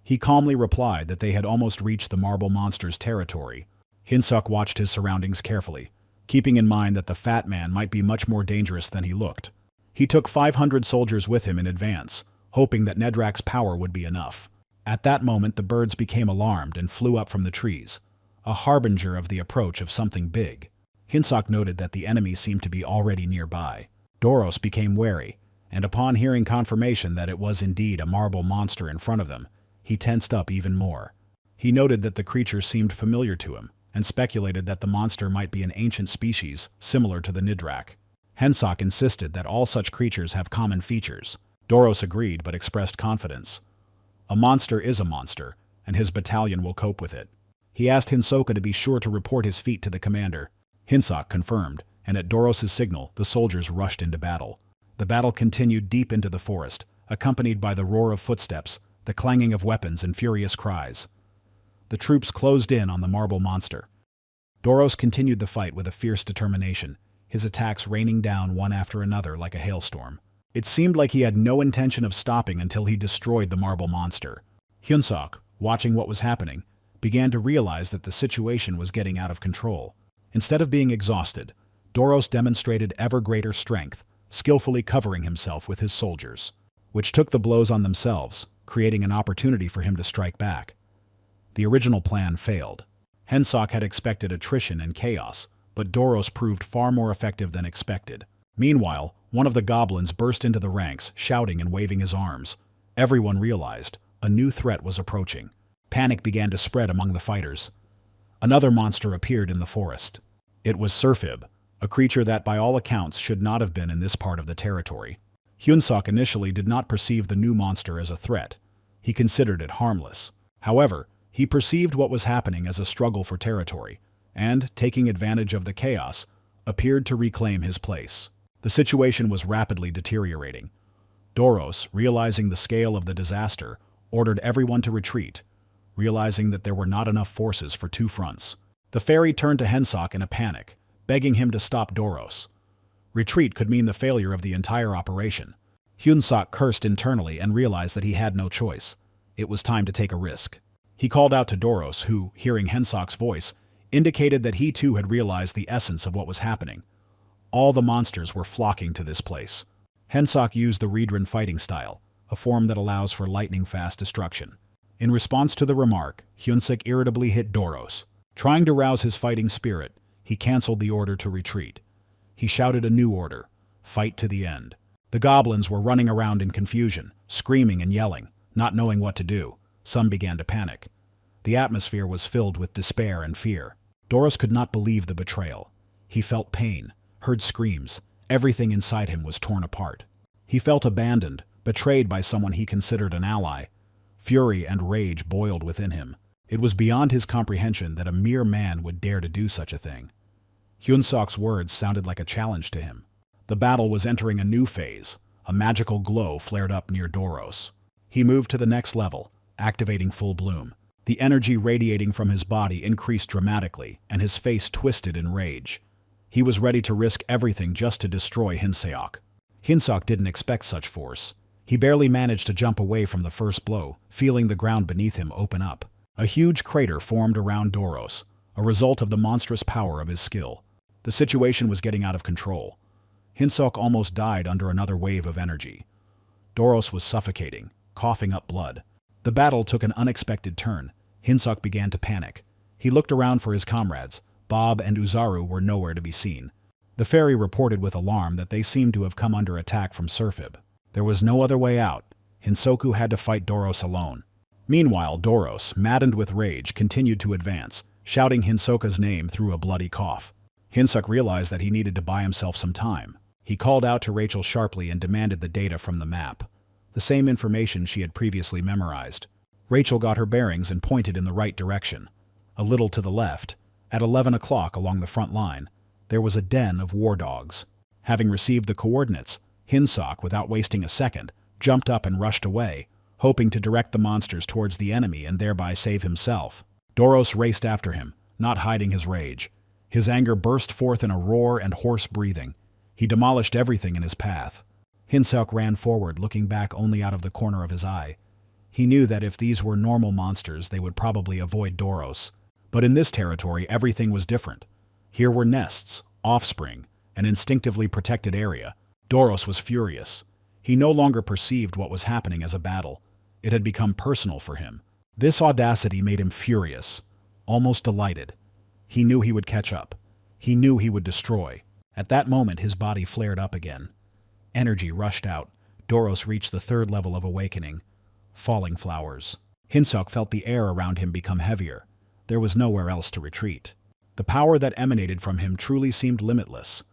He calmly replied that they had almost reached the marble monster's territory. Hinsoku watched his surroundings carefully, keeping in mind that the fat man might be much more dangerous than he looked. He took 500 soldiers with him in advance, hoping that Nedrak's power would be enough. At that moment the birds became alarmed and flew up from the trees, a harbinger of the approach of something big. Hinsoku noted that the enemy seemed to be already nearby. Doros became wary, and upon hearing confirmation that it was indeed a marble monster in front of them, he tensed up even more. He noted that the creature seemed familiar to him, and speculated that the monster might be an ancient species similar to the Nidrak. Hinsoku insisted that all such creatures have common features. Doros agreed but expressed confidence. A monster is a monster, and his battalion will cope with it. He asked Hinsoku to be sure to report his feat to the commander. Hinsoku confirmed, and at Doros's signal, the soldiers rushed into battle. The battle continued deep into the forest, accompanied by the roar of footsteps, the clanging of weapons, and furious cries. The troops closed in on the marble monster. Doros continued the fight with a fierce determination, his attacks raining down one after another like a hailstorm. It seemed like he had no intention of stopping until he destroyed the marble monster. Hinsoku, watching what was happening, began to realize that the situation was getting out of control. Instead of being exhausted, Doros demonstrated ever greater strength, skillfully covering himself with his soldiers, which took the blows on themselves, creating an opportunity for him to strike back. The original plan failed. Hinsoku had expected attrition and chaos, but Doros proved far more effective than expected. Meanwhile, one of the goblins burst into the ranks, shouting and waving his arms. Everyone realized a new threat was approaching. Panic began to spread among the fighters. Another monster appeared in the forest. It was Surfib, a creature that by all accounts should not have been in this part of the territory. Hinsoku initially did not perceive the new monster as a threat. He considered it harmless. However, he perceived what was happening as a struggle for territory, and, taking advantage of the chaos, appeared to reclaim his place. The situation was rapidly deteriorating. Doros, realizing the scale of the disaster, ordered everyone to retreat, realizing that there were not enough forces for two fronts. The fairy turned to Hinsoku in a panic, begging him to stop Doros. Retreat could mean the failure of the entire operation. Hinsoku cursed internally and realized that he had no choice. It was time to take a risk. He called out to Doros, who, hearing Hinsoku's voice, indicated that he too had realized the essence of what was happening. All the monsters were flocking to this place. Hinsoku used the Riedran fighting style, a form that allows for lightning-fast destruction. In response to the remark, Hinsoku irritably hit Doros. Trying to rouse his fighting spirit, he canceled the order to retreat. He shouted a new order, fight to the end. The goblins were running around in confusion, screaming and yelling, not knowing what to do. Some began to panic. The atmosphere was filled with despair and fear. Doros could not believe the betrayal. He felt pain, heard screams. Everything inside him was torn apart. He felt abandoned, betrayed by someone he considered an ally. Fury and rage boiled within him. It was beyond his comprehension that a mere man would dare to do such a thing. Hinsoku's words sounded like a challenge to him. The battle was entering a new phase. A magical glow flared up near Doros. He moved to the next level, activating full bloom. The energy radiating from his body increased dramatically, and his face twisted in rage. He was ready to risk everything just to destroy Hinsoku. Hinsoku didn't expect such force. He barely managed to jump away from the first blow, feeling the ground beneath him open up. A huge crater formed around Doros, a result of the monstrous power of his skill. The situation was getting out of control. Hinsoku almost died under another wave of energy. Doros was suffocating, coughing up blood. The battle took an unexpected turn. Hinsoku began to panic. He looked around for his comrades. Bob and Uzaru were nowhere to be seen. The fairy reported with alarm that they seemed to have come under attack from Surfib. There was no other way out. Hinsoku had to fight Doros alone. Meanwhile, Doros, maddened with rage, continued to advance, shouting Hinsoka's name through a bloody cough. Hinsuk realized that he needed to buy himself some time. He called out to Rachel sharply and demanded the data from the map, the same information she had previously memorized. Rachel got her bearings and pointed in the right direction. A little to the left, at 11 o'clock along the front line, there was a den of war dogs. Having received the coordinates, Hinsuk, without wasting a second, jumped up and rushed away, hoping to direct the monsters towards the enemy and thereby save himself. Doros raced after him, not hiding his rage. His anger burst forth in a roar and hoarse breathing. He demolished everything in his path. Hinsuk ran forward, looking back only out of the corner of his eye. He knew that if these were normal monsters, they would probably avoid Doros. But in this territory, everything was different. Here were nests, offspring, an instinctively protected area. Doros was furious. He no longer perceived what was happening as a battle. It had become personal for him. This audacity made him furious, almost delighted. He knew he would catch up. He knew he would destroy. At that moment, his body flared up again. Energy rushed out. Doros reached the third level of awakening. Falling flowers. Hinsuk felt the air around him become heavier. There was nowhere else to retreat. The power that emanated from him truly seemed limitless,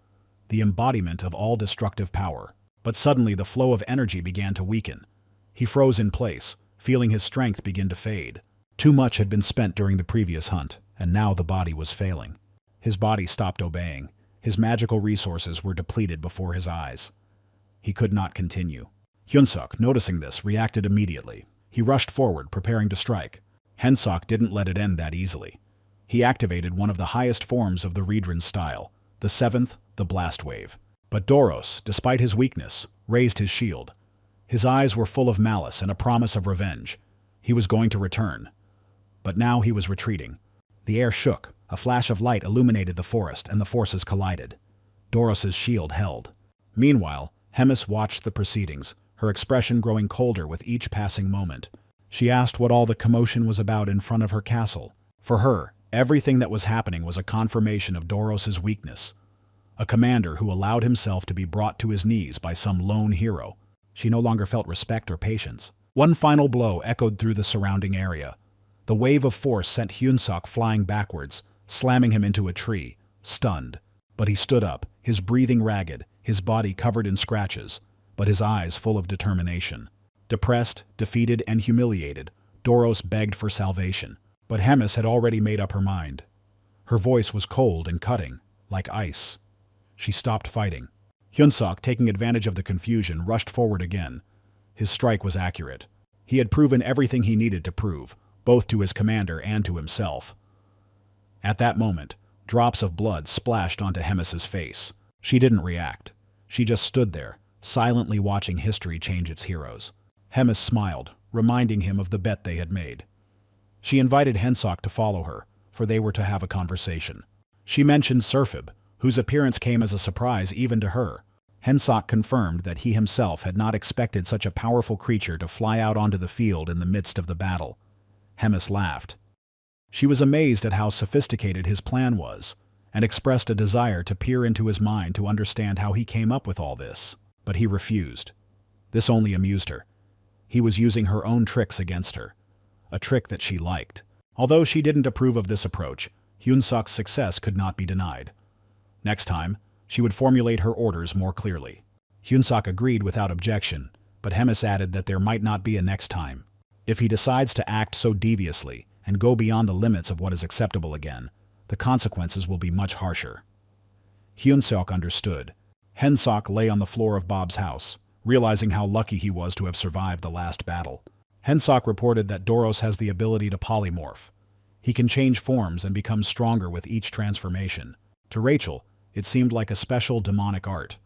the embodiment of all destructive power. But suddenly the flow of energy began to weaken. He froze in place, feeling his strength begin to fade. Too much had been spent during the previous hunt, and now the body was failing. His body stopped obeying. His magical resources were depleted before his eyes. He could not continue. Hyunsuk, noticing this, reacted immediately. He rushed forward, preparing to strike. Hinsuk didn't let it end that easily. He activated one of the highest forms of the Riedran style, the seventh, the Blast Wave. But Doros, despite his weakness, raised his shield. His eyes were full of malice and a promise of revenge. He was going to return. But now he was retreating. The air shook, a flash of light illuminated the forest, and the forces collided. Doros's shield held. Meanwhile, Hemis watched the proceedings, her expression growing colder with each passing moment. She asked what all the commotion was about in front of her castle. For her, everything that was happening was a confirmation of Doros's weakness. A commander who allowed himself to be brought to his knees by some lone hero. She no longer felt respect or patience. One final blow echoed through the surrounding area. The wave of force sent Hyunsuk flying backwards, slamming him into a tree, stunned. But he stood up, his breathing ragged, his body covered in scratches, but his eyes full of determination. Depressed, defeated, and humiliated, Doros begged for salvation. But Hemis had already made up her mind. Her voice was cold and cutting, like ice. She stopped fighting. Hyunsuk, taking advantage of the confusion, rushed forward again. His strike was accurate. He had proven everything he needed to prove, both to his commander and to himself. At that moment, drops of blood splashed onto Hemis's face. She didn't react. She just stood there, silently watching history change its heroes. Hemis smiled, reminding him of the bet they had made. She invited Hinsuk to follow her, for they were to have a conversation. She mentioned Surfib, whose appearance came as a surprise even to her. Hinsuk confirmed that he himself had not expected such a powerful creature to fly out onto the field in the midst of the battle. Hemis laughed. She was amazed at how sophisticated his plan was, and expressed a desire to peer into his mind to understand how he came up with all this. But he refused. This only amused her. He was using her own tricks against her. A trick that she liked. Although she didn't approve of this approach, Hyunsuk's success could not be denied. Next time, she would formulate her orders more clearly. Hyunsuk agreed without objection, but Hemis added that there might not be a next time. If he decides to act so deviously and go beyond the limits of what is acceptable again, the consequences will be much harsher. Hyunsuk understood. Hinsuk lay on the floor of Bob's house, realizing how lucky he was to have survived the last battle. Hinsuk reported that Doros has the ability to polymorph. He can change forms and become stronger with each transformation. To Rachel, it seemed like a special demonic art.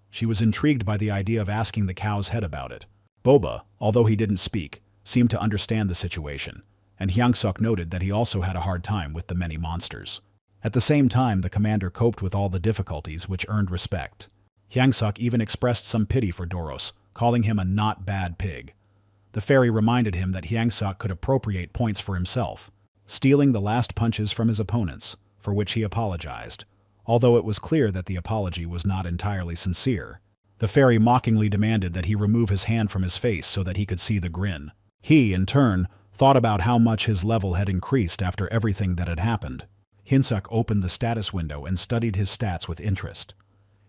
She was intrigued by the idea of asking the cow's head about it. Boba, although he didn't speak, seemed to understand the situation, and Hyunsuk noted that he also had a hard time with the many monsters. At the same time, the commander coped with all the difficulties, which earned respect. Hyunsuk even expressed some pity for Doros, calling him a not bad pig. The fairy reminded him that Hyunsuk could appropriate points for himself. stealing the last punches from his opponents, for which he apologized, although it was clear that the apology was not entirely sincere. The fairy mockingly demanded that he remove his hand from his face so that he could see the grin. He, in turn, thought about how much his level had increased after everything that had happened. Hinsuk opened the status window and studied his stats with interest.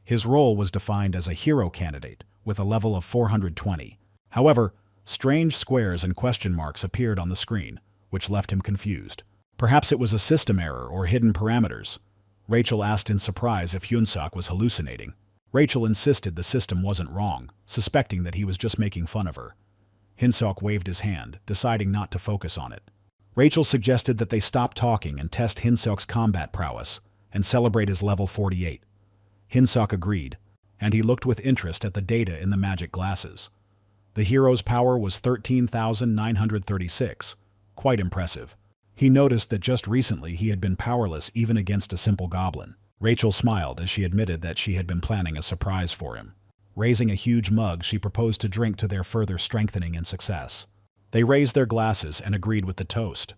His role was defined as a hero candidate, with a level of 420. However, strange squares and question marks appeared on the screen, which left him confused. Perhaps it was a system error or hidden parameters. Rachel asked in surprise if Hyunsuk was hallucinating. Rachel insisted the system wasn't wrong, suspecting that he was just making fun of her. Hyunsuk waved his hand, deciding not to focus on it. Rachel suggested that they stop talking and test Hyunsuk's combat prowess and celebrate his level 48. Hyunsuk agreed, and he looked with interest at the data in the magic glasses. The hero's power was 13,936, quite impressive. He noticed that just recently he had been powerless even against a simple goblin. Rachel smiled as she admitted that she had been planning a surprise for him. Raising a huge mug, she proposed to drink to their further strengthening and success. They raised their glasses and agreed with the toast.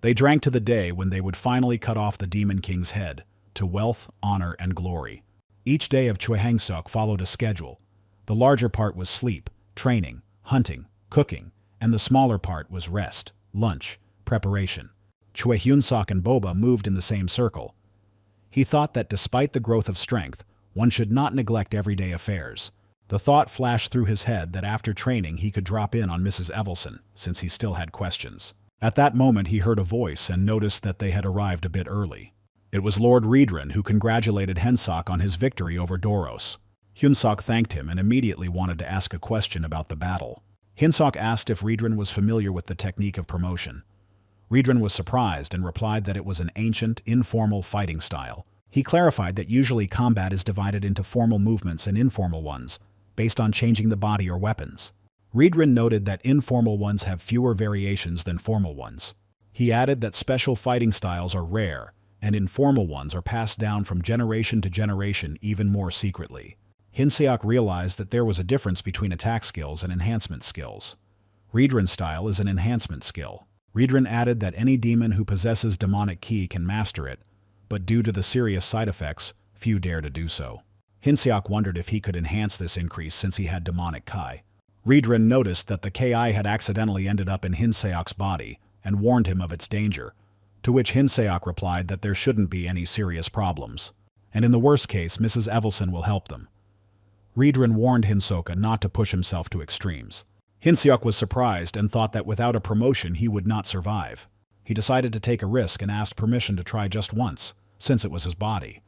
They drank to the day when they would finally cut off the Demon King's head, to wealth, honor, and glory. Each day of Choi-Hangsuk followed a schedule. The larger part was sleep, training, hunting, cooking, and the smaller part was rest, lunch, preparation. Choi-Hyunsuk and Boba moved in the same circle. He thought that despite the growth of strength, one should not neglect everyday affairs. The thought flashed through his head that after training he could drop in on Mrs. Evelson, since he still had questions. At that moment he heard a voice and noticed that they had arrived a bit early. It was Lord Riedran who congratulated Hyunsuk on his victory over Doros. Hyunsuk thanked him and immediately wanted to ask a question about the battle. Hyunsuk asked if Riedran was familiar with the technique of promotion. Riedran was surprised and replied that it was an ancient, informal fighting style. He clarified that usually combat is divided into formal movements and informal ones, based on changing the body or weapons. Riedran noted that informal ones have fewer variations than formal ones. He added that special fighting styles are rare, and informal ones are passed down from generation to generation even more secretly. Hyunsuk realized that there was a difference between attack skills and enhancement skills. Riedran's style is an enhancement skill. Riedran added that any demon who possesses demonic ki can master it, but due to the serious side effects, few dare to do so. Hyunsuk wondered if he could enhance this increase since he had demonic ki. Riedran noticed that the ki had accidentally ended up in Hyunsuk's body and warned him of its danger, to which Hyunsuk replied that there shouldn't be any serious problems, and in the worst case Mrs. Evelson will help them. Riedran warned Hyunsuk not to push himself to extremes. Hyunsuk was surprised and thought that without a promotion he would not survive. He decided to take a risk and asked permission to try just once, since it was his body.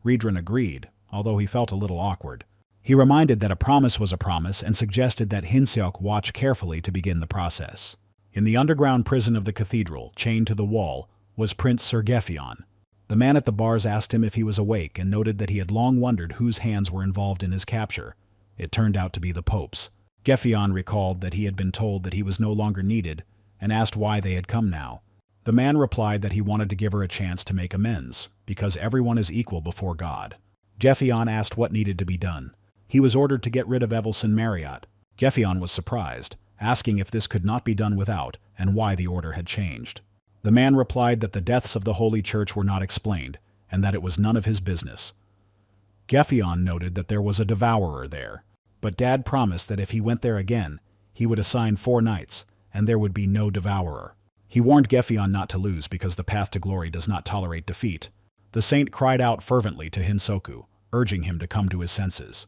Riedran agreed, although he felt a little awkward. He reminded that a promise was a promise and suggested that Hyunsuk watch carefully to begin the process. In the underground prison of the cathedral, chained to the wall, was Prince Sir Geffion. The man at the bars asked him if he was awake and noted that he had long wondered whose hands were involved in his capture. It turned out to be the Pope's. Geffion recalled that he had been told that he was no longer needed and asked why they had come now. The man replied that he wanted to give her a chance to make amends, because everyone is equal before God. Geffion asked what needed to be done. He was ordered to get rid of Evelson Marriott. Geffion was surprised, asking if this could not be done without and why the order had changed. The man replied that the deaths of the Holy Church were not explained and that it was none of his business. Geffion noted that there was a devourer there, but Dad promised that if he went there again, he would assign 4 knights and there would be no devourer. He warned Geffion not to lose because the path to glory does not tolerate defeat. The saint cried out fervently to Hinsoku, urging him to come to his senses.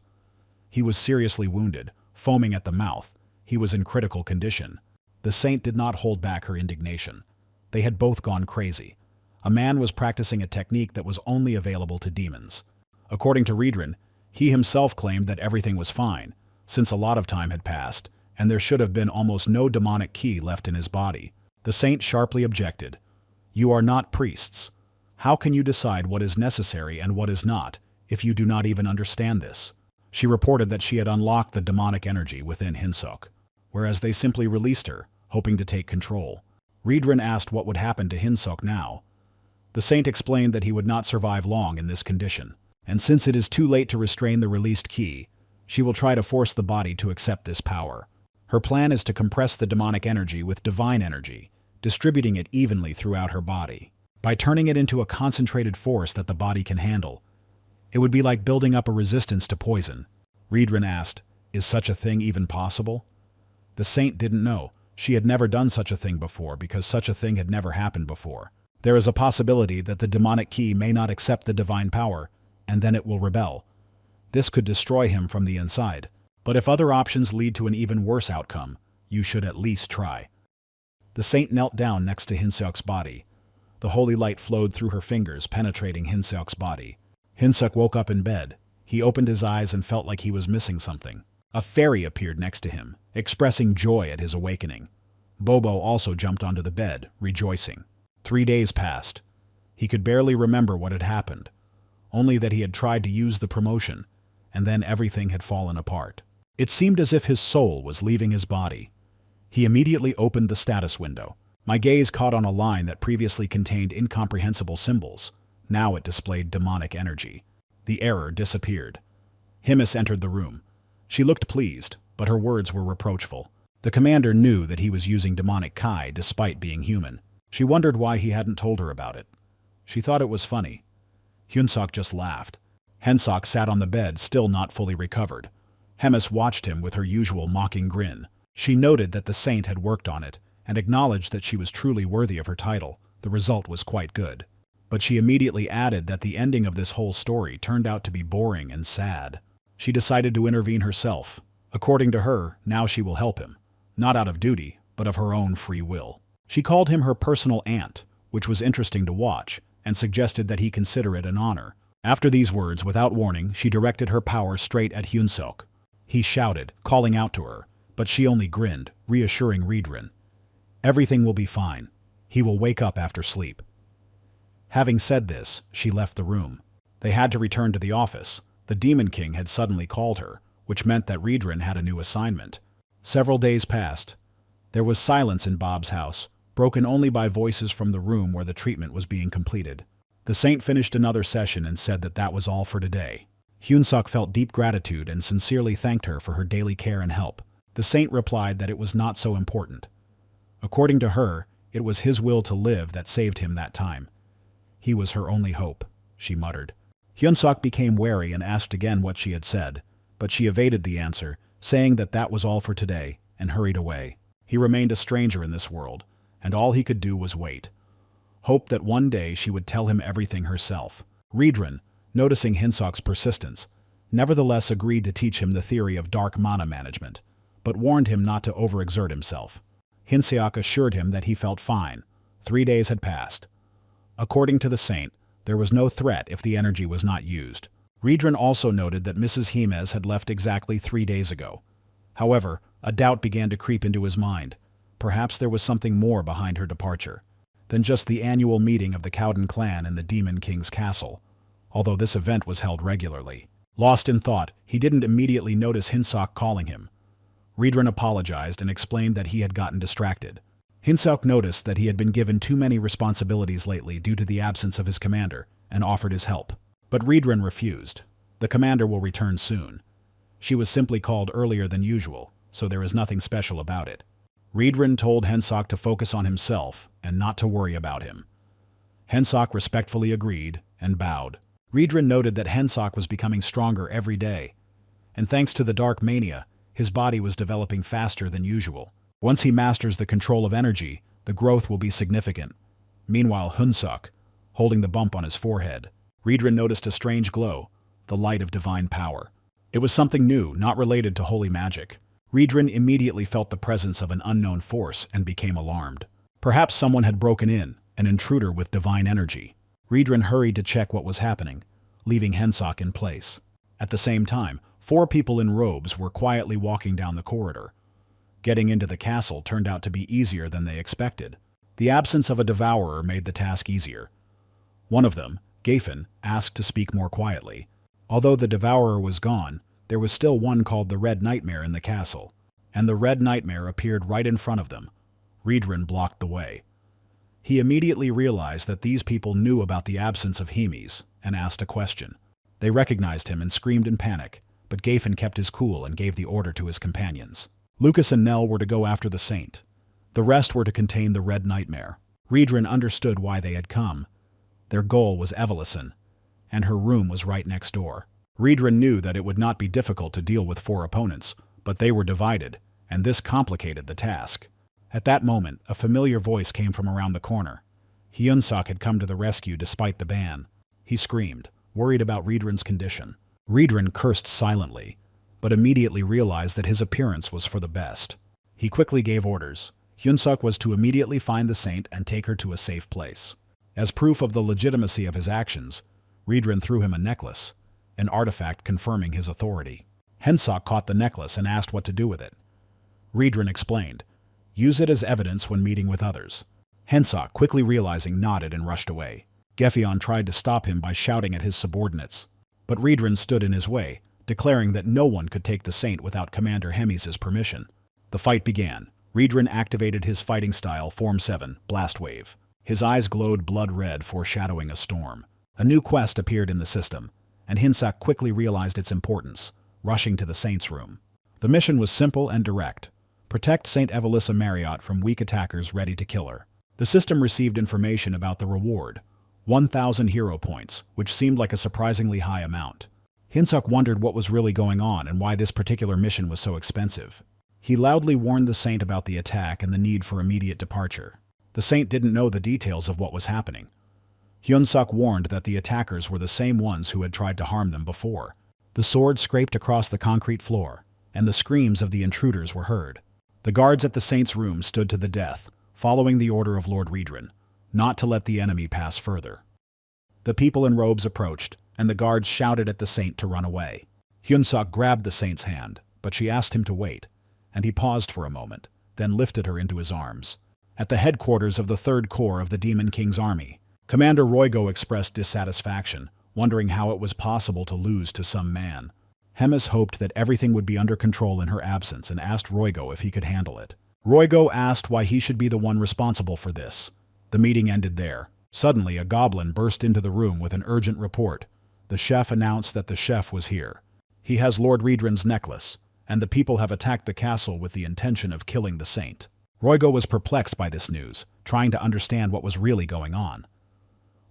He was seriously wounded, foaming at the mouth. He was in critical condition. The saint did not hold back her indignation. They had both gone crazy. A man was practicing a technique that was only available to demons. According to Riedran, he himself claimed that everything was fine, since a lot of time had passed, and there should have been almost no demonic ki left in his body. The saint sharply objected. "You are not priests. How can you decide what is necessary and what is not, if you do not even understand this?" She reported that she had unlocked the demonic energy within Hyunsuk, whereas they simply released her, hoping to take control. Riedran asked what would happen to Hyunsuk now. The saint explained that he would not survive long in this condition, and since it is too late to restrain the released ki, she will try to force the body to accept this power. Her plan is to compress the demonic energy with divine energy, distributing it evenly throughout her body. By turning it into a concentrated force that the body can handle, it would be like building up a resistance to poison. Riedran asked, "Is such a thing even possible?" The saint didn't know. She had never done such a thing before because such a thing had never happened before. There is a possibility that the demonic key may not accept the divine power, and then it will rebel. This could destroy him from the inside. But if other options lead to an even worse outcome, you should at least try. The saint knelt down next to Hinseok's body. The holy light flowed through her fingers, penetrating Hinseok's body. Hinseok woke up in bed. He opened his eyes and felt like he was missing something. A fairy appeared next to him, expressing joy at his awakening. Bobo also jumped onto the bed, rejoicing. 3 days passed. He could barely remember what had happened, only that he had tried to use the promotion, and then everything had fallen apart. It seemed as if his soul was leaving his body. He immediately opened the status window. My gaze caught on a line that previously contained incomprehensible symbols. Now it displayed demonic energy. The error disappeared. Himis entered the room. She looked pleased, but her words were reproachful. The commander knew that he was using demonic Kai despite being human. She wondered why he hadn't told her about it. She thought it was funny. Hyunsuk just laughed. Hensok sat on the bed, still not fully recovered. Hemis watched him with her usual mocking grin. She noted that the saint had worked on it, and acknowledged that she was truly worthy of her title. The result was quite good. But she immediately added that the ending of this whole story turned out to be boring and sad. She decided to intervene herself. According to her, now she will help him. Not out of duty, but of her own free will. She called him her personal aunt, which was interesting to watch, and suggested that he consider it an honor. After these words, without warning, she directed her power straight at Hyunsuk. He shouted, calling out to her, but she only grinned, reassuring Riedran. Everything will be fine. He will wake up after sleep. Having said this, she left the room. They had to return to the office. The Demon King had suddenly called her, which meant that Riedran had a new assignment. Several days passed. There was silence in Bob's house, broken only by voices from the room where the treatment was being completed. The saint finished another session and said that that was all for today. Hyunsuk felt deep gratitude and sincerely thanked her for her daily care and help. The saint replied that it was not so important. According to her, it was his will to live that saved him that time. He was her only hope, she muttered. Hyunsuk became wary and asked again what she had said, but she evaded the answer, saying that that was all for today, and hurried away. He remained a stranger in this world, and all he could do was wait. Hope that one day she would tell him everything herself. Riedran, noticing Hyunsuk's persistence, nevertheless agreed to teach him the theory of dark mana management, but warned him not to overexert himself. Hyunsuk assured him that he felt fine. 3 days had passed. According to the saint, there was no threat if the energy was not used. Riedran also noted that Mrs. Himes had left exactly 3 days ago. However, a doubt began to creep into his mind. Perhaps there was something more behind her departure than just the annual meeting of the Cowden clan in the Demon King's castle, although this event was held regularly. Lost in thought, he didn't immediately notice Hyunsuk calling him. Riedran apologized and explained that he had gotten distracted. Hyunsuk noticed that he had been given too many responsibilities lately due to the absence of his commander, and offered his help. But Riedran refused. The commander will return soon. She was simply called earlier than usual, so there is nothing special about it. Riedran told Hyunsuk to focus on himself and not to worry about him. Hyunsuk respectfully agreed and bowed. Riedran noted that Hyunsuk was becoming stronger every day, and thanks to the dark mania, his body was developing faster than usual. Once he masters the control of energy, the growth will be significant. Meanwhile, Hyunsuk, holding the bump on his forehead, Riedran noticed a strange glow, the light of divine power. It was something new, not related to holy magic. Riedran immediately felt the presence of an unknown force and became alarmed. Perhaps someone had broken in, an intruder with divine energy. Riedran hurried to check what was happening, leaving Hyunsuk in place. At the same time, 4 people in robes were quietly walking down the corridor. Getting into the castle turned out to be easier than they expected. The absence of a devourer made the task easier. One of them, Gafen, asked to speak more quietly. Although the devourer was gone, there was still one called the Red Nightmare in the castle, and the Red Nightmare appeared right in front of them. Riedran blocked the way. He immediately realized that these people knew about the absence of Himes and asked a question. They recognized him and screamed in panic, but Gafen kept his cool and gave the order to his companions. Lucas and Nell were to go after the saint. The rest were to contain the Red Nightmare. Riedran understood why they had come. Their goal was Evelison, and her room was right next door. Riedran knew that it would not be difficult to deal with 4 opponents, but they were divided, and this complicated the task. At that moment, a familiar voice came from around the corner. Hyunsuk had come to the rescue despite the ban. He screamed, worried about Riedran's condition. Riedran cursed silently, but immediately realized that his appearance was for the best. He quickly gave orders. Hyunsuk was to immediately find the saint and take her to a safe place. As proof of the legitimacy of his actions, Riedran threw him a necklace, an artifact confirming his authority. Hyunsuk caught the necklace and asked what to do with it. Riedran explained, "Use it as evidence when meeting with others." Hyunsuk, quickly realizing, nodded and rushed away. Gefeon tried to stop him by shouting at his subordinates, but Riedran stood in his way, declaring that no one could take the saint without Commander Hemis's permission. The fight began. Riedran activated his fighting style, Form 7, Blast Wave. His eyes glowed blood red, foreshadowing a storm. A new quest appeared in the system, and Hyunsuk quickly realized its importance, rushing to the saint's room. The mission was simple and direct. Protect Saint Evelissa Marriott from weak attackers ready to kill her. The system received information about the reward, 1,000 hero points, which seemed like a surprisingly high amount. Hyunsuk wondered what was really going on and why this particular mission was so expensive. He loudly warned the saint about the attack and the need for immediate departure. The saint didn't know the details of what was happening. Hyunsuk warned that the attackers were the same ones who had tried to harm them before. The sword scraped across the concrete floor, and the screams of the intruders were heard. The guards at the saint's room stood to the death, following the order of Lord Riedran, not to let the enemy pass further. The people in robes approached, and the guards shouted at the saint to run away. Hyunsuk grabbed the saint's hand, but she asked him to wait, and he paused for a moment, then lifted her into his arms. At the headquarters of the 3rd Corps of the Demon King's army, Commander Roigo expressed dissatisfaction, wondering how it was possible to lose to some man. Hemis hoped that everything would be under control in her absence and asked Roigo if he could handle it. Roigo asked why he should be the one responsible for this. The meeting ended there. Suddenly, a goblin burst into the room with an urgent report. The chef announced that the chef was here. He has Lord Riedran's necklace, and the people have attacked the castle with the intention of killing the saint. Roigo was perplexed by this news, trying to understand what was really going on.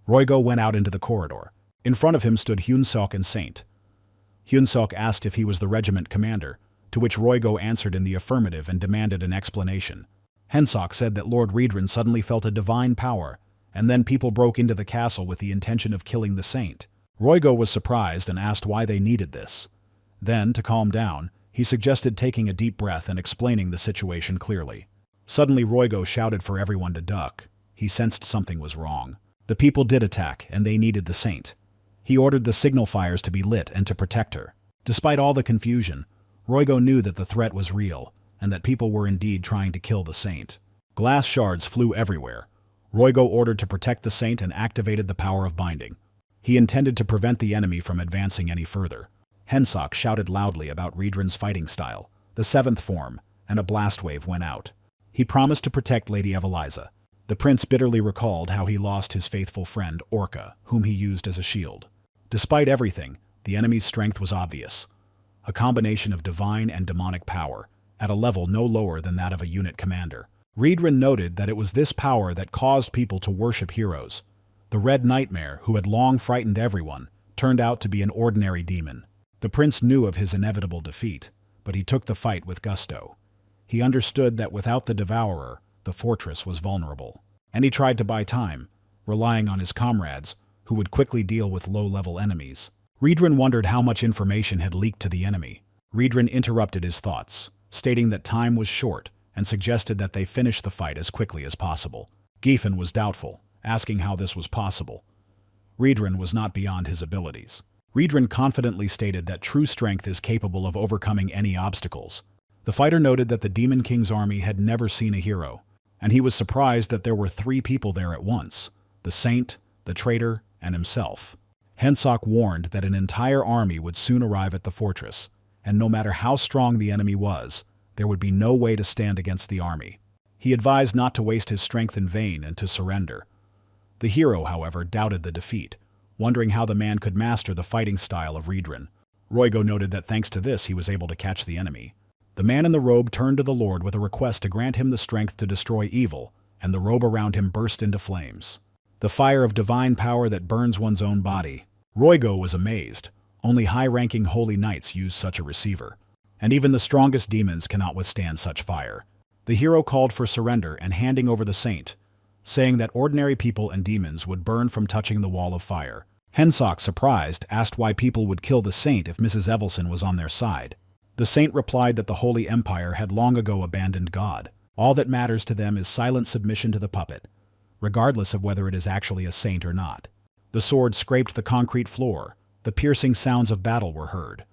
Roigo went out into the corridor. In front of him stood Hyunsuk and Saint. Hyunsuk asked if he was the regiment commander, to which Roigo answered in the affirmative and demanded an explanation. Hyunsuk said that Lord Riedran suddenly felt a divine power, and then people broke into the castle with the intention of killing the saint. Roigo was surprised and asked why they needed this. Then, to calm down, he suggested taking a deep breath and explaining the situation clearly. Suddenly Roigo shouted for everyone to duck. He sensed something was wrong. The people did attack, and they needed the saint. He ordered the signal fires to be lit and to protect her. Despite all the confusion, Roigo knew that the threat was real, and that people were indeed trying to kill the saint. Glass shards flew everywhere. Roigo ordered to protect the saint and activated the power of binding. He intended to prevent the enemy from advancing any further. Hyunsuk shouted loudly about Riedran's fighting style, the 7th form, and a blast wave went out. He promised to protect Lady Evelisa. The prince bitterly recalled how he lost his faithful friend, Orca, whom he used as a shield. Despite everything, the enemy's strength was obvious. A combination of divine and demonic power, at a level no lower than that of a unit commander. Riedran noted that it was this power that caused people to worship heroes. The Red Nightmare, who had long frightened everyone, turned out to be an ordinary demon. The prince knew of his inevitable defeat, but he took the fight with gusto. He understood that without the Devourer, the fortress was vulnerable. And he tried to buy time, relying on his comrades, who would quickly deal with low-level enemies. Riedran wondered how much information had leaked to the enemy. Riedran interrupted his thoughts, stating that time was short, and suggested that they finish the fight as quickly as possible. Giffen was doubtful, asking how this was possible. Riedran was not beyond his abilities. Riedran confidently stated that true strength is capable of overcoming any obstacles. The fighter noted that the Demon King's army had never seen a hero, and he was surprised that there were 3 people there at once, the saint, the traitor, and himself. Hyunsuk warned that an entire army would soon arrive at the fortress, and no matter how strong the enemy was, there would be no way to stand against the army. He advised not to waste his strength in vain and to surrender. The hero, however, doubted the defeat, wondering how the man could master the fighting style of Riedran. Roigo noted that thanks to this he was able to catch the enemy. The man in the robe turned to the Lord with a request to grant him the strength to destroy evil, and the robe around him burst into flames. The fire of divine power that burns one's own body. Roigo was amazed. Only high-ranking holy knights use such a receiver. And even the strongest demons cannot withstand such fire. The hero called for surrender and handing over the saint, saying that ordinary people and demons would burn from touching the wall of fire. Hyunsuk, surprised, asked why people would kill the saint if Mrs. Evelson was on their side. The saint replied that the Holy Empire had long ago abandoned God. All that matters to them is silent submission to the puppet, regardless of whether it is actually a saint or not. The sword scraped the concrete floor. The piercing sounds of battle were heard.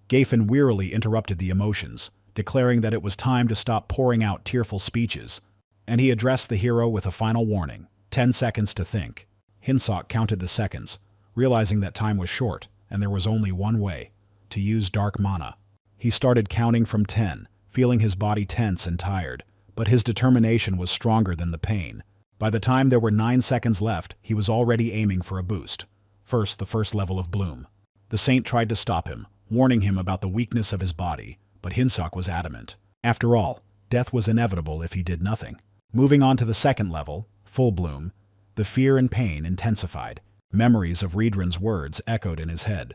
Gafen wearily interrupted the emotions, declaring that it was time to stop pouring out tearful speeches, and he addressed the hero with a final warning: 10 seconds to think. Hyunsuk counted the seconds, realizing that time was short, and there was only one way: to use dark mana. He started counting from 10, feeling his body tense and tired, but his determination was stronger than the pain. By the time there were 9 seconds left, he was already aiming for a boost. First, the first level of bloom. The saint tried to stop him, warning him about the weakness of his body, but Hyunsuk was adamant. After all, death was inevitable if he did nothing. Moving on to the second level, full bloom, the fear and pain intensified. Memories of Riedren's words echoed in his head.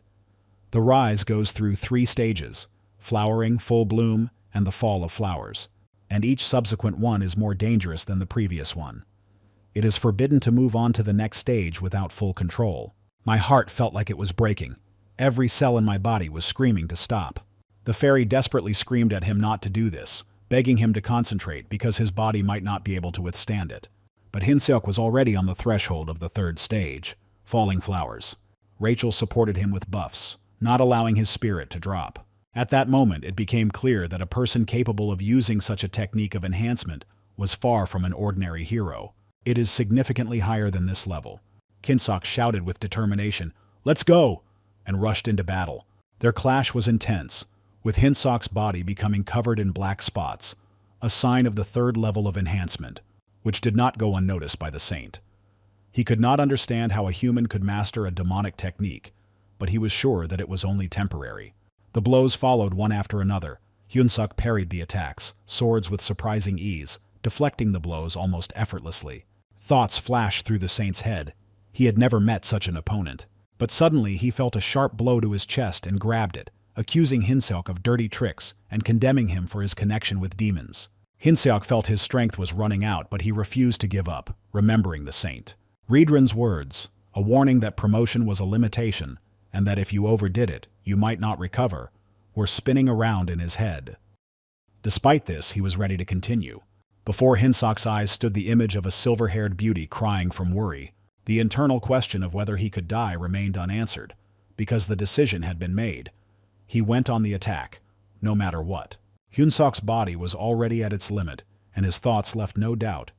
The rise goes through 3 stages: flowering, full bloom, and the fall of flowers. And each subsequent one is more dangerous than the previous one. It is forbidden to move on to the next stage without full control. My heart felt like it was breaking. Every cell in my body was screaming to stop. The fairy desperately screamed at him not to do this, begging him to concentrate because his body might not be able to withstand it. But Hyunsuk was already on the threshold of the 3rd stage, falling flowers. Rachel supported him with buffs, not allowing his spirit to drop. At that moment, it became clear that a person capable of using such a technique of enhancement was far from an ordinary hero. It is significantly higher than this level. Hyunsuk shouted with determination, "Let's go!" and rushed into battle. Their clash was intense, with Hyunsuk's body becoming covered in black spots, a sign of the 3rd level of enhancement, which did not go unnoticed by the saint. He could not understand how a human could master a demonic technique, but he was sure that it was only temporary. The blows followed one after another. Hyunsuk parried the attacks, swords with surprising ease, deflecting the blows almost effortlessly. Thoughts flashed through the saint's head. He had never met such an opponent. But suddenly he felt a sharp blow to his chest and grabbed it, accusing Hyunsuk of dirty tricks and condemning him for his connection with demons. Hyunsuk felt his strength was running out, but he refused to give up, remembering the saint. Riedren's words, a warning that promotion was a limitation, and that if you overdid it, you might not recover, were spinning around in his head. Despite this, he was ready to continue. Before Hyunsuk's eyes stood the image of a silver-haired beauty crying from worry. The internal question of whether he could die remained unanswered, because the decision had been made. He went on the attack, no matter what. Hyunsuk's body was already at its limit, and his thoughts left no doubt.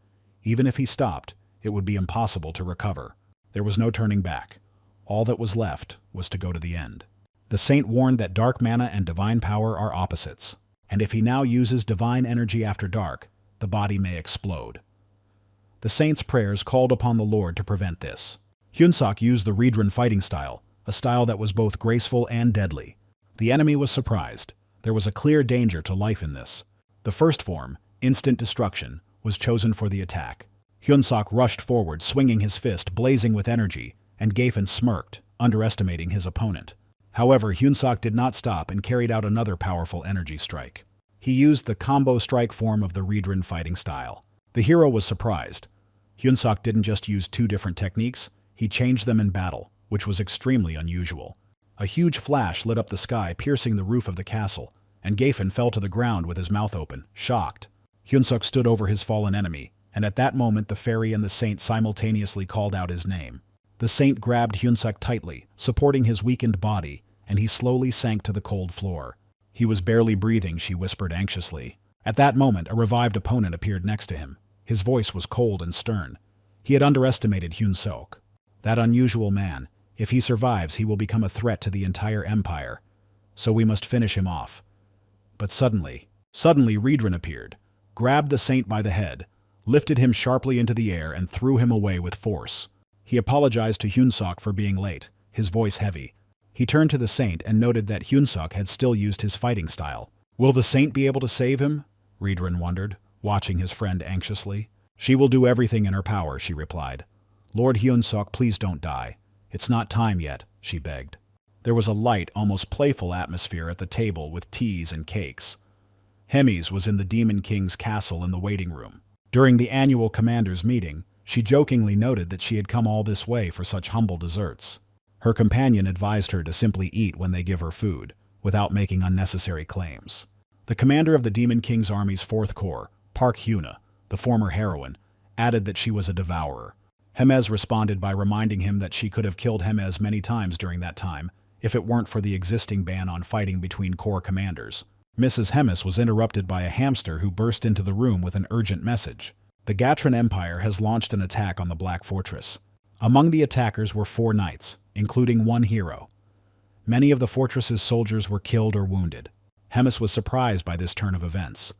Even if he stopped, it would be impossible to recover. There was no turning back. All that was left was to go to the end. The saint warned that dark mana and divine power are opposites, and if he now uses divine energy after dark, the body may explode. The saint's prayers called upon the Lord to prevent this. Hyunsuk used the Riedren fighting style, a style that was both graceful and deadly. The enemy was surprised. There was a clear danger to life in this. The first form, instant destruction, was chosen for the attack. Hyunsuk rushed forward, swinging his fist, blazing with energy, and Gafen smirked, underestimating his opponent. However, Hyunsuk did not stop and carried out another powerful energy strike. He used the combo strike form of the Riedren fighting style. The hero was surprised. Hyunsuk didn't just use 2 different techniques, he changed them in battle, which was extremely unusual. A huge flash lit up the sky, piercing the roof of the castle, and Gafen fell to the ground with his mouth open, shocked. Hyunsuk stood over his fallen enemy, and at that moment the fairy and the saint simultaneously called out his name. The saint grabbed Hyunsuk tightly, supporting his weakened body, and he slowly sank to the cold floor. He was barely breathing, she whispered anxiously. At that moment, a revived opponent appeared next to him. His voice was cold and stern. He had underestimated Hyunsuk. That unusual man, if he survives, he will become a threat to the entire empire. So we must finish him off. But suddenly Riedren appeared, grabbed the saint by the head, lifted him sharply into the air, and threw him away with force. He apologized to Hyunsuk for being late, his voice heavy. He turned to the saint and noted that Hyunsuk had still used his fighting style. Will the saint be able to save him? Riedran wondered, watching his friend anxiously. She will do everything in her power, she replied. Lord Hyunsuk, please don't die. It's not time yet, she begged. There was a light, almost playful atmosphere at the table with teas and cakes. Hemis was in the Demon King's castle in the waiting room. During the annual commander's meeting, she jokingly noted that she had come all this way for such humble desserts. Her companion advised her to simply eat when they give her food, without making unnecessary claims. The commander of the Demon King's army's 4th Corps, Park Hyuna, the former heroine, added that she was a devourer. Hemes responded by reminding him that she could have killed Hemes many times during that time, if it weren't for the existing ban on fighting between corps commanders. Mrs. Hemis was interrupted by a hamster who burst into the room with an urgent message. The Gatran Empire has launched an attack on the Black Fortress. Among the attackers were 4 knights, including 1 hero. Many of the fortress's soldiers were killed or wounded. Hemis was surprised by this turn of events.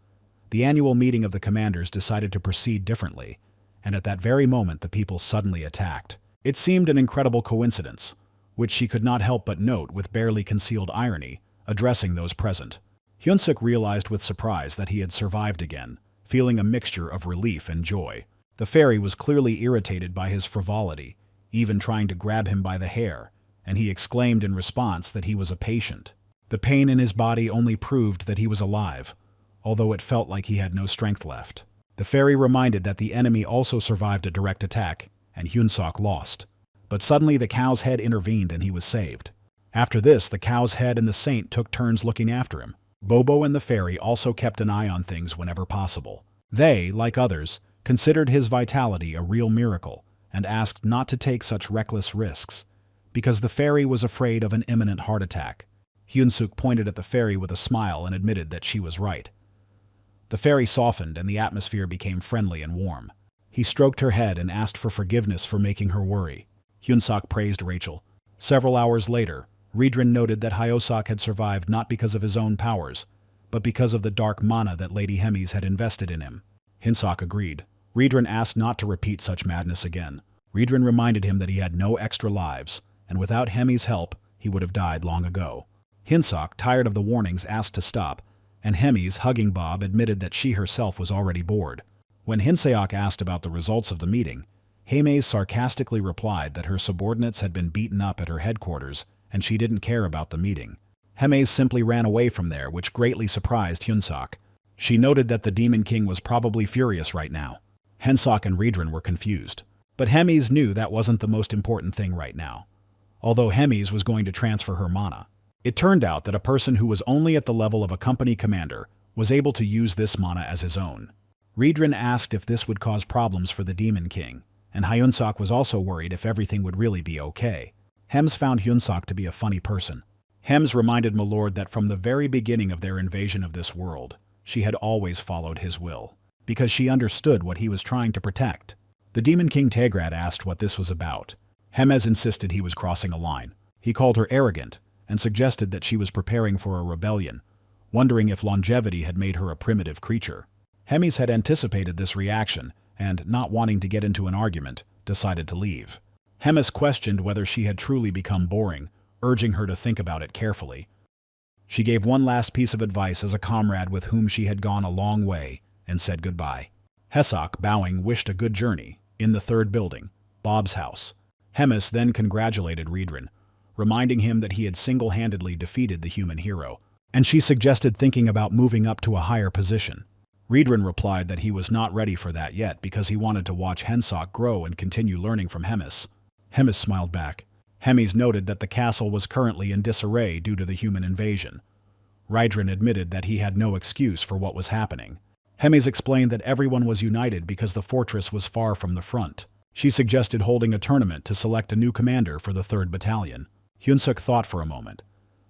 The annual meeting of the commanders decided to proceed differently, and at that very moment the people suddenly attacked. It seemed an incredible coincidence, which she could not help but note with barely concealed irony, addressing those present. Hyunsuk realized with surprise that he had survived again, feeling a mixture of relief and joy. The fairy was clearly irritated by his frivolity, even trying to grab him by the hair, and he exclaimed in response that he was a patient. The pain in his body only proved that he was alive, although it felt like he had no strength left. The fairy reminded that the enemy also survived a direct attack, and Hyunsuk lost. But suddenly the cow's head intervened and he was saved. After this, the cow's head and the saint took turns looking after him. Bobo and the fairy also kept an eye on things whenever possible. They, like others, considered his vitality a real miracle and asked not to take such reckless risks, because the fairy was afraid of an imminent heart attack. Hyunsuk pointed at the fairy with a smile and admitted that she was right. The fairy softened and the atmosphere became friendly and warm. He stroked her head and asked for forgiveness for making her worry. Hyunsuk praised Rachel. Several hours later, Riedran noted that Hyosok had survived not because of his own powers, but because of the dark mana that Lady Hemis had invested in him. Hyunsuk agreed. Riedran asked not to repeat such madness again. Riedran reminded him that he had no extra lives, and without Hemis' help, he would have died long ago. Hyunsuk, tired of the warnings, asked to stop, and Hemis, hugging Bob, admitted that she herself was already bored. When Hinseok asked about the results of the meeting, Hemes sarcastically replied that her subordinates had been beaten up at her headquarters and she didn't care about the meeting. Hemes simply ran away from there, which greatly surprised Hyunsuk. She noted that the Demon King was probably furious right now. Hyunsuk and Riedran were confused. But Hemes knew that wasn't the most important thing right now. Although Hemes was going to transfer her mana, it turned out that a person who was only at the level of a company commander was able to use this mana as his own. Riedran asked if this would cause problems for the Demon King, and Hyunsuk was also worried if everything would really be okay. Hems found Hyunsuk to be a funny person. Hems reminded Milord that from the very beginning of their invasion of this world, she had always followed his will, because she understood what he was trying to protect. The Demon King Tegrat asked what this was about. Hemes insisted he was crossing a line. He called her arrogant, and suggested that she was preparing for a rebellion, wondering if longevity had made her a primitive creature. Hemis had anticipated this reaction, and, not wanting to get into an argument, decided to leave. Hemis questioned whether she had truly become boring, urging her to think about it carefully. She gave one last piece of advice as a comrade with whom she had gone a long way, and said goodbye. Hesok, bowing, wished a good journey, in the 3rd building, Bob's house. Hemis then congratulated Riedran, reminding him that he had single-handedly defeated the human hero, and she suggested thinking about moving up to a higher position. Riedran replied that he was not ready for that yet because he wanted to watch Hensok grow and continue learning from Hemis. Hemis smiled back. Hemis noted that the castle was currently in disarray due to the human invasion. Riedran admitted that he had no excuse for what was happening. Hemis explained that everyone was united because the fortress was far from the front. She suggested holding a tournament to select a new commander for the 3rd Battalion. Hyunsuk thought for a moment,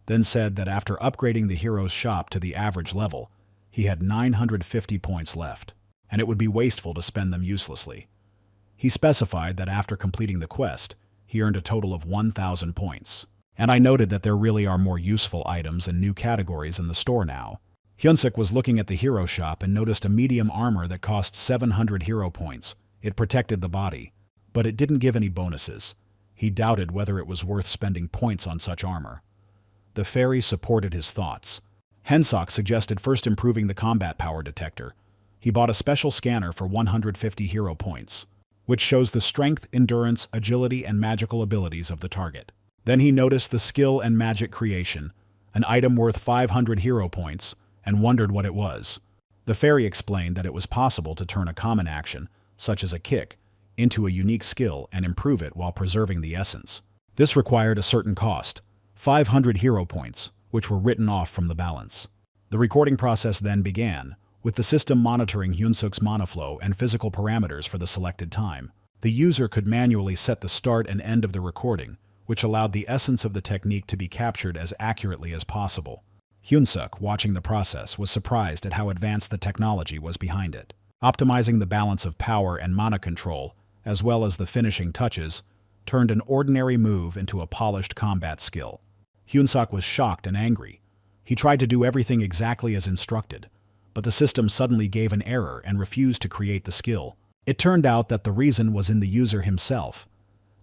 then said that after upgrading the hero's shop to the average level, he had 950 points left, and it would be wasteful to spend them uselessly. He specified that after completing the quest, he earned a total of 1,000 points. And I noted that there really are more useful items and new categories in the store now. Hyunsuk was looking at the hero shop and noticed a medium armor that cost 700 hero points. It protected the body, but it didn't give any bonuses. He doubted whether it was worth spending points on such armor. The fairy supported his thoughts. Hyunsuk suggested first improving the combat power detector. He bought a special scanner for 150 hero points, which shows the strength, endurance, agility, and magical abilities of the target. Then he noticed the skill and magic creation, an item worth 500 hero points, and wondered what it was. The fairy explained that it was possible to turn a common action, such as a kick, into a unique skill and improve it while preserving the essence. This required a certain cost, 500 hero points, which were written off from the balance. The recording process then began, with the system monitoring Hyunsuk's mana flow and physical parameters for the selected time. The user could manually set the start and end of the recording, which allowed the essence of the technique to be captured as accurately as possible. Hyunsuk, watching the process, was surprised at how advanced the technology was behind it. Optimizing the balance of power and mana control, as well as the finishing touches, turned an ordinary move into a polished combat skill. Hyunsuk was shocked and angry. He tried to do everything exactly as instructed, but the system suddenly gave an error and refused to create the skill. It turned out that the reason was in the user himself.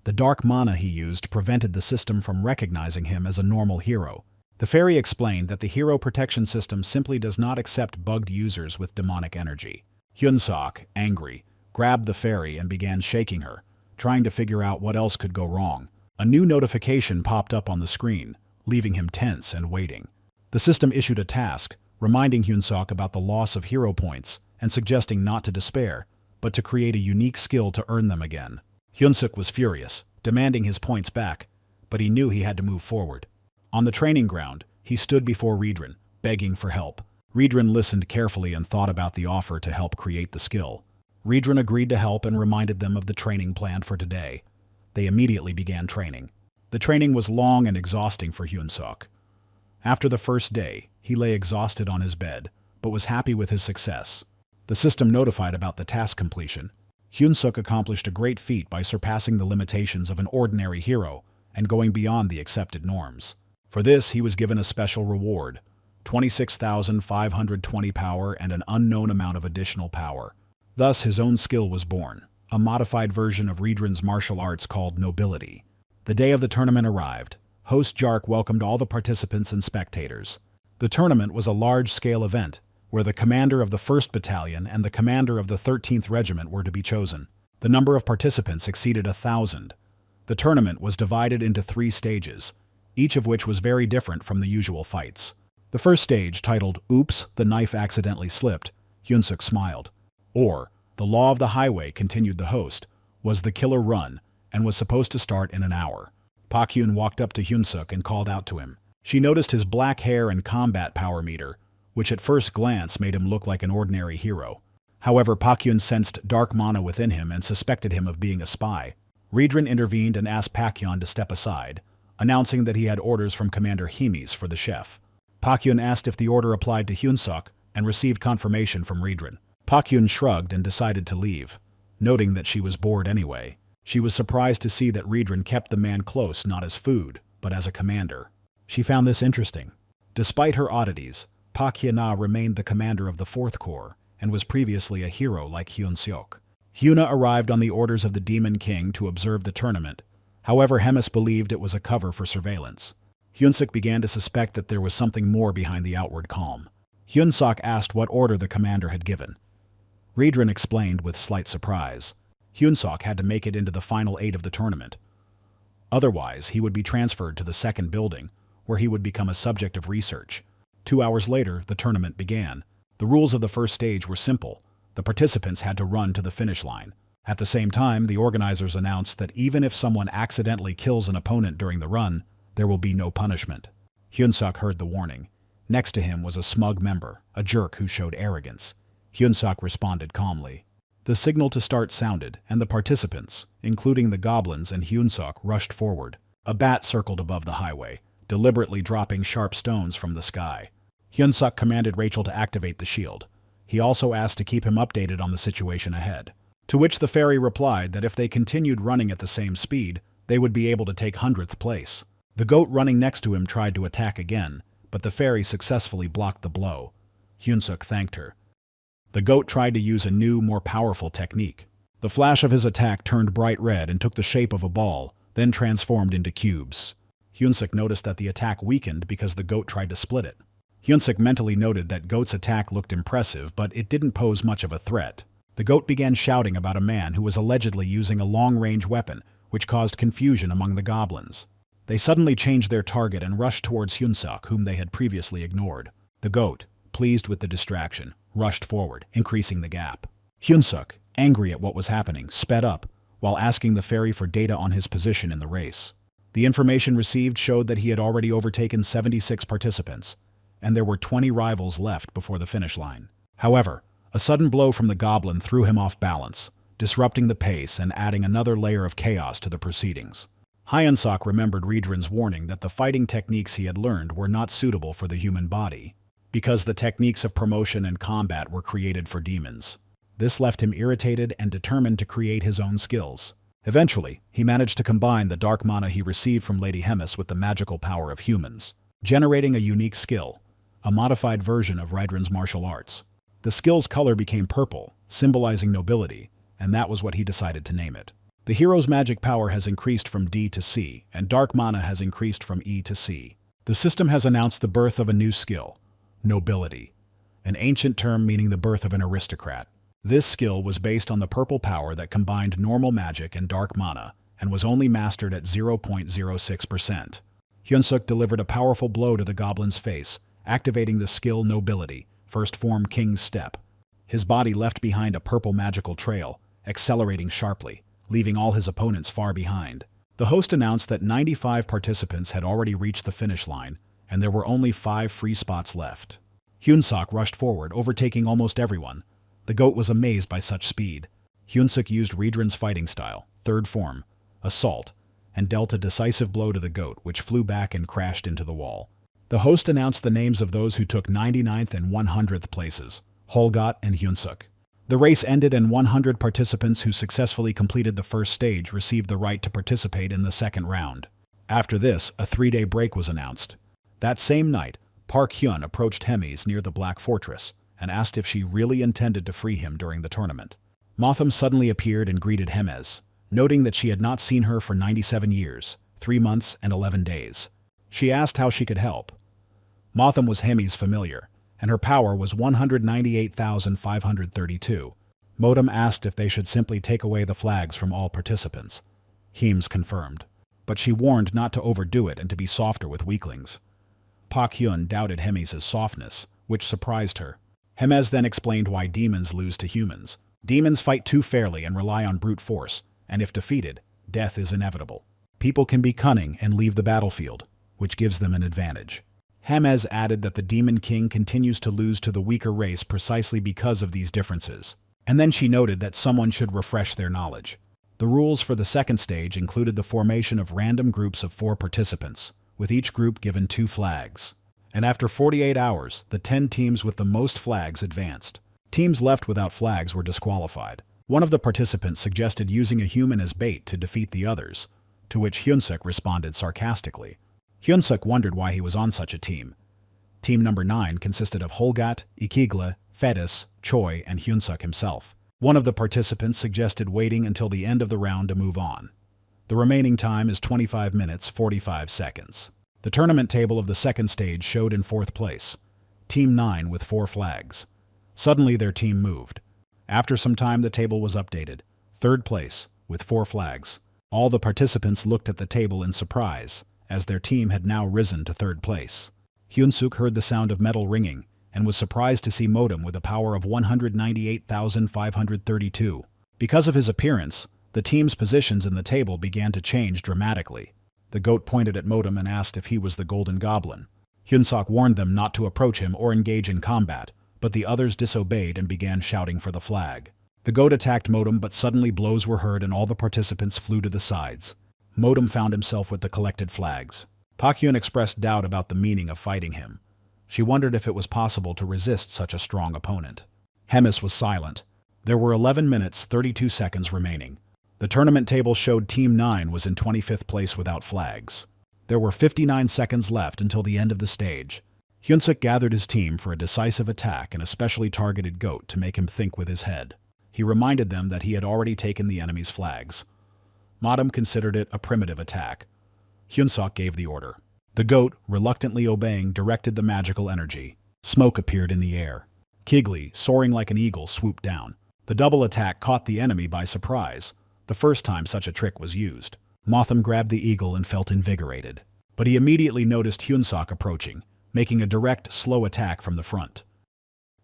The dark mana he used prevented the system from recognizing him as a normal hero. The fairy explained that the hero protection system simply does not accept bugged users with demonic energy. Hyunsuk, angry, grabbed the fairy and began shaking her, trying to figure out what else could go wrong. A new notification popped up on the screen, leaving him tense and waiting. The system issued a task, reminding Hyunsuk about the loss of hero points and suggesting not to despair, but to create a unique skill to earn them again. Hyunsuk was furious, demanding his points back, but he knew he had to move forward. On the training ground, he stood before Riedran, begging for help. Riedran listened carefully and thought about the offer to help create the skill. Riedran agreed to help and reminded them of the training planned for today. They immediately began training. The training was long and exhausting for Hyunsuk. After the first day, he lay exhausted on his bed, but was happy with his success. The system notified about the task completion. Hyunsuk accomplished a great feat by surpassing the limitations of an ordinary hero and going beyond the accepted norms. For this, he was given a special reward, 26,520 power and an unknown amount of additional power. Thus, his own skill was born, a modified version of Riedran's martial arts called Nobility. The day of the tournament arrived. Host Jark welcomed all the participants and spectators. The tournament was a large-scale event, where the commander of the 1st Battalion and the commander of the 13th Regiment were to be chosen. The number of participants exceeded 1,000. The tournament was divided into 3 stages, each of which was very different from the usual fights. The first stage, titled Oops, the Knife Accidentally Slipped, Hyunsuk smiled. Or, The Law of the Highway, continued the host, was the killer run, and was supposed to start in an hour. Pakyun walked up to Hyunsuk and called out to him. She noticed his black hair and combat power meter, which at first glance made him look like an ordinary hero. However, Pakyun sensed dark mana within him and suspected him of being a spy. Riedran intervened and asked Pakyun to step aside, announcing that he had orders from Commander Himes for the chef. Pakyun asked if the order applied to Hyunsuk and received confirmation from Riedran. Pakyun shrugged and decided to leave, noting that she was bored anyway. She was surprised to see that Riedran kept the man close not as food, but as a commander. She found this interesting. Despite her oddities, Pakyuna remained the commander of the 4th Corps and was previously a hero like Hyunsuk. Hyuna arrived on the orders of the Demon King to observe the tournament. However, Hemis believed it was a cover for surveillance. Hyunsuk began to suspect that there was something more behind the outward calm. Hyunsuk asked what order the commander had given. Riedran explained with slight surprise. Hyunsuk had to make it into the final 8 of the tournament. Otherwise, he would be transferred to the 2nd building, where he would become a subject of research. 2 hours later, the tournament began. The rules of the first stage were simple. The participants had to run to the finish line. At the same time, the organizers announced that even if someone accidentally kills an opponent during the run, there will be no punishment. Hyunsuk heard the warning. Next to him was a smug member, a jerk who showed arrogance. Hyunsuk responded calmly. The signal to start sounded, and the participants, including the goblins and Hyunsuk, rushed forward. A bat circled above the highway, deliberately dropping sharp stones from the sky. Hyunsuk commanded Rachel to activate the shield. He also asked to keep him updated on the situation ahead. To which the fairy replied that if they continued running at the same speed, they would be able to take 100th place. The goat running next to him tried to attack again, but the fairy successfully blocked the blow. Hyunsuk thanked her. The goat tried to use a new, more powerful technique. The flash of his attack turned bright red and took the shape of a ball, then transformed into cubes. Hyunsuk noticed that the attack weakened because the goat tried to split it. Hyunsuk mentally noted that Goat's attack looked impressive, but it didn't pose much of a threat. The Goat began shouting about a man who was allegedly using a long-range weapon, which caused confusion among the goblins. They suddenly changed their target and rushed towards Hyunsuk, whom they had previously ignored. The Goat, pleased with the distraction, rushed forward, increasing the gap. Hyunsuk, angry at what was happening, sped up, while asking the fairy for data on his position in the race. The information received showed that he had already overtaken 76 participants, and there were 20 rivals left before the finish line. However, a sudden blow from the goblin threw him off balance, disrupting the pace and adding another layer of chaos to the proceedings. Hyunsuk remembered Riedren's warning that the fighting techniques he had learned were not suitable for the human body, because the techniques of promotion and combat were created for demons. This left him irritated and determined to create his own skills. Eventually, he managed to combine the dark mana he received from Lady Hemis with the magical power of humans, generating a unique skill, a modified version of Riedren's martial arts. The skill's color became purple, symbolizing nobility, and that was what he decided to name it. The hero's magic power has increased from D to C, and dark mana has increased from E to C. The system has announced the birth of a new skill, nobility, an ancient term meaning the birth of an aristocrat. This skill was based on the purple power that combined normal magic and dark mana, and was only mastered at 0.06%. Hyunsuk delivered a powerful blow to the goblin's face, activating the skill Nobility, first form King's Step. His body left behind a purple magical trail, accelerating sharply, leaving all his opponents far behind. The host announced that 95 participants had already reached the finish line, and there were only 5 free spots left. Hyunsuk rushed forward, overtaking almost everyone. The Goat was amazed by such speed. Hyunsuk used Riedren's fighting style, third form, Assault, and dealt a decisive blow to the Goat, which flew back and crashed into the wall. The host announced the names of those who took 99th and 100th places, Holgot and Hyunsuk. The race ended, and 100 participants who successfully completed the first stage received the right to participate in the second round. After this, a 3-day break was announced. That same night, Park Hyun approached Hemis near the Black Fortress and asked if she really intended to free him during the tournament. Motham suddenly appeared and greeted Hemes, noting that she had not seen her for 97 years, 3 months and 11 days. She asked how she could help. Motham was Hemis' familiar, and her power was 198,532. Motham asked if they should simply take away the flags from all participants. Hemes confirmed, but she warned not to overdo it and to be softer with weaklings. Park Hyun doubted Hemis' softness, which surprised her. Hemes then explained why demons lose to humans. Demons fight too fairly and rely on brute force, and if defeated, death is inevitable. People can be cunning and leave the battlefield, which gives them an advantage. Hemes added that the Demon King continues to lose to the weaker race precisely because of these differences. And then she noted that someone should refresh their knowledge. The rules for the second stage included the formation of random groups of 4 participants, with each group given 2 flags. And after 48 hours, the 10 teams with the most flags advanced. Teams left without flags were disqualified. One of the participants suggested using a human as bait to defeat the others, to which Hyunsuk responded sarcastically. Hyunsuk wondered why he was on such a team. Team number 9 consisted of Holgat, Ikigle, Fedis, Choi, and Hyunsuk himself. One of the participants suggested waiting until the end of the round to move on. The remaining time is 25 minutes, 45 seconds. The tournament table of the second stage showed in 4th place, Team 9 with 4 flags. Suddenly their team moved. After some time the table was updated. 3rd place, with 4 flags. All the participants looked at the table in surprise, as their team had now risen to 3rd place. Hyunsuk heard the sound of metal ringing, and was surprised to see Motem with a power of 198,532. Because of his appearance, the team's positions in the table began to change dramatically. The Goat pointed at Motem and asked if he was the Golden Goblin. Hyunsuk warned them not to approach him or engage in combat, but the others disobeyed and began shouting for the flag. The Goat attacked Motem, but suddenly blows were heard and all the participants flew to the sides. Motem found himself with the collected flags. Park Hyun expressed doubt about the meaning of fighting him. She wondered if it was possible to resist such a strong opponent. Hemis was silent. There were 11 minutes, 32 seconds remaining. The tournament table showed Team 9 was in 25th place without flags. There were 59 seconds left until the end of the stage. Hyunsuk gathered his team for a decisive attack and especially targeted Goat to make him think with his head. He reminded them that he had already taken the enemy's flags. Motem considered it a primitive attack. Hyunsuk gave the order. The goat, reluctantly obeying, directed the magical energy. Smoke appeared in the air. Kigley, soaring like an eagle, swooped down. The double attack caught the enemy by surprise, the first time such a trick was used. Motham grabbed the eagle and felt invigorated. But he immediately noticed Hyunsuk approaching, making a direct, slow attack from the front.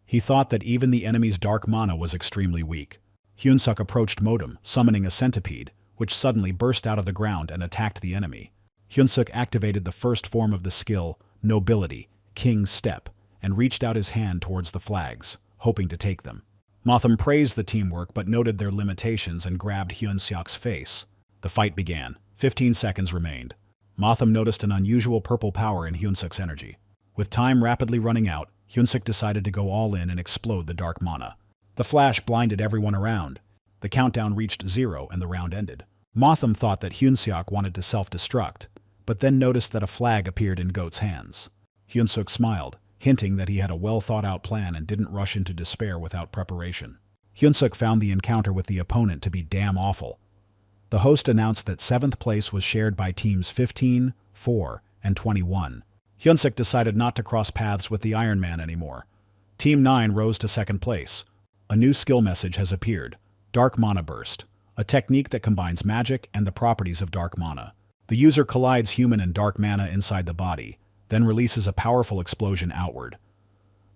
He thought that even the enemy's dark mana was extremely weak. Hyunsuk approached Motem, summoning a centipede, which suddenly burst out of the ground and attacked the enemy. Hyunsuk activated the first form of the skill, Nobility, King's Step, and reached out his hand towards the flags, hoping to take them. Motham praised the teamwork but noted their limitations and grabbed Hyunsuk's face. The fight began. 15 seconds remained. Motham noticed an unusual purple power in Hyunsuk's energy. With time rapidly running out, Hyunsuk decided to go all in and explode the dark mana. The flash blinded everyone around. The countdown reached 0 and the round ended. Motham thought that Hyunsuk wanted to self-destruct, but then noticed that a flag appeared in Goat's hands. Hyunsuk smiled, hinting that he had a well-thought-out plan and didn't rush into despair without preparation. Hyunsuk found the encounter with the opponent to be damn awful. The host announced that 7th place was shared by teams 15, 4, and 21. Hyunsuk decided not to cross paths with the Iron Man anymore. Team 9 rose to 2nd place. A new skill message has appeared, Dark Mana Burst, a technique that combines magic and the properties of dark mana. The user collides human and dark mana inside the body, then releases a powerful explosion outward.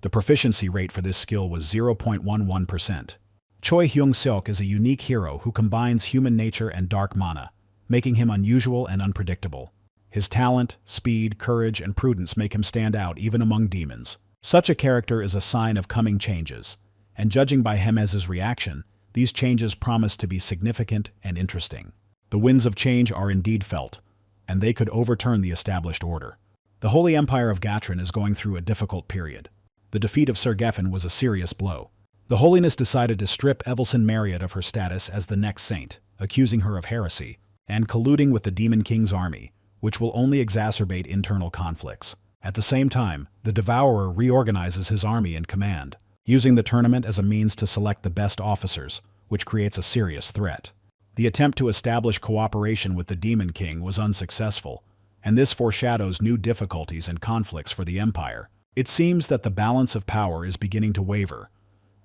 The proficiency rate for this skill was 0.11%. Choi Hyung-seok is a unique hero who combines human nature and dark mana, making him unusual and unpredictable. His talent, speed, courage, and prudence make him stand out even among demons. Such a character is a sign of coming changes, and judging by Hemez's reaction, these changes promise to be significant and interesting. The winds of change are indeed felt, and they could overturn the established order. The Holy Empire of Gatrin is going through a difficult period. The defeat of Sir Geffen was a serious blow. The Holiness decided to strip Evelyn Marriott of her status as the next saint, accusing her of heresy, and colluding with the Demon King's army, which will only exacerbate internal conflicts. At the same time, the Devourer reorganizes his army and command, using the tournament as a means to select the best officers, which creates a serious threat. The attempt to establish cooperation with the Demon King was unsuccessful, and this foreshadows new difficulties and conflicts for the Empire. It seems that the balance of power is beginning to waver,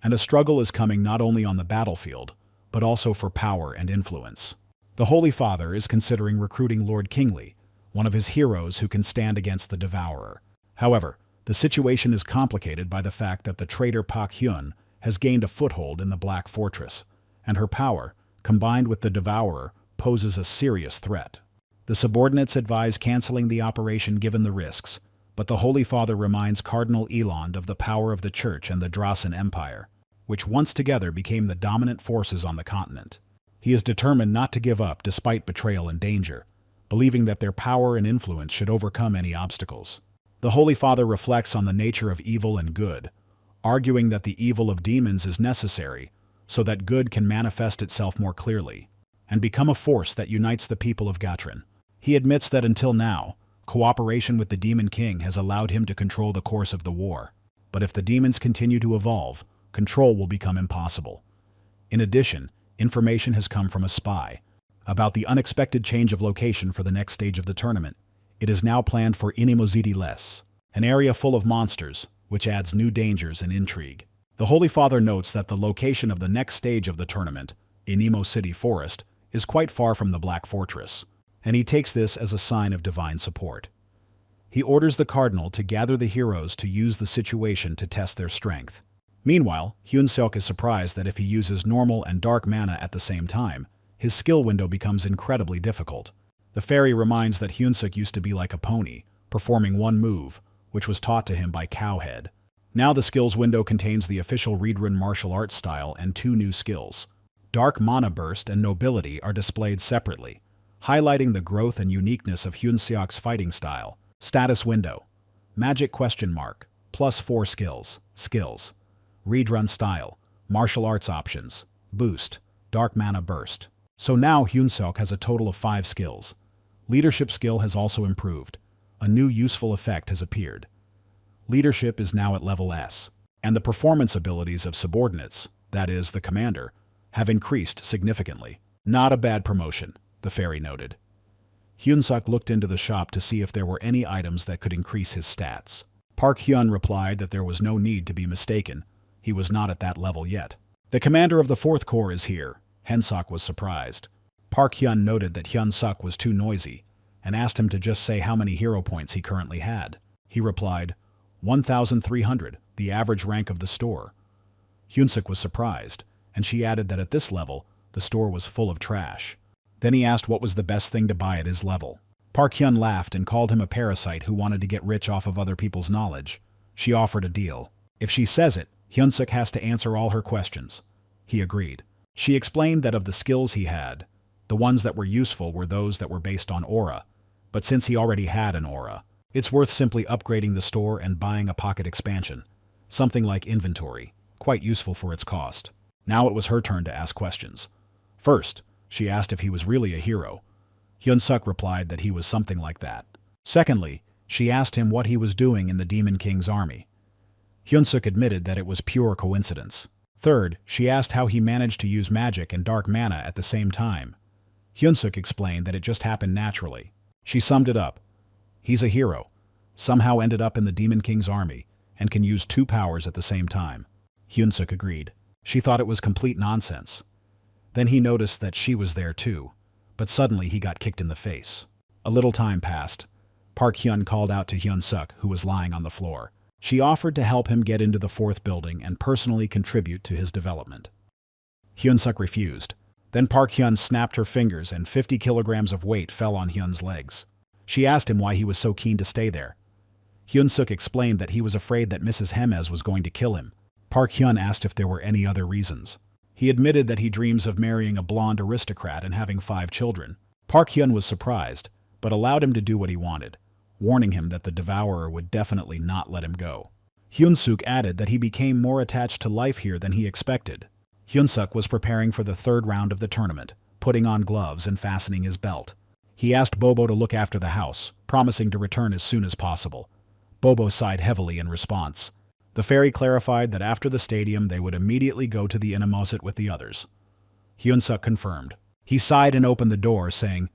and a struggle is coming not only on the battlefield, but also for power and influence. The Holy Father is considering recruiting Lord Kingley, one of his heroes who can stand against the Devourer. However, the situation is complicated by the fact that the traitor Pak Hyun has gained a foothold in the Black Fortress, and her power, combined with the Devourer, poses a serious threat. The subordinates advise canceling the operation given the risks, but the Holy Father reminds Cardinal Eland of the power of the Church and the Drasen Empire, which once together became the dominant forces on the continent. He is determined not to give up despite betrayal and danger, believing that their power and influence should overcome any obstacles. The Holy Father reflects on the nature of evil and good, arguing that the evil of demons is necessary so that good can manifest itself more clearly and become a force that unites the people of Gatrin. He admits that until now, cooperation with the Demon King has allowed him to control the course of the war, but if the demons continue to evolve, control will become impossible. In addition, information has come from a spy about the unexpected change of location for the next stage of the tournament. It is now planned for Inimozidi Les, an area full of monsters, which adds new dangers and intrigue. The Holy Father notes that the location of the next stage of the tournament, Inimo City Forest, is quite far from the Black Fortress, and he takes this as a sign of divine support. He orders the Cardinal to gather the heroes to use the situation to test their strength. Meanwhile, Hyun-seok is surprised that if he uses normal and dark mana at the same time, his skill window becomes incredibly difficult. The fairy reminds that Hyun-seok used to be like a pony, performing one move, which was taught to him by Cowhead. Now the skills window contains the official Reedrun martial arts style and 2 new skills. Dark Mana Burst and Nobility are displayed separately, highlighting the growth and uniqueness of Hyun-seok's fighting style. Status window. Magic ? +4 skills. Skills. Reedrun style. Martial arts options. Boost. Dark Mana Burst. So now Hyun-seok has a total of 5 skills. Leadership skill has also improved. A new useful effect has appeared. Leadership is now at level S, and the performance abilities of subordinates, that is, the commander, have increased significantly. Not a bad promotion, the fairy noted. Hyun-suk looked into the shop to see if there were any items that could increase his stats. Park Hyun replied that there was no need to be mistaken. He was not at that level yet. The commander of the 4th Corps is here. Hyun-suk was surprised. Park Hyun noted that Hyun-suk was too noisy and asked him to just say how many hero points he currently had. He replied, 1,300, the average rank of the store. Hyun-suk was surprised, and she added that at this level, the store was full of trash. Then he asked what was the best thing to buy at his level. Park Hyun laughed and called him a parasite who wanted to get rich off of other people's knowledge. She offered a deal. If she says it, Hyun-suk has to answer all her questions. He agreed. She explained that of the skills he had, the ones that were useful were those that were based on aura, but since he already had an aura, it's worth simply upgrading the store and buying a pocket expansion, something like inventory, quite useful for its cost. Now it was her turn to ask questions. First, she asked if he was really a hero. Hyun-suk replied that he was something like that. Secondly, she asked him what he was doing in the Demon King's army. Hyun-suk admitted that it was pure coincidence. Third, she asked how he managed to use magic and dark mana at the same time. Hyun-suk explained that it just happened naturally. She summed it up. He's a hero, somehow ended up in the Demon King's army, and can use 2 powers at the same time. Hyun-suk agreed. She thought it was complete nonsense. Then he noticed that she was there too, but suddenly he got kicked in the face. A little time passed. Park Hyun called out to Hyun-suk, who was lying on the floor. She offered to help him get into the 4th building and personally contribute to his development. Hyun-suk refused. Then Park Hyun snapped her fingers and 50 kilograms of weight fell on Hyun's legs. She asked him why he was so keen to stay there. Hyun-suk explained that he was afraid that Mrs. Hemez was going to kill him. Park Hyun asked if there were any other reasons. He admitted that he dreams of marrying a blonde aristocrat and having 5 children. Park Hyun was surprised, but allowed him to do what he wanted, warning him that the devourer would definitely not let him go. Hyun-suk added that he became more attached to life here than he expected. Hyun-suk was preparing for the 3rd round of the tournament, putting on gloves and fastening his belt. He asked Bobo to look after the house, promising to return as soon as possible. Bobo sighed heavily in response. The fairy clarified that after the stadium they would immediately go to the Inamosit with the others. Hyun-suk confirmed. He sighed and opened the door, saying,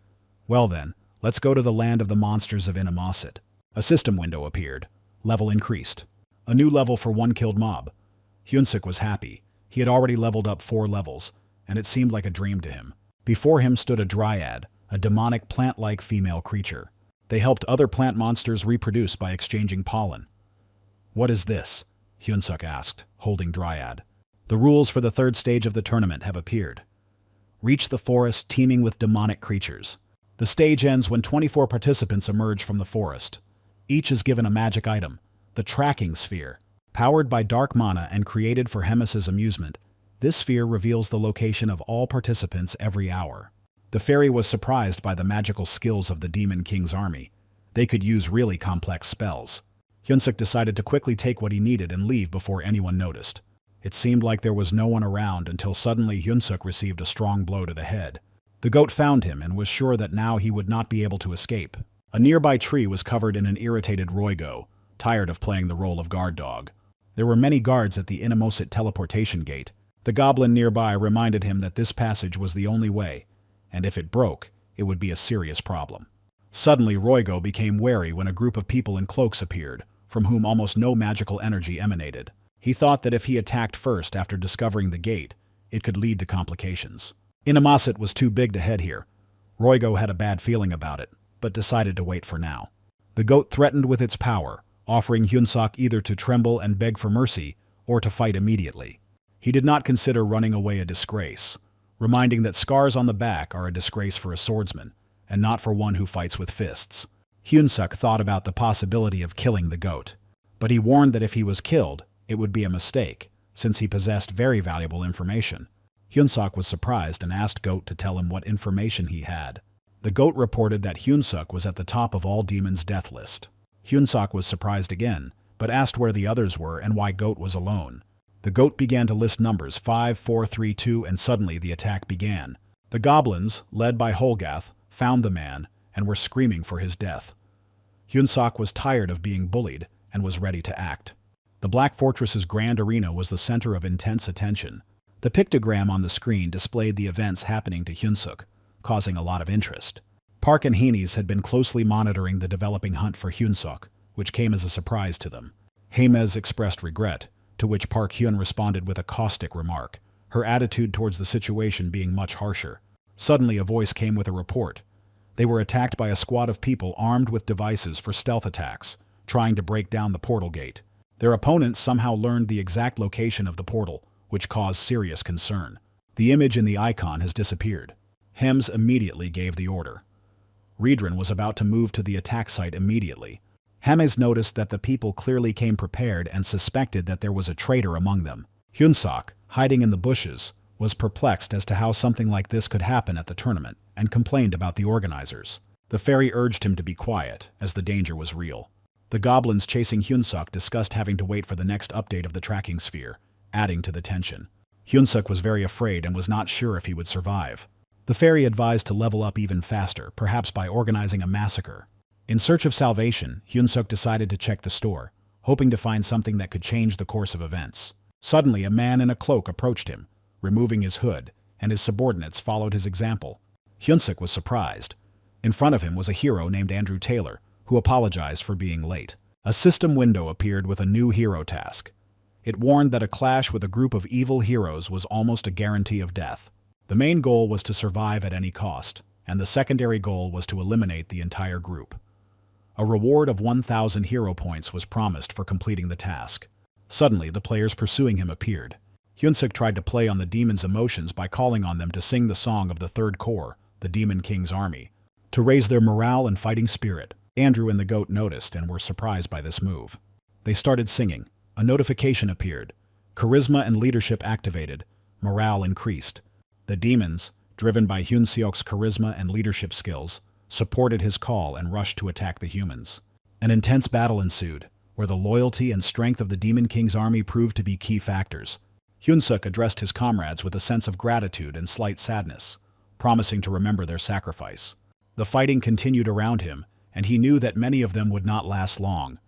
"Well then, let's go to the land of the monsters of Inamosit." A system window appeared. Level increased. A new level for 1 killed mob. Hyun-suk was happy. He had already leveled up 4 levels, and it seemed like a dream to him. Before him stood a dryad, a demonic plant-like female creature. They helped other plant monsters reproduce by exchanging pollen. "What is this?" Hyun-suk asked, holding Dryad. "The rules for the 3rd stage of the tournament have appeared. Reach the forest teeming with demonic creatures. The stage ends when 24 participants emerge from the forest. Each is given a magic item, the Tracking Sphere. Powered by dark mana and created for Hemes's amusement, this sphere reveals the location of all participants every hour." The fairy was surprised by the magical skills of the Demon King's army. They could use really complex spells. Hyun-suk decided to quickly take what he needed and leave before anyone noticed. It seemed like there was no one around until suddenly Hyun-suk received a strong blow to the head. The goat found him and was sure that now he would not be able to escape. A nearby tree was covered in an irritated Roigo, tired of playing the role of guard dog. There were many guards at the Inamosit teleportation gate. The goblin nearby reminded him that this passage was the only way, and if it broke, it would be a serious problem. Suddenly, Roigo became wary when a group of people in cloaks appeared, from whom almost no magical energy emanated. He thought that if he attacked first after discovering the gate, it could lead to complications. Inamosit was too big to head here. Roigo had a bad feeling about it, but decided to wait for now. The goat threatened with its power, offering Hyun-suk either to tremble and beg for mercy or to fight immediately. He did not consider running away a disgrace, reminding that scars on the back are a disgrace for a swordsman, and not for one who fights with fists. Hyun-suk thought about the possibility of killing the goat, but he warned that if he was killed, it would be a mistake, since he possessed very valuable information. Hyun-suk was surprised and asked Goat to tell him what information he had. The goat reported that Hyun-suk was at the top of all demons' death list. Hyun-suk was surprised again, but asked where the others were and why Goat was alone. The goat began to list numbers 5, 4, 3, 2, and suddenly the attack began. The goblins, led by Holgath, found the man and were screaming for his death. Hyun-suk was tired of being bullied and was ready to act. The Black Fortress's grand arena was the center of intense attention. The pictogram on the screen displayed the events happening to Hyun-suk, causing a lot of interest. Park and Heenies had been closely monitoring the developing hunt for Hyunsuk, which came as a surprise to them. Haemez expressed regret, to which Park Hyun responded with a caustic remark, her attitude towards the situation being much harsher. Suddenly a voice came with a report. They were attacked by a squad of people armed with devices for stealth attacks, trying to break down the portal gate. Their opponents somehow learned the exact location of the portal, which caused serious concern. The image in the icon has disappeared. Hems immediately gave the order. Riedran was about to move to the attack site immediately. Hemes noticed that the people clearly came prepared and suspected that there was a traitor among them. Hyunsuk, hiding in the bushes, was perplexed as to how something like this could happen at the tournament and complained about the organizers. The fairy urged him to be quiet, as the danger was real. The goblins chasing Hyunsuk discussed having to wait for the next update of the tracking sphere, adding to the tension. Hyunsuk was very afraid and was not sure if he would survive. The fairy advised to level up even faster, perhaps by organizing a massacre. In search of salvation, Hyunsuk decided to check the store, hoping to find something that could change the course of events. Suddenly, a man in a cloak approached him, removing his hood, and his subordinates followed his example. Hyunsuk was surprised. In front of him was a hero named Andrew Taylor, who apologized for being late. A system window appeared with a new hero task. It warned that a clash with a group of evil heroes was almost a guarantee of death. The main goal was to survive at any cost, and the secondary goal was to eliminate the entire group. A reward of 1,000 hero points was promised for completing the task. Suddenly, the players pursuing him appeared. Hyunsuk tried to play on the demons' emotions by calling on them to sing the song of the Third Corps, the Demon King's army, to raise their morale and fighting spirit. Andrew and the goat noticed and were surprised by this move. They started singing. A notification appeared. Charisma and leadership activated. Morale increased. The demons, driven by Hyunseok's charisma and leadership skills, supported his call and rushed to attack the humans. An intense battle ensued, where the loyalty and strength of the Demon King's army proved to be key factors. Hyunsuk addressed his comrades with a sense of gratitude and slight sadness, promising to remember their sacrifice. The fighting continued around him, and he knew that many of them would not last long.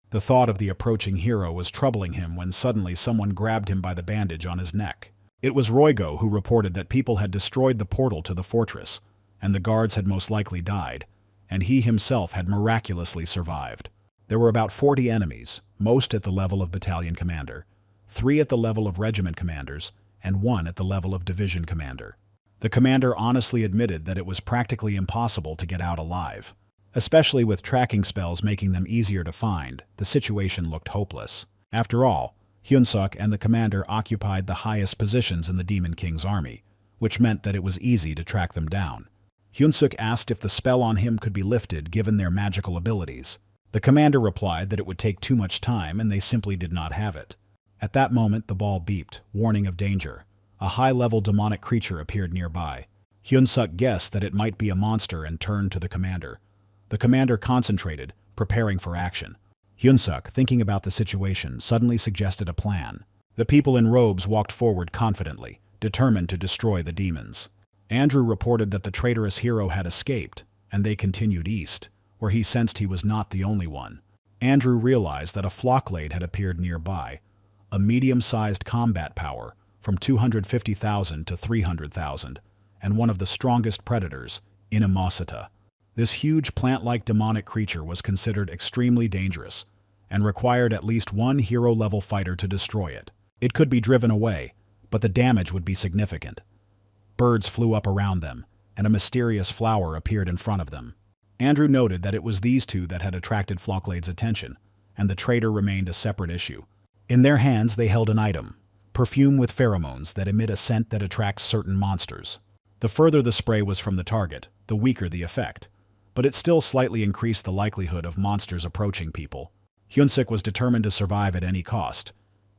The thought of the approaching hero was troubling him when suddenly someone grabbed him by the bandage on his neck. It was Roygo who reported that people had destroyed the portal to the fortress, and the guards had most likely died, and he himself had miraculously survived. There were about 40 enemies, most at the level of battalion commander, 3 at the level of regiment commanders, and 1 at the level of division commander. The commander honestly admitted that it was practically impossible to get out alive. Especially with tracking spells making them easier to find, the situation looked hopeless. After all, Hyunsuk and the commander occupied the highest positions in the Demon King's army, which meant that it was easy to track them down. Hyunsuk asked if the spell on him could be lifted given their magical abilities. The commander replied that it would take too much time and they simply did not have it. At that moment, the ball beeped, warning of danger. A high-level demonic creature appeared nearby. Hyunsuk guessed that it might be a monster and turned to the commander. The commander concentrated, preparing for action. Hyunsuk, thinking about the situation, suddenly suggested a plan. The people in robes walked forward confidently, determined to destroy the demons. Andrew reported that the traitorous hero had escaped, and they continued east, where he sensed he was not the only one. Andrew realized that a Flocklade had appeared nearby, a medium-sized combat power, from 250,000 to 300,000, and one of the strongest predators, Inimosita. This huge plant-like demonic creature was considered extremely dangerous, and required at least one hero-level fighter to destroy it. It could be driven away, but the damage would be significant. Birds flew up around them, and a mysterious flower appeared in front of them. Andrew noted that it was these two that had attracted Flocklade's attention, and the traitor remained a separate issue. In their hands they held an item, perfume with pheromones that emit a scent that attracts certain monsters. The further the spray was from the target, the weaker the effect, but it still slightly increased the likelihood of monsters approaching people. Hyunsuk was determined to survive at any cost,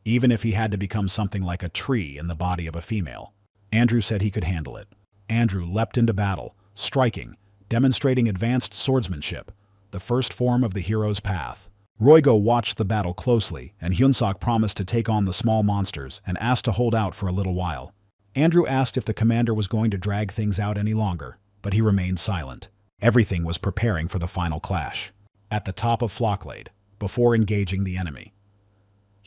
even if he had to become something like a tree in the body of a female. Andrew said he could handle it. Andrew leapt into battle, striking, demonstrating advanced swordsmanship, the first form of the hero's path. Roygo watched the battle closely, and Hyunsuk promised to take on the small monsters and asked to hold out for a little while. Andrew asked if the commander was going to drag things out any longer, but he remained silent. Everything was preparing for the final clash. At the top of Flocklade, before engaging the enemy,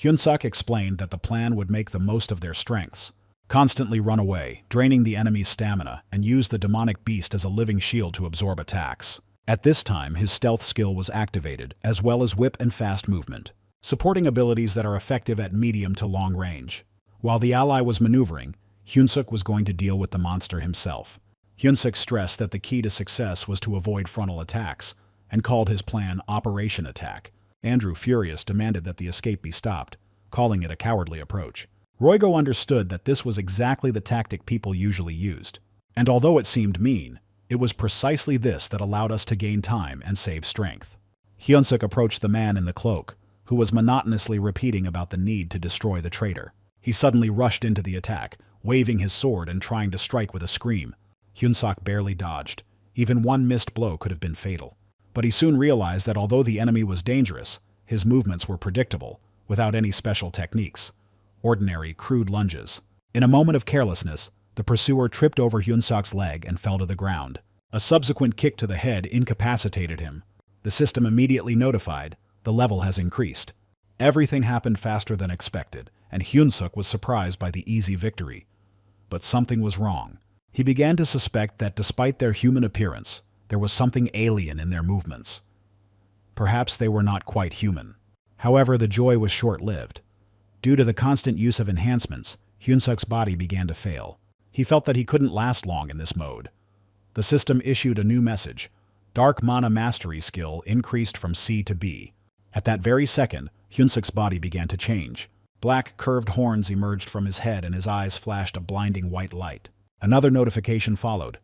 Hyunsuk explained that the plan would make the most of their strengths, constantly run away, draining the enemy's stamina, and use the demonic beast as a living shield to absorb attacks. At this time, his stealth skill was activated, as well as whip and fast movement, supporting abilities that are effective at medium to long range. While the ally was maneuvering, Hyunsuk was going to deal with the monster himself. Hyunsuk stressed that the key to success was to avoid frontal attacks, and called his plan Operation Attack. Andrew, furious, demanded that the escape be stopped, calling it a cowardly approach. Roigo understood that this was exactly the tactic people usually used. And although it seemed mean, it was precisely this that allowed us to gain time and save strength. Hyunsuk approached the man in the cloak, who was monotonously repeating about the need to destroy the traitor. He suddenly rushed into the attack, waving his sword and trying to strike with a scream. Hyunsuk barely dodged. Even one missed blow could have been fatal. But he soon realized that although the enemy was dangerous, his movements were predictable, without any special techniques. Ordinary, crude lunges. In a moment of carelessness, the pursuer tripped over Hyunsuk's leg and fell to the ground. A subsequent kick to the head incapacitated him. The system immediately notified, the level has increased. Everything happened faster than expected, and Hyunsuk was surprised by the easy victory. But something was wrong. He began to suspect that despite their human appearance, there was something alien in their movements. Perhaps they were not quite human. However, the joy was short-lived. Due to the constant use of enhancements, Hyunsuk's body began to fail. He felt that he couldn't last long in this mode. The system issued a new message. Dark Mana Mastery skill increased from C to B. At that very second, Hyunsuk's body began to change. Black, curved horns emerged from his head and his eyes flashed a blinding white light. Another notification followed.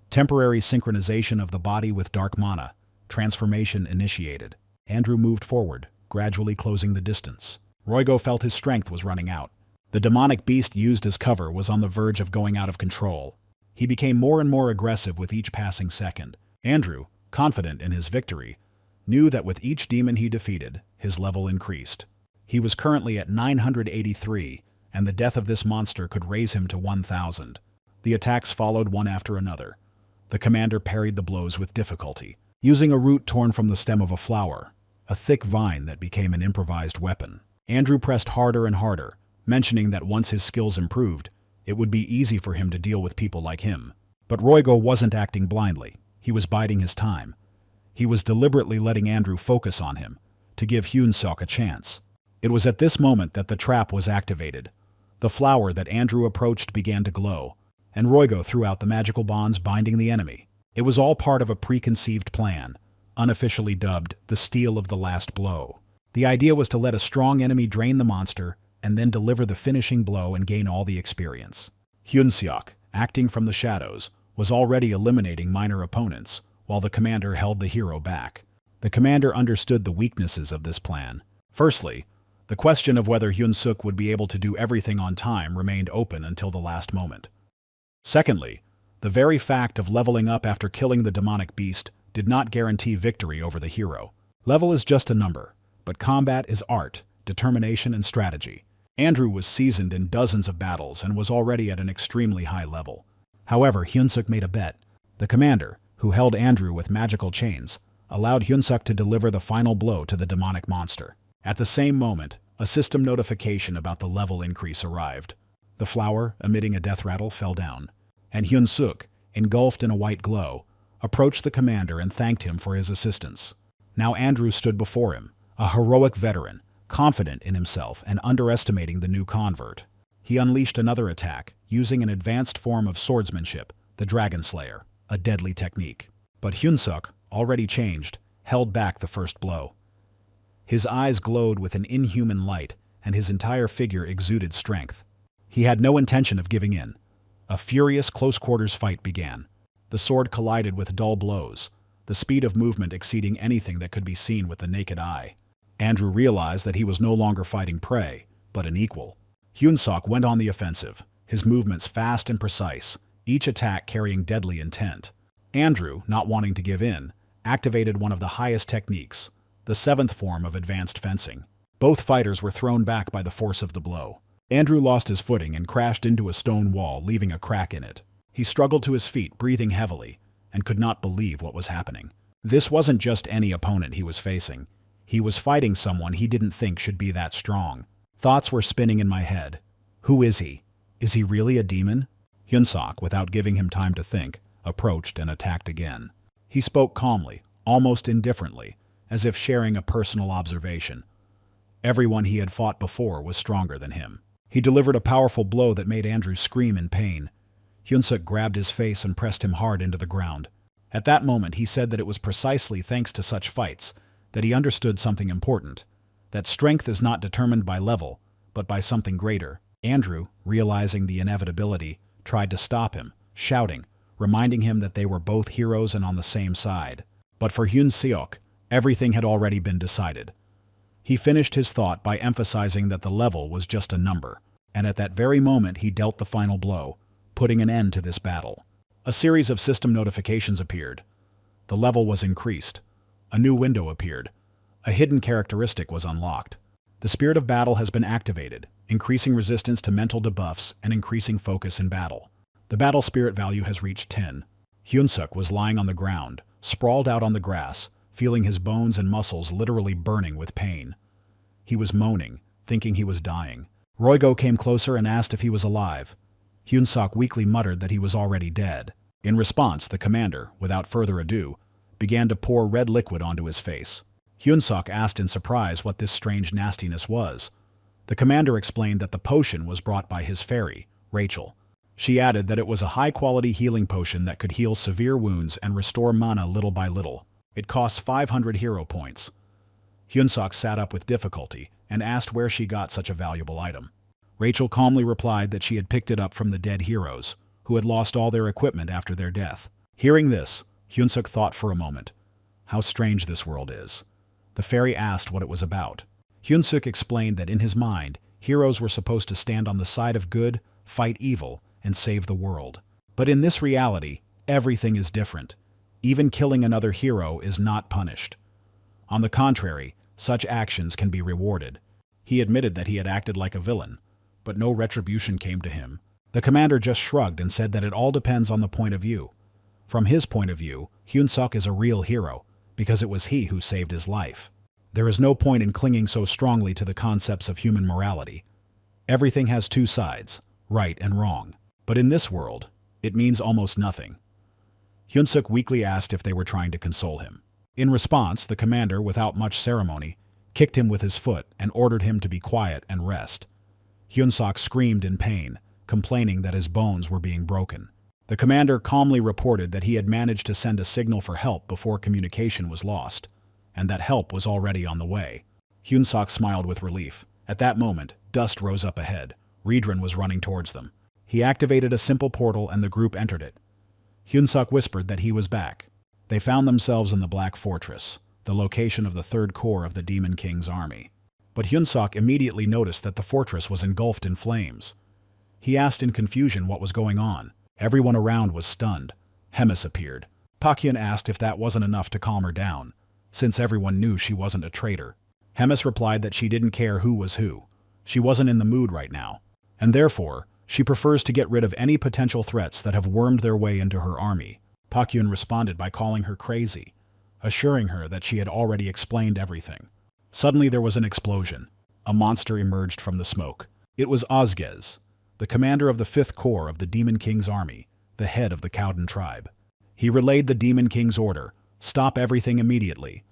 Temporary synchronization of the body with dark mana. Transformation initiated. Andrew moved forward, gradually closing the distance. Roigo felt his strength was running out. The demonic beast used as cover was on the verge of going out of control. He became more and more aggressive with each passing second. Andrew, confident in his victory, knew that with each demon he defeated, his level increased. He was currently at 983, and the death of this monster could raise him to 1,000. The attacks followed one after another. The commander parried the blows with difficulty, using a root torn from the stem of a flower, a thick vine that became an improvised weapon. Andrew pressed harder and harder, mentioning that once his skills improved, it would be easy for him to deal with people like him. But Roigo wasn't acting blindly. He was biding his time. He was deliberately letting Andrew focus on him, to give Hyunsuk a chance. It was at this moment that the trap was activated. The flower that Andrew approached began to glow, and Roigo threw out the magical bonds binding the enemy. It was all part of a preconceived plan, unofficially dubbed the Steel of the Last Blow. The idea was to let a strong enemy drain the monster and then deliver the finishing blow and gain all the experience. Hyunsuk, acting from the shadows, was already eliminating minor opponents, while the commander held the hero back. The commander understood the weaknesses of this plan. Firstly, the question of whether Hyunsuk would be able to do everything on time remained open until the last moment. Secondly, the very fact of leveling up after killing the demonic beast did not guarantee victory over the hero. Level is just a number, but combat is art, determination, and strategy. Andrew was seasoned in dozens of battles and was already at an extremely high level. However, Hyunsuk made a bet. The commander, who held Andrew with magical chains, allowed Hyunsuk to deliver the final blow to the demonic monster. At the same moment, a system notification about the level increase arrived. The flower, emitting a death rattle, fell down, and Hyunsuk, engulfed in a white glow, approached the commander and thanked him for his assistance. Now Andrew stood before him, a heroic veteran, confident in himself and underestimating the new convert. He unleashed another attack, using an advanced form of swordsmanship, the Dragon Slayer, a deadly technique. But Hyunsuk, already changed, held back the first blow. His eyes glowed with an inhuman light, and his entire figure exuded strength. He had no intention of giving in. A furious close-quarters fight began. The sword collided with dull blows, the speed of movement exceeding anything that could be seen with the naked eye. Andrew realized that he was no longer fighting prey, but an equal. Hyunsuk went on the offensive, his movements fast and precise, each attack carrying deadly intent. Andrew, not wanting to give in, activated one of the highest techniques, the seventh form of advanced fencing. Both fighters were thrown back by the force of the blow. Andrew lost his footing and crashed into a stone wall, leaving a crack in it. He struggled to his feet, breathing heavily, and could not believe what was happening. This wasn't just any opponent he was facing. He was fighting someone he didn't think should be that strong. Thoughts were spinning in my head. Who is he? Is he really a demon? Hyunsuk, without giving him time to think, approached and attacked again. He spoke calmly, almost indifferently, as if sharing a personal observation. Everyone he had fought before was stronger than him. He delivered a powerful blow that made Andrew scream in pain. Hyunsuk grabbed his face and pressed him hard into the ground. At that moment he said that it was precisely thanks to such fights that he understood something important, that strength is not determined by level, but by something greater. Andrew, realizing the inevitability, tried to stop him, shouting, reminding him that they were both heroes and on the same side. But for Hyunsuk, everything had already been decided. He finished his thought by emphasizing that the level was just a number, and at that very moment he dealt the final blow, putting an end to this battle. A series of system notifications appeared. The level was increased. A new window appeared. A hidden characteristic was unlocked. The spirit of battle has been activated, increasing resistance to mental debuffs and increasing focus in battle. The battle spirit value has reached 10. Hyunsuk was lying on the ground, sprawled out on the grass, feeling his bones and muscles literally burning with pain. He was moaning, thinking he was dying. Roigo came closer and asked if he was alive. Hyunsuk weakly muttered that he was already dead. In response, the commander, without further ado, began to pour red liquid onto his face. Hyunsuk asked in surprise what this strange nastiness was. The commander explained that the potion was brought by his fairy, Rachel. She added that it was a high-quality healing potion that could heal severe wounds and restore mana little by little. It costs 500 hero points. Hyunsuk sat up with difficulty and asked where she got such a valuable item. Rachel calmly replied that she had picked it up from the dead heroes, who had lost all their equipment after their death. Hearing this, Hyunsuk thought for a moment. How strange this world is. The fairy asked what it was about. Hyunsuk explained that in his mind, heroes were supposed to stand on the side of good, fight evil, and save the world. But in this reality, everything is different. Even killing another hero is not punished. On the contrary, such actions can be rewarded. He admitted that he had acted like a villain, but no retribution came to him. The commander just shrugged and said that it all depends on the point of view. From his point of view, Hyunsuk is a real hero, because it was he who saved his life. There is no point in clinging so strongly to the concepts of human morality. Everything has two sides, right and wrong. But in this world, it means almost nothing. Hyunsuk weakly asked if they were trying to console him. In response, the commander, without much ceremony, kicked him with his foot and ordered him to be quiet and rest. Hyunsuk screamed in pain, complaining that his bones were being broken. The commander calmly reported that he had managed to send a signal for help before communication was lost, and that help was already on the way. Hyunsuk smiled with relief. At that moment, dust rose up ahead. Riedran was running towards them. He activated a simple portal and the group entered it. Hyunsuk whispered that he was back. They found themselves in the Black Fortress, the location of the third corps of the Demon King's army. But Hyunsuk immediately noticed that the fortress was engulfed in flames. He asked in confusion what was going on. Everyone around was stunned. Hemis appeared. Pakyun asked if that wasn't enough to calm her down, since everyone knew she wasn't a traitor. Hemis replied that she didn't care who was who. She wasn't in the mood right now, and therefore, she prefers to get rid of any potential threats that have wormed their way into her army. Pakyun responded by calling her crazy, assuring her that she had already explained everything. Suddenly there was an explosion. A monster emerged from the smoke. It was Ozgez, the commander of the 5th Corps of the Demon King's army, the head of the Cowden tribe. He relayed the Demon King's order, stop everything immediately.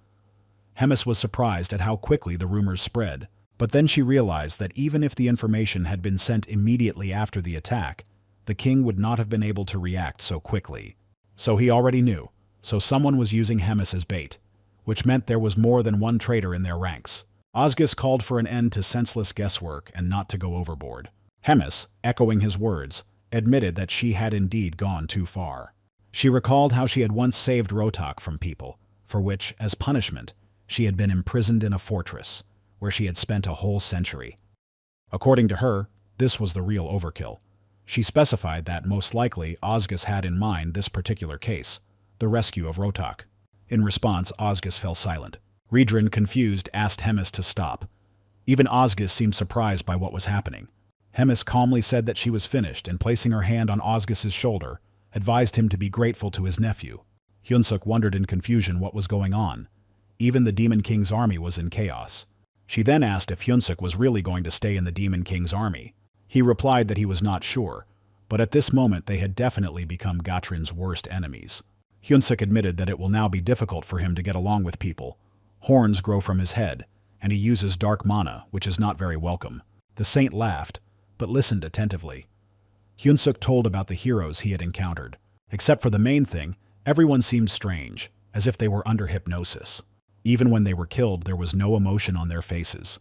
Hemis was surprised at how quickly the rumors spread, but then she realized that even if the information had been sent immediately after the attack, the king would not have been able to react so quickly. So he already knew, so someone was using Hemis as bait, which meant there was more than one traitor in their ranks. Ozgis called for an end to senseless guesswork and not to go overboard. Hemis, echoing his words, admitted that she had indeed gone too far. She recalled how she had once saved Rotok from people, for which, as punishment, she had been imprisoned in a fortress, where she had spent a whole century. According to her, this was the real overkill. She specified that most likely Ozgis had in mind this particular case, the rescue of Rotok. In response, Ozgis fell silent. Riedran, confused, asked Hemis to stop. Even Ozgis seemed surprised by what was happening. Hemis calmly said that she was finished and, placing her hand on Ozgis's shoulder, advised him to be grateful to his nephew. Hyunsuk wondered in confusion what was going on. Even the Demon King's army was in chaos. She then asked if Hyunsuk was really going to stay in the Demon King's army. He replied that he was not sure, but at this moment they had definitely become Gatrin's worst enemies. Hyunsuk admitted that it will now be difficult for him to get along with people. Horns grow from his head, and he uses dark mana, which is not very welcome. The saint laughed, but listened attentively. Hyunsuk told about the heroes he had encountered. Except for the main thing, everyone seemed strange, as if they were under hypnosis. Even when they were killed, there was no emotion on their faces.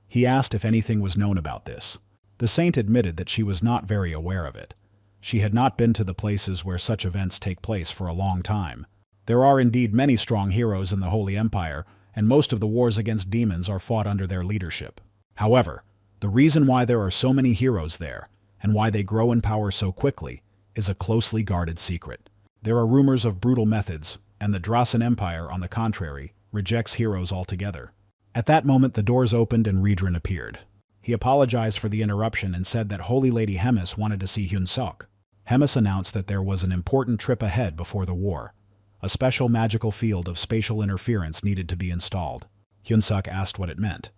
He asked if anything was known about this. The saint admitted that she was not very aware of it. She had not been to the places where such events take place for a long time. There are indeed many strong heroes in the Holy Empire, and most of the wars against demons are fought under their leadership. However, the reason why there are so many heroes there, and why they grow in power so quickly, is a closely guarded secret. There are rumors of brutal methods, and the Drasen Empire, on the contrary, rejects heroes altogether. At that moment the doors opened and Riedran appeared. He apologized for the interruption and said that Holy Lady Hemis wanted to see Hyunsuk. Hemis announced that there was an important trip ahead before the war. A special magical field of spatial interference needed to be installed. Hyunsuk asked what it meant.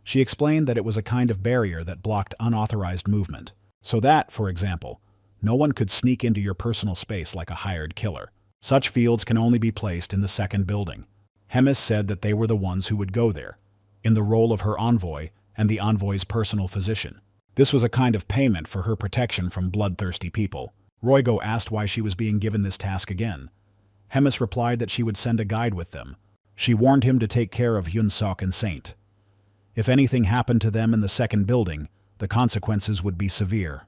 She explained that it was a kind of barrier that blocked unauthorized movement, so that, for example, no one could sneak into your personal space like a hired killer. Such fields can only be placed in the second building. Hemis said that they were the ones who would go there, in the role of her envoy and the envoy's personal physician. This was a kind of payment for her protection from bloodthirsty people. Roigo asked why she was being given this task again. Hemis replied that she would send a guide with them. She warned him to take care of Hyunsuk and Saint. If anything happened to them in the second building, the consequences would be severe.